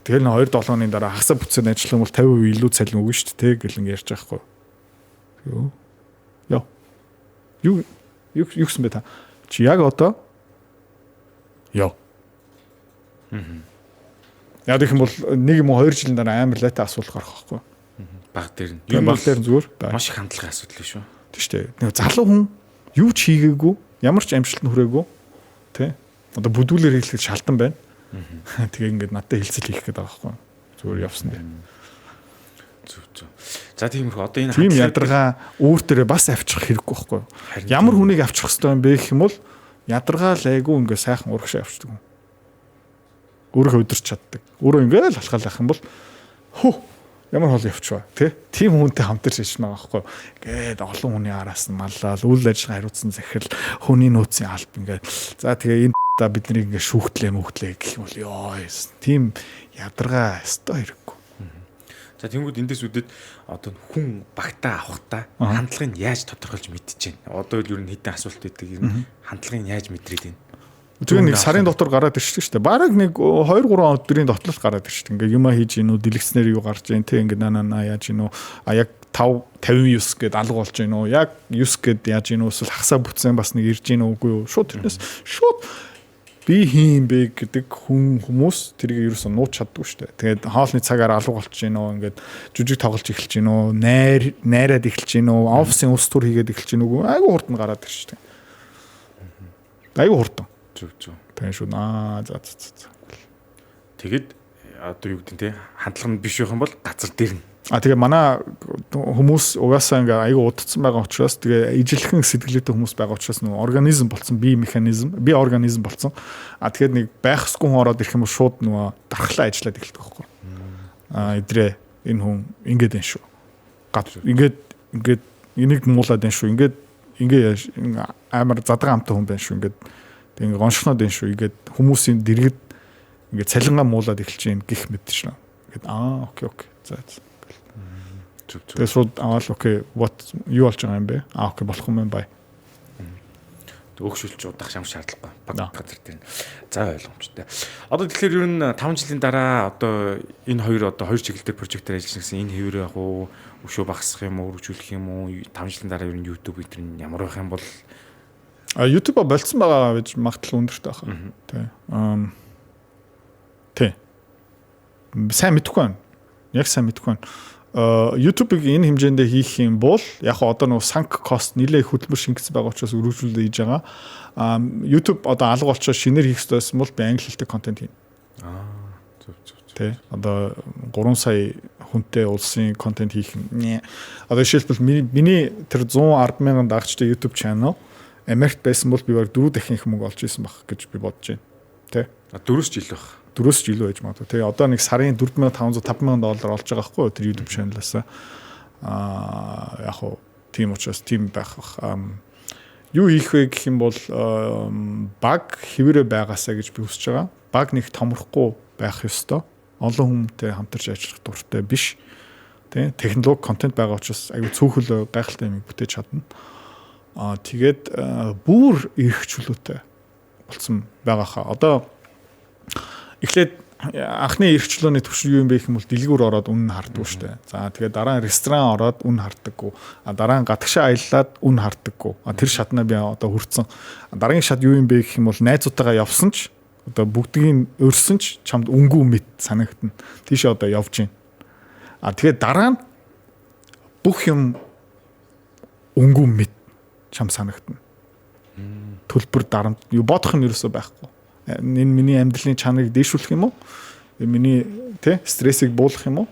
Тэгэл 2-7 оны дараа хасаа бүтсэн ажиллах юм бол 50% илүү цалин өгнө шүү дээ гэл ингээ ярьж байгаа хгүй. Яа. Юу гэсэн бэ та? Чи яг одоо яа. Яг их юм бол 1 юм уу 2 жилийн дараа амар лайтай асуулт гарах байхгүй. Баг дээр нь. Юм баг дээр нь зүгээр. Маш их хандлагын асуудал шүү. Тийм шүү дээ. Нэг залуу хүн юу ч хийгээгүй, ямар ч амжилт нь хүрээгүй. Тэ. Одоо бүдүүлэр хэлэхэд шалтан байна. Тэгээ ингээд надад хэлцэл хийх гээд байгаа байхгүй. Зүгээр явсан дээ. Зүг. За тиймэрхүү одоо энэ тийм ядаргаа үүр дээрээ бас авчих хэрэггүй байхгүй. Ямар хүнийг авчих хэвээр юм бэ гэх юм бол ядаргаал айгу ингээд сайхан урагшаа авчдаг. Өөрөө өдөрч чаддаг. Өөрөө ингээд л алхаал ах юм бол хөө ямар хол явчихва тий. Тим хүнтэй хамтарч хийж байгаа байхгүй. Ингээд олон хүний араас нь маллал үйл ажиллагаа хариуцсан захирал хүний нөөцийн алба ингээд за тэгээ энэ бидний ингээд шүүхтлээ гэх юм бол ёо тийм ядаргаа өстой хэрэггүй. За тэнгууд эндээс үдэд одоо хүн багтаа авахтаа хандлагыг яаж тодорхойлж мэдчихэв. Одоо л ер нь хэдэн асуулт өгдөг юм. Хандлагыг яаж мэдрээд байна. Тэгээ нэг сарын дотор гараад ирчихдэг шүү дээ. Бараг нэг 2-3 өдрийн дотлол гараад ирчихдэг. Ингээ юма хийж гинүү, дэлгэцнэр юу гарч ийн, тэг ингээ наа яаж гинүү. Яг 59 гээд алга болж гинүү. Яг 9 гээд яаж гинүү. Эсвэл хасаа бүтсэн бас нэг ирж гинүү үгүй юу. Шууд тэрнээс шууд би хийм бэ гэдэг хүмүүс тэрийг ерөөсөө нууч чаддгүй шүү дээ. Тэгээд хоолны цагаар алга болчих гинөө. Ингээд жүжиг тоглож эхэлж гинөө. Найраад эхэлж гинөө. Офисын улс төр хийгээд эхэлж гинөө. Айгу хурдан гараад ирчихдэг. Айгу хурдан. Зүг. Тэгээ шүү. За. Тэгэд одоо юу гэдэг те хандлага нь биш байх юм бол газар дээр нь. Тэгээ манай хүмүүс угаасаа ингээ аяга удацсан байгаа учраас тэгээ ижилхэн сэтгэлээтэй хүмүүс байгаа учраас нөгөө организм болсон, бие организм болсон. Тэгээд нэг байхсгүй хүн ороод ирэх юм бол шууд нөгөө дархлаа ажиллаад эхэлдэг байхгүй. Идрээ энэ хүн ингээд байна шүү. Ингээд энийг муулаад байна шүү. Ингээд амар задгаа амтай хүн байна шүү. Ингээд гоншгоноод байна шүү. Ингээд хүмүүсийн дэргэд ингээд цалингаа муулаад эхэлж гин гих мэд шүү. Ингээд окей. За. Тэсрүүд аваад окей, юу болж байгаа юм бэ? Окей, болох юм байна. Өөгшүүлж удах шам шаардлагагүй. Баг газар дээр. За ойлгомжтой. Одоо тэгэхээр ер нь 5 жилийн дараа одоо энэ хоёр чиглэлээр прожектээр ажилласан гэсэн энэ хэвээр яг уу өшөө багасах юм уу, өргөжүүлэх юм уу? 5 жилийн дараа ер нь YouTube гэдэг нь ямар байх юм бол YouTube болцсон байгаа гэж магтал өндөртэй байна. Тэ. Сайн мэдэхгүй байна. Яг сайн мэдэхгүй байна. YouTube-ыг энэ хэмжээндээ хийх юм бол яг одоо нөгөө sunk cost нэлээ их хөдөлмөр шингэсэн байгаа учраас өргөжүүлээд хийж байгаа. YouTube одоо алга болчоо шинээр хийх хэрэгтэйсэн бол би англи хэлтэй контент хийнэ. Зөв. Тэ. Одоо 3 сая хүнтэй улсын контент хийх. Одоо жишээлбэл миний тэр 110,000 дагчтай YouTube channel Америкт байсан бол би баг 4 дахин их мөнгө олж исэн баг гэж би бодож байна. Тэ. 4 жил байх. 4 жил байж магадгүй. Тэгээ одоо нэг сарын $4,500 $5,000 олж байгаа байхгүй тэр YouTube channel-аас яг хоо тийм учраас тийм байх бах. Юу хийх вэ гэх юм бол баг хэвээрээ байгаасаа гэж би хүсэж байгаа. Баг нэг томрохгүй байх ёстой. Олон хүнтэй хамтарч ажиллах дуртай биш. Тэ технологи контент байгаа учраас аюу цөөхөл гайхалтай юм бүтээж чадна. Тэгээд бүр эрхчлөөтэй болсон байгаа хаа. Одоо эхлээд анхны эрхчлөөний түвшин юу юм бэ гэх юм бол дэлгүүр ороод үнэн харддаг шүү дээ. За тэгээд дараа нь ресторан ороод үнэн харддаггүй. Дараа нь гадагшаа аяллаад үнэн харддаггүй. Тэр шатнаа би одоо хүрсэн. Дараагийн шат юу юм бэ гэх юм бол найзуудтайгаа явсан ч одоо бүгдийг өрсөн ч чамд өнгөө мэд санагдана. Тийшээ одоо явж байна. Тэгээд дараа нь бүх юм өнгөө мэд чам санагдана. Төлбөр дарамт юу бодох юм ерөөсөө байхгүй. Энэ миний амьдралын чанарыг дээшүүлэх юм уу? Миний стрессийг буулгах юм уу?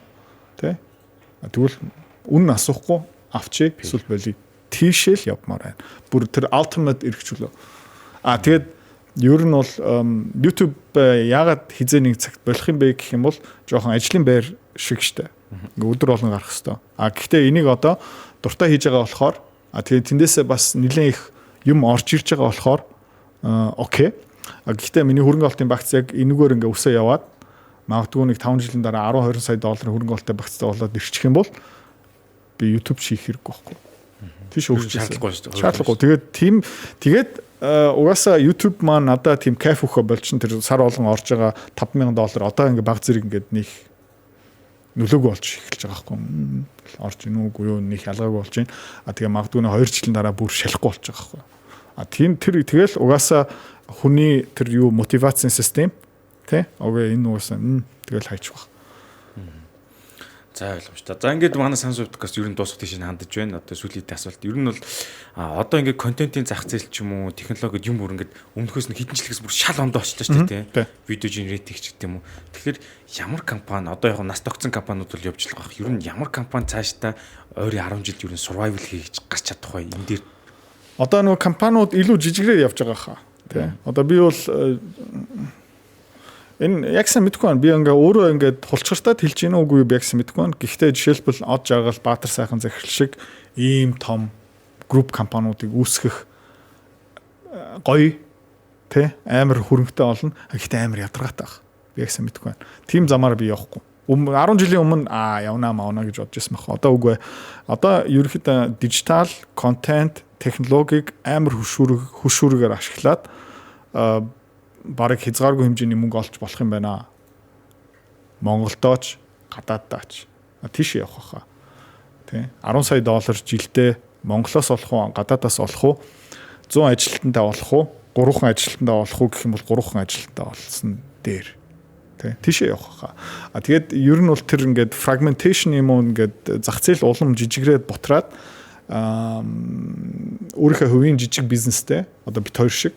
Тэгвэл үнэн асуухгүй авчи эсвэл болий. Тийшэл явмаар байна. Бүр тэр ultimate эрхчлөө. Тэгээд ер нь бол YouTube яагаад хизээ нэг цагт болох юм бэ гэх юм бол жоохон ажлын байр шиг штэ. Ингээ өдөр болгон гарах хэвээр. Гэхдээ энийг одоо дуртай хийж байгаа болохоор тэгээд тэндээсээ бас нэлээд их юм орж ирж байгаа болохоор окей. Гэхдээ миний хөрөнгө олтын багц яг энэгээр ингээ өсөө яваад магадгүй нэг 5 жилийн дараа $10-20 сая хөрөнгө олтын багцтай болоод ирчих юм бол би YouTube хийх хэрэг байхгүй. Тийш өөрчлөсөн. Шаардлагагүй. Тэгээд угаасаа YouTube маань надад тийм кайф өгөх болчин тэр сар болгон орж байгаа $5,000 одоо ингээ баг зэрэг ингээд нэг нөлөөгүй болж эхэлж байгаа байхгүй. Орж ийн үгүй юу нэг ялгаагүй болж байна. Тэгээ магадгүй 2 жилийн дараа бүр шалахгүй болж байгаа байхгүй. Тэгэл угаасаа хүний тэр юу мотивацийн систем тий окей энэ уусаа тэгэл хайчих баг. За ойлгомжтой. За ингээд манай санс подкаст ер нь дуусах тийш хандаж байна. Одоо сүүлийн асуулт ер нь бол одоо ингээд контентын зах зээл ч юм уу технологид юм бүр ингээд өмнөхөөс нь хэдэн жилээс бүр шал ондоо болчихлоо шүү дээ тий. Видео генерейт гэх юм уу. Тэгэхээр ямар компани одоо яг нас тогтсон компаниуд бол явж байгаа. Ер нь ямар компани цаашдаа ойрын 10 жилд ер нь survival хийж гарч чадах вэ? Энэ дээр одоо нөгөө компаниуд илүү жижигрээр явж байгаа хаа. Тий. Одоо би бол энэ яг сайн мэдэхгүй байна. Би ингээ өөрөө ингээд хулчгартаад хэлж гинэ үгүй би яг сайн мэдэхгүй байна. Гэхдээ жишээлбэл Од жаргал Баатар сайхан захирал шиг ийм том групп компаниудыг үүсгэх гоё тий амар хөрөнгөтэй олно. Гэхдээ амар ядаргаатай баг. Би яг сайн мэдэхгүй байна. Тим замаар би явахгүй. 10 жилийн өмнө явнаа маавна гэж бодож байсан баг. Одоо үгүй. Одоо ерөнхийдөө дижитал контент технологиг амар хөшүүргээр ашиглаад бараг хязгааргүй хэмжээний мөнгө олж болох юм байна. Монголдооч гадааддаач тийш явах хаа. Тэ 10 сая доллар жилдээ Монголоос олох уу, гадаадаас олох уу, 100 ажилтнтай олох уу, 3хан ажилтнтай олох уу гэх юм бол 3хан ажилтнтай олсон дээр. Тэ тийш явах хаа. Тэгээд ер нь бол тэр ингээд fragmentation юм уу ингээд зах зээл улам жижигрээд бутраад өөрийнхөө хувийн жижиг бизнестэй одоо бит хоёр шиг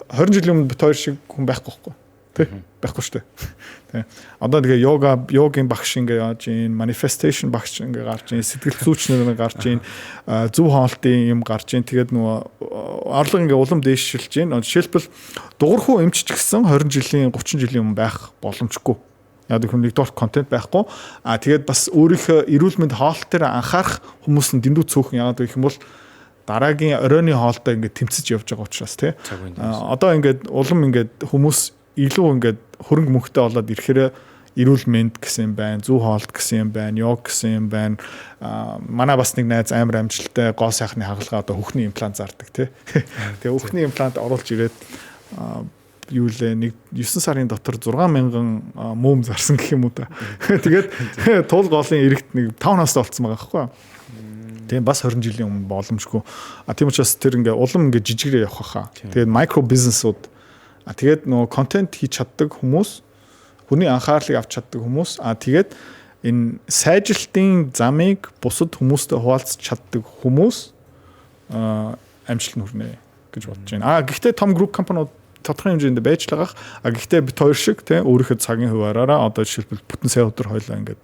20 жилийн өмнө бит хоёр шиг хүн байхгүй байхгүй тий байхгүй шүү дээ тий одоо тэгээ йогийн багш ингээ яаж ийн manifestation багш ингээ гарч ийн сэтгэл зүйчнэр гарч ийн зөв хоолтын юм гарч ийн тэгээд нөгөө орлого ингээ улам дээшилж ийн жишээлбэл дугуйрхуу эмчч гисэн 20 жилийн 30 жилийн өмнө байх боломжгүй яг нэг нэгдүгээр контент байхгүй тэгээд бас өөрийнхөө эрүүл мэнд хоолт дээр анхаарах хүмүүс нь дэндүү цөөхөн яагаад гэх юм бол дараагийн оройны хоолтой ингээд тэмцэж явж байгаа учраас тий одоо ингээд улам ингээд хүмүүс илүү ингээд хөрөнгө мөнгөтэй болоод ирэхээр эрүүл мэнд гэсэн юм байна, зөв хоолт гэсэн юм байна, йог гэсэн юм байна. Манай бас нэг найз амар амжилттай гоо сайхны хагалгаа одоо хөхний имплант зардаг тий. Тэгээ хөхний имплант оруулж ирээд юу лээ нэг 9 сарын дотор 6,000 мөм зарсан гэх юм уу та. Тэгээд туул голын эрэгт нэг 5 настай болцсон байгаа байхгүй юу. Тийм бас 20 жилийн өмнө боломжгүй. Тийм учраас тэр ингээ улам ингээ жижигрээ явах хаа. Тэгээд микро бизнесүүд тэгээд нөгөө контент хийж чаддаг хүмүүс, хүний анхаарлыг авч чаддаг хүмүүс, тэгээд энэ сайжралтын замыг бусад хүмүүстэй хуваалцах чаддаг хүмүүс амжилт нь хүрнэ гэж бодож байна. Гэхдээ том групп компаниуд тодорхой хэмжээнд байж л байгаа. Гэхдээ бит хоёр шиг тийм өөрийнхөө цагийн хуваараараа одоо жишээлбэл бүтэн сая өдөр хойлоо ингээд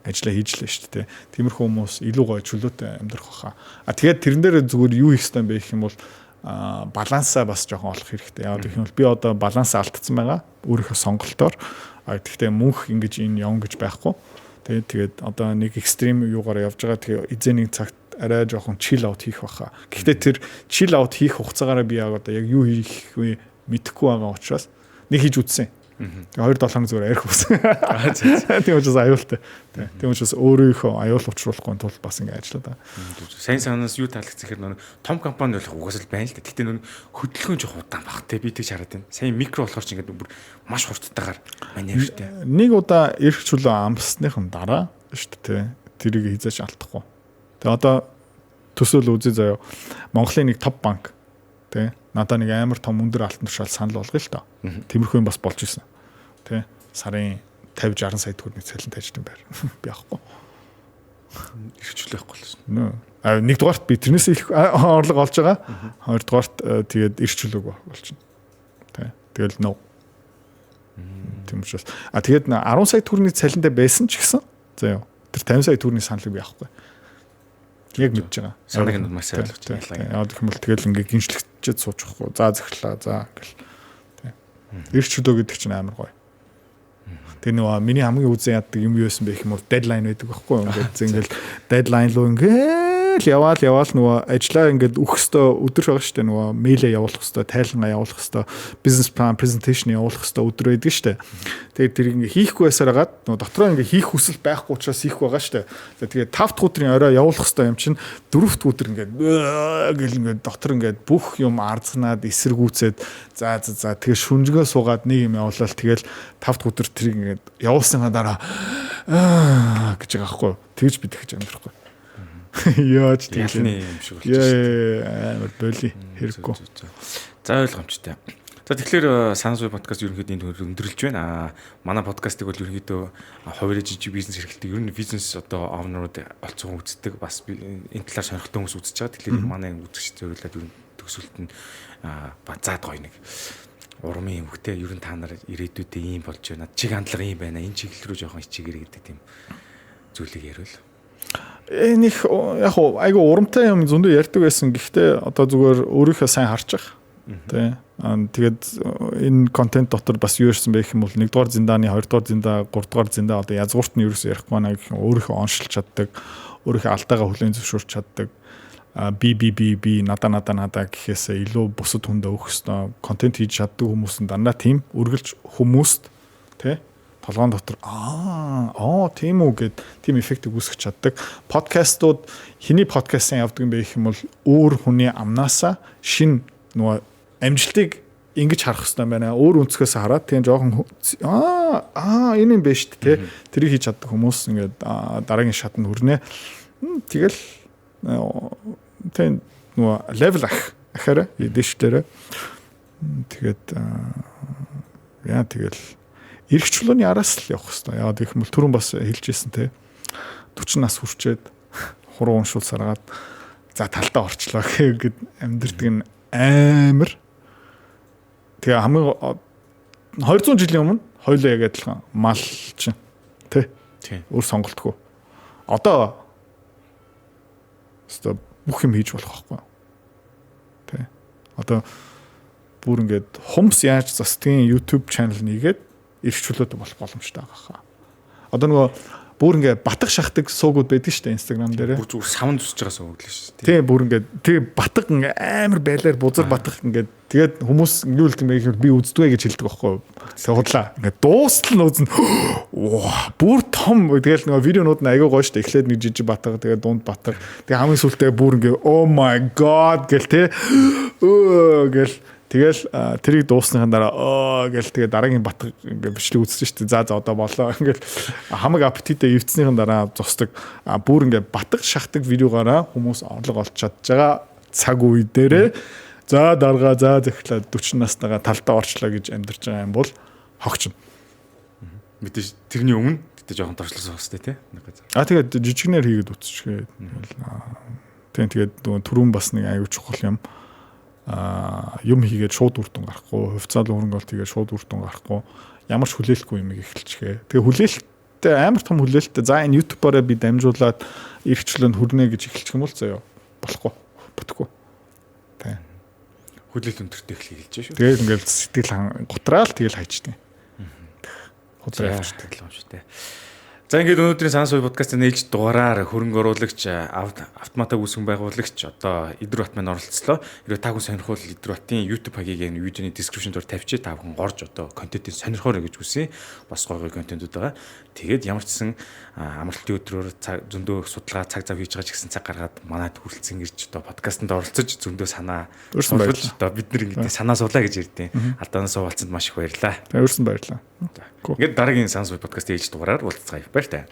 ажиллаа хийж лээ шүү дээ. Тиймэрхүү хүмүүс илүү гоё чөлөөтэй амьдрах байхаа. Тэгээд тэрэн дээр зүгээр юу хийх ёстой юм бэ гэх юм бол балансаа бас жоохон олох хэрэгтэй. Яг гэх юм бол би одоо балансаа алдсан байгаа. Өөрийнхөө сонголтоор. Гэхдээ мөнх ингэж энэ явна гэж байхгүй. Тэгээд одоо нэг экстрим юугаар явж байгаа. Тэгээ эзэн нэг цагт арай жоохон chill out хийх баха. Гэхдээ тэр chill out хийх хугацаагаараа би яг одоо яг юу хийх вэ мэдэхгүй байгаа учраас нэг хийж үзсэн. Тэгээ 2-7 хоног зүгээр арх үсэн. Тийм учраас аюултай. Тийм учраас өөрийнхөө аюул учруулахгүй тул бас ингэ ажиллаа да. Сайн санаас юу таалагдсан гэхээр том компани болох угаас л байна л да. Гэтэ хөдөлгөөн жоох удаан баг те би тийч хараад байна. Сайн микро болохоор ч ингэ бүр маш хурдтайгаар манер штэ. Нэг удаа эрх чөлөө амссныхан дараа шүү дээ. Тэрийг хизээч алдахгүй. Тэгээ одоо төсөөл үзье заяа. Монголын нэг топ банк тий надаа нэг амар том өндөр алтан тушаал санал болгоё л доо. Тиймэрхүү юм бас болж исэн. Тий сарын 50-60 сая төгрөгийн цалин тавьж байр. Би авахгүй. Ирчлэхгүй болсон. Нэгдүгээрт би тэрнээс их орлого олж байгаа. Хоёрдугаарт тэгээд ирчлэг болчихно. Тий. Тэгэл нөө. Тийм учраас тэгээд 10 сая төгрөгийн цалинтай байсан ч гэсэн заяа. Тэр 50 сая төгрөгийн саналыг би авахгүй. Яг мэдж байгаа. Санааг нь маш сайн ойлгож байна. Яа гэх юм бол тэгэл ингээ гиншлэгчээд суучихгүй. За захирлаа. За гэл. Тий. Ирч чөлөө гэдэг чинь амар гоё. Тэгээ нөгөө миний хамгийн үзэн яддаг юм юу байсан бэ гэх юм бол deadline байдаг байхгүй юу? Ингээд ингээл deadline руу ингээл яваал нөгөө ажлаа ингээд өгөх ёстой өдөр байгаа шүү дээ. Нөгөө мэйлээ явуулах ёстой, тайлангаа явуулах ёстой, business plan presentation явуулах ёстой өдөр байдаг шүү дээ. Тэгээд тэр ингээ хийхгүй байсаар хагаад нөгөө дотроо ингээ хийх хүсэл байхгүй учраас хийхгүй байгаа шүү дээ. Тэгээд 5 дахь өдрийн орой явуулах ёстой юм чинь 4 дахь өдөр ингээд гэл ингээд дотор ингээд бүх юм арзганаад эсэргүүцээд за тэгээд шүнжгөө суугаад нэг юм явуулаад тэгэл 5 дахь өдөр тэрийг ингээд явуулсныхаа дараа гэж байгаа байхгүй. Тэгж бид их амьдрахгүй. Яаж тийм юм шиг болчихсон. Амар боли хэрэггүй. За ойлгомжтой. За тэгэхээр Санас Уй подкаст ерөнхийдөө энэ төр өндөрлж байна. Манай подкастыг бол ерөнхийдөө хувийн жижиг бизнес эрхлэлтэй ер нь бизнес одоо овнерууд олцсон үздэг. Бас энэ талаар сонирхолтой хүмүүс үзэж байгаа. Тэгэхээр манай үзэгч зөвлөлд ер нь төгсөлт нь базаад гоё нэг урмын юм хөхтэй ер нь та нар ирээдүйдээ ийм болж байна. Чиг хандлага ийм байна. Энэ чиглэл рүү жоохон хичээгэр гэдэг тийм зүйлийг ярил. Нэг яг айгу урамтай юм зөндөө ярьдаг байсан. Гэхдээ одоо зүгээр өөрийнхөө сайн харчих. Тэ. Тэгээд энэ контент дотор бас юу ирсэн бэ гэх юм бол 1-р зиндааны 2-р зиндаа 3-р зиндаа одоо язгуурт нь ерөөсөө ярихгүй байна гэх юм өөрийнхөө оншилж чаддаг, өөрийнхөө алдаагаа хүлээн зөвшөөрч чаддаг. Би надаа гэхээсээ илүү бусад хүндээ өгөх ёстой контент хийж чаддаг хүмүүс нь дандаа тийм үргэлж хүмүүст тэ толгоон дотор тийм үү гэд тийм эффектийг үүсгэж чаддаг. Подкастууд хэний подкастын явдаг юм бэ гэх юм бол өөр хүний амнаасаа шин нөгөө амжилтыг ингэж харах хэрэгтэй байна. Өөр өнцгөөс хараад тийм жоохон энэ юм байна шүү дээ. Тэрийг хийж чаддаг хүмүүс ингээд дараагийн шатанд хүрнэ. Тэгэл тийм нөгөө левел ахаараа дэвшдэрэ. Тэгээд тэгэл эрх чөлөөний араас л явах хэрэгтэй. Яагаад гэх юм бол түрүүн бас хэлжсэн те 40 нас хүрчээд хуруу уншуул саргаад за талдаа орчлоо гэд амьдрдаг нь амар. Тэгээ хамгийн 200 жилийн өмнө хоёулаа яг адилхан мал чинь тий. Өөр сонголтгүй. Одоо өстө бүх юм хийж болох байхгүй. Тий. Одоо бүр ингээд хумс яаж застгийн YouTube channel нэгээд эрх чөлөөтэй болох боломжтой байгаа хаа. Одоо нөгөө бүр ингээд батг шахдаг суугууд байдаг шүү дээ Instagram дээр. Бүр зүгээр савн зүсэж байгаа сууг л шүү дээ. Тий, бүр ингээд тэгээ батг амар байлаар бузар батг ингээд тэгээд хүмүүс юу л юм бэ гэхээр би үздэгэй гэж хэлдэг байхгүй юу. Тэгээ худлаа. Ингээд дуустал нь үзнэ. Бүр том тэгэл нөгөө видеонууд нь аягүй гоё шүү дээ. Эхлээд нэг жижиг батг тэгээ дунд батг. Тэгээ хамгийн сүүлдээ бүр ингээд oh my god гэл тий. Гэл тэгэл тэрийг дуусныхан дараа гэл тэгээ дараагийн батг ингээ бичлэг үзсэн шүү дээ. За одоо болоо. Ингээл хамаг аппетитээ эвцснийхэн дараа зогсдог. Бүр ингээ батг шахдаг видеогаараа хүмүүс орлого олж чадж байгаа цаг үе дээрээ за дарга за захирлаа 40 настайгаа талдаа орчлоо гэж амьдарч байгаа юм бол хогч. Мэдээж тэрний өмнө тэгтээ жоохон дорчлоос хостой тий. Тэгээд жижигнэр хийгээд үтчихээ. Тэгээд түрүүн бас нэг аюу чухал юм хийгээд шууд үр дүн гарахгүй, хувьцаалын хөрөнгөлт хийгээд шууд үр дүн гарахгүй, ямар ч хүлээлтгүй юм эхэлчихээ. Тэгээ хүлээлттэй амар том хүлээлттэй за энэ YouTube-аараа би дамжуулаад эрх чөлөөнд хүрнэ гэж эхэлчих юм бол заяа болохгүй, бүтггүй. Тэ. Хөдлөлт өндөртэй эхлэх хэлж шүү. Тэгээд ингээл сэтгэл гутраал тэгэл хайчтай. Худраа явчихдаг юм шүү дээ. За ингээд өнөөдрийн Сан суй подкастын ээлж дугаараар хөрөнгө оруулагч автоматаг үүсгэн байгуулагч одоо Идэр Бат маань оролцлоо. Хэрвээ та бүхэн сонирхвол Идэр Батын YouTube хагийг энэ видеоны description дээр тавьчих та бүхэн горж одоо контентыг сонирхоорой гэж хүсье. Бас гоё контентууд байгаа. Тэгээд ямар ч гэсэн амралтын өдрөөр зөндөө судалгаа цаг зав хийж байгаа ч гэсэн цаг гаргаад манайд хүрэлцэн ирж одоо подкастт оролцож зөндөө санаа suurж одоо бид нар ингээд санаа суулаа гэж ярьдیں۔ Алдаанаас уулзсанд маш их баярлалаа. Өөрсөн баярлалаа. Ингээд дараагийн Сан суй подкастын ээлж дугаараар уулзцгаая. Баяртай.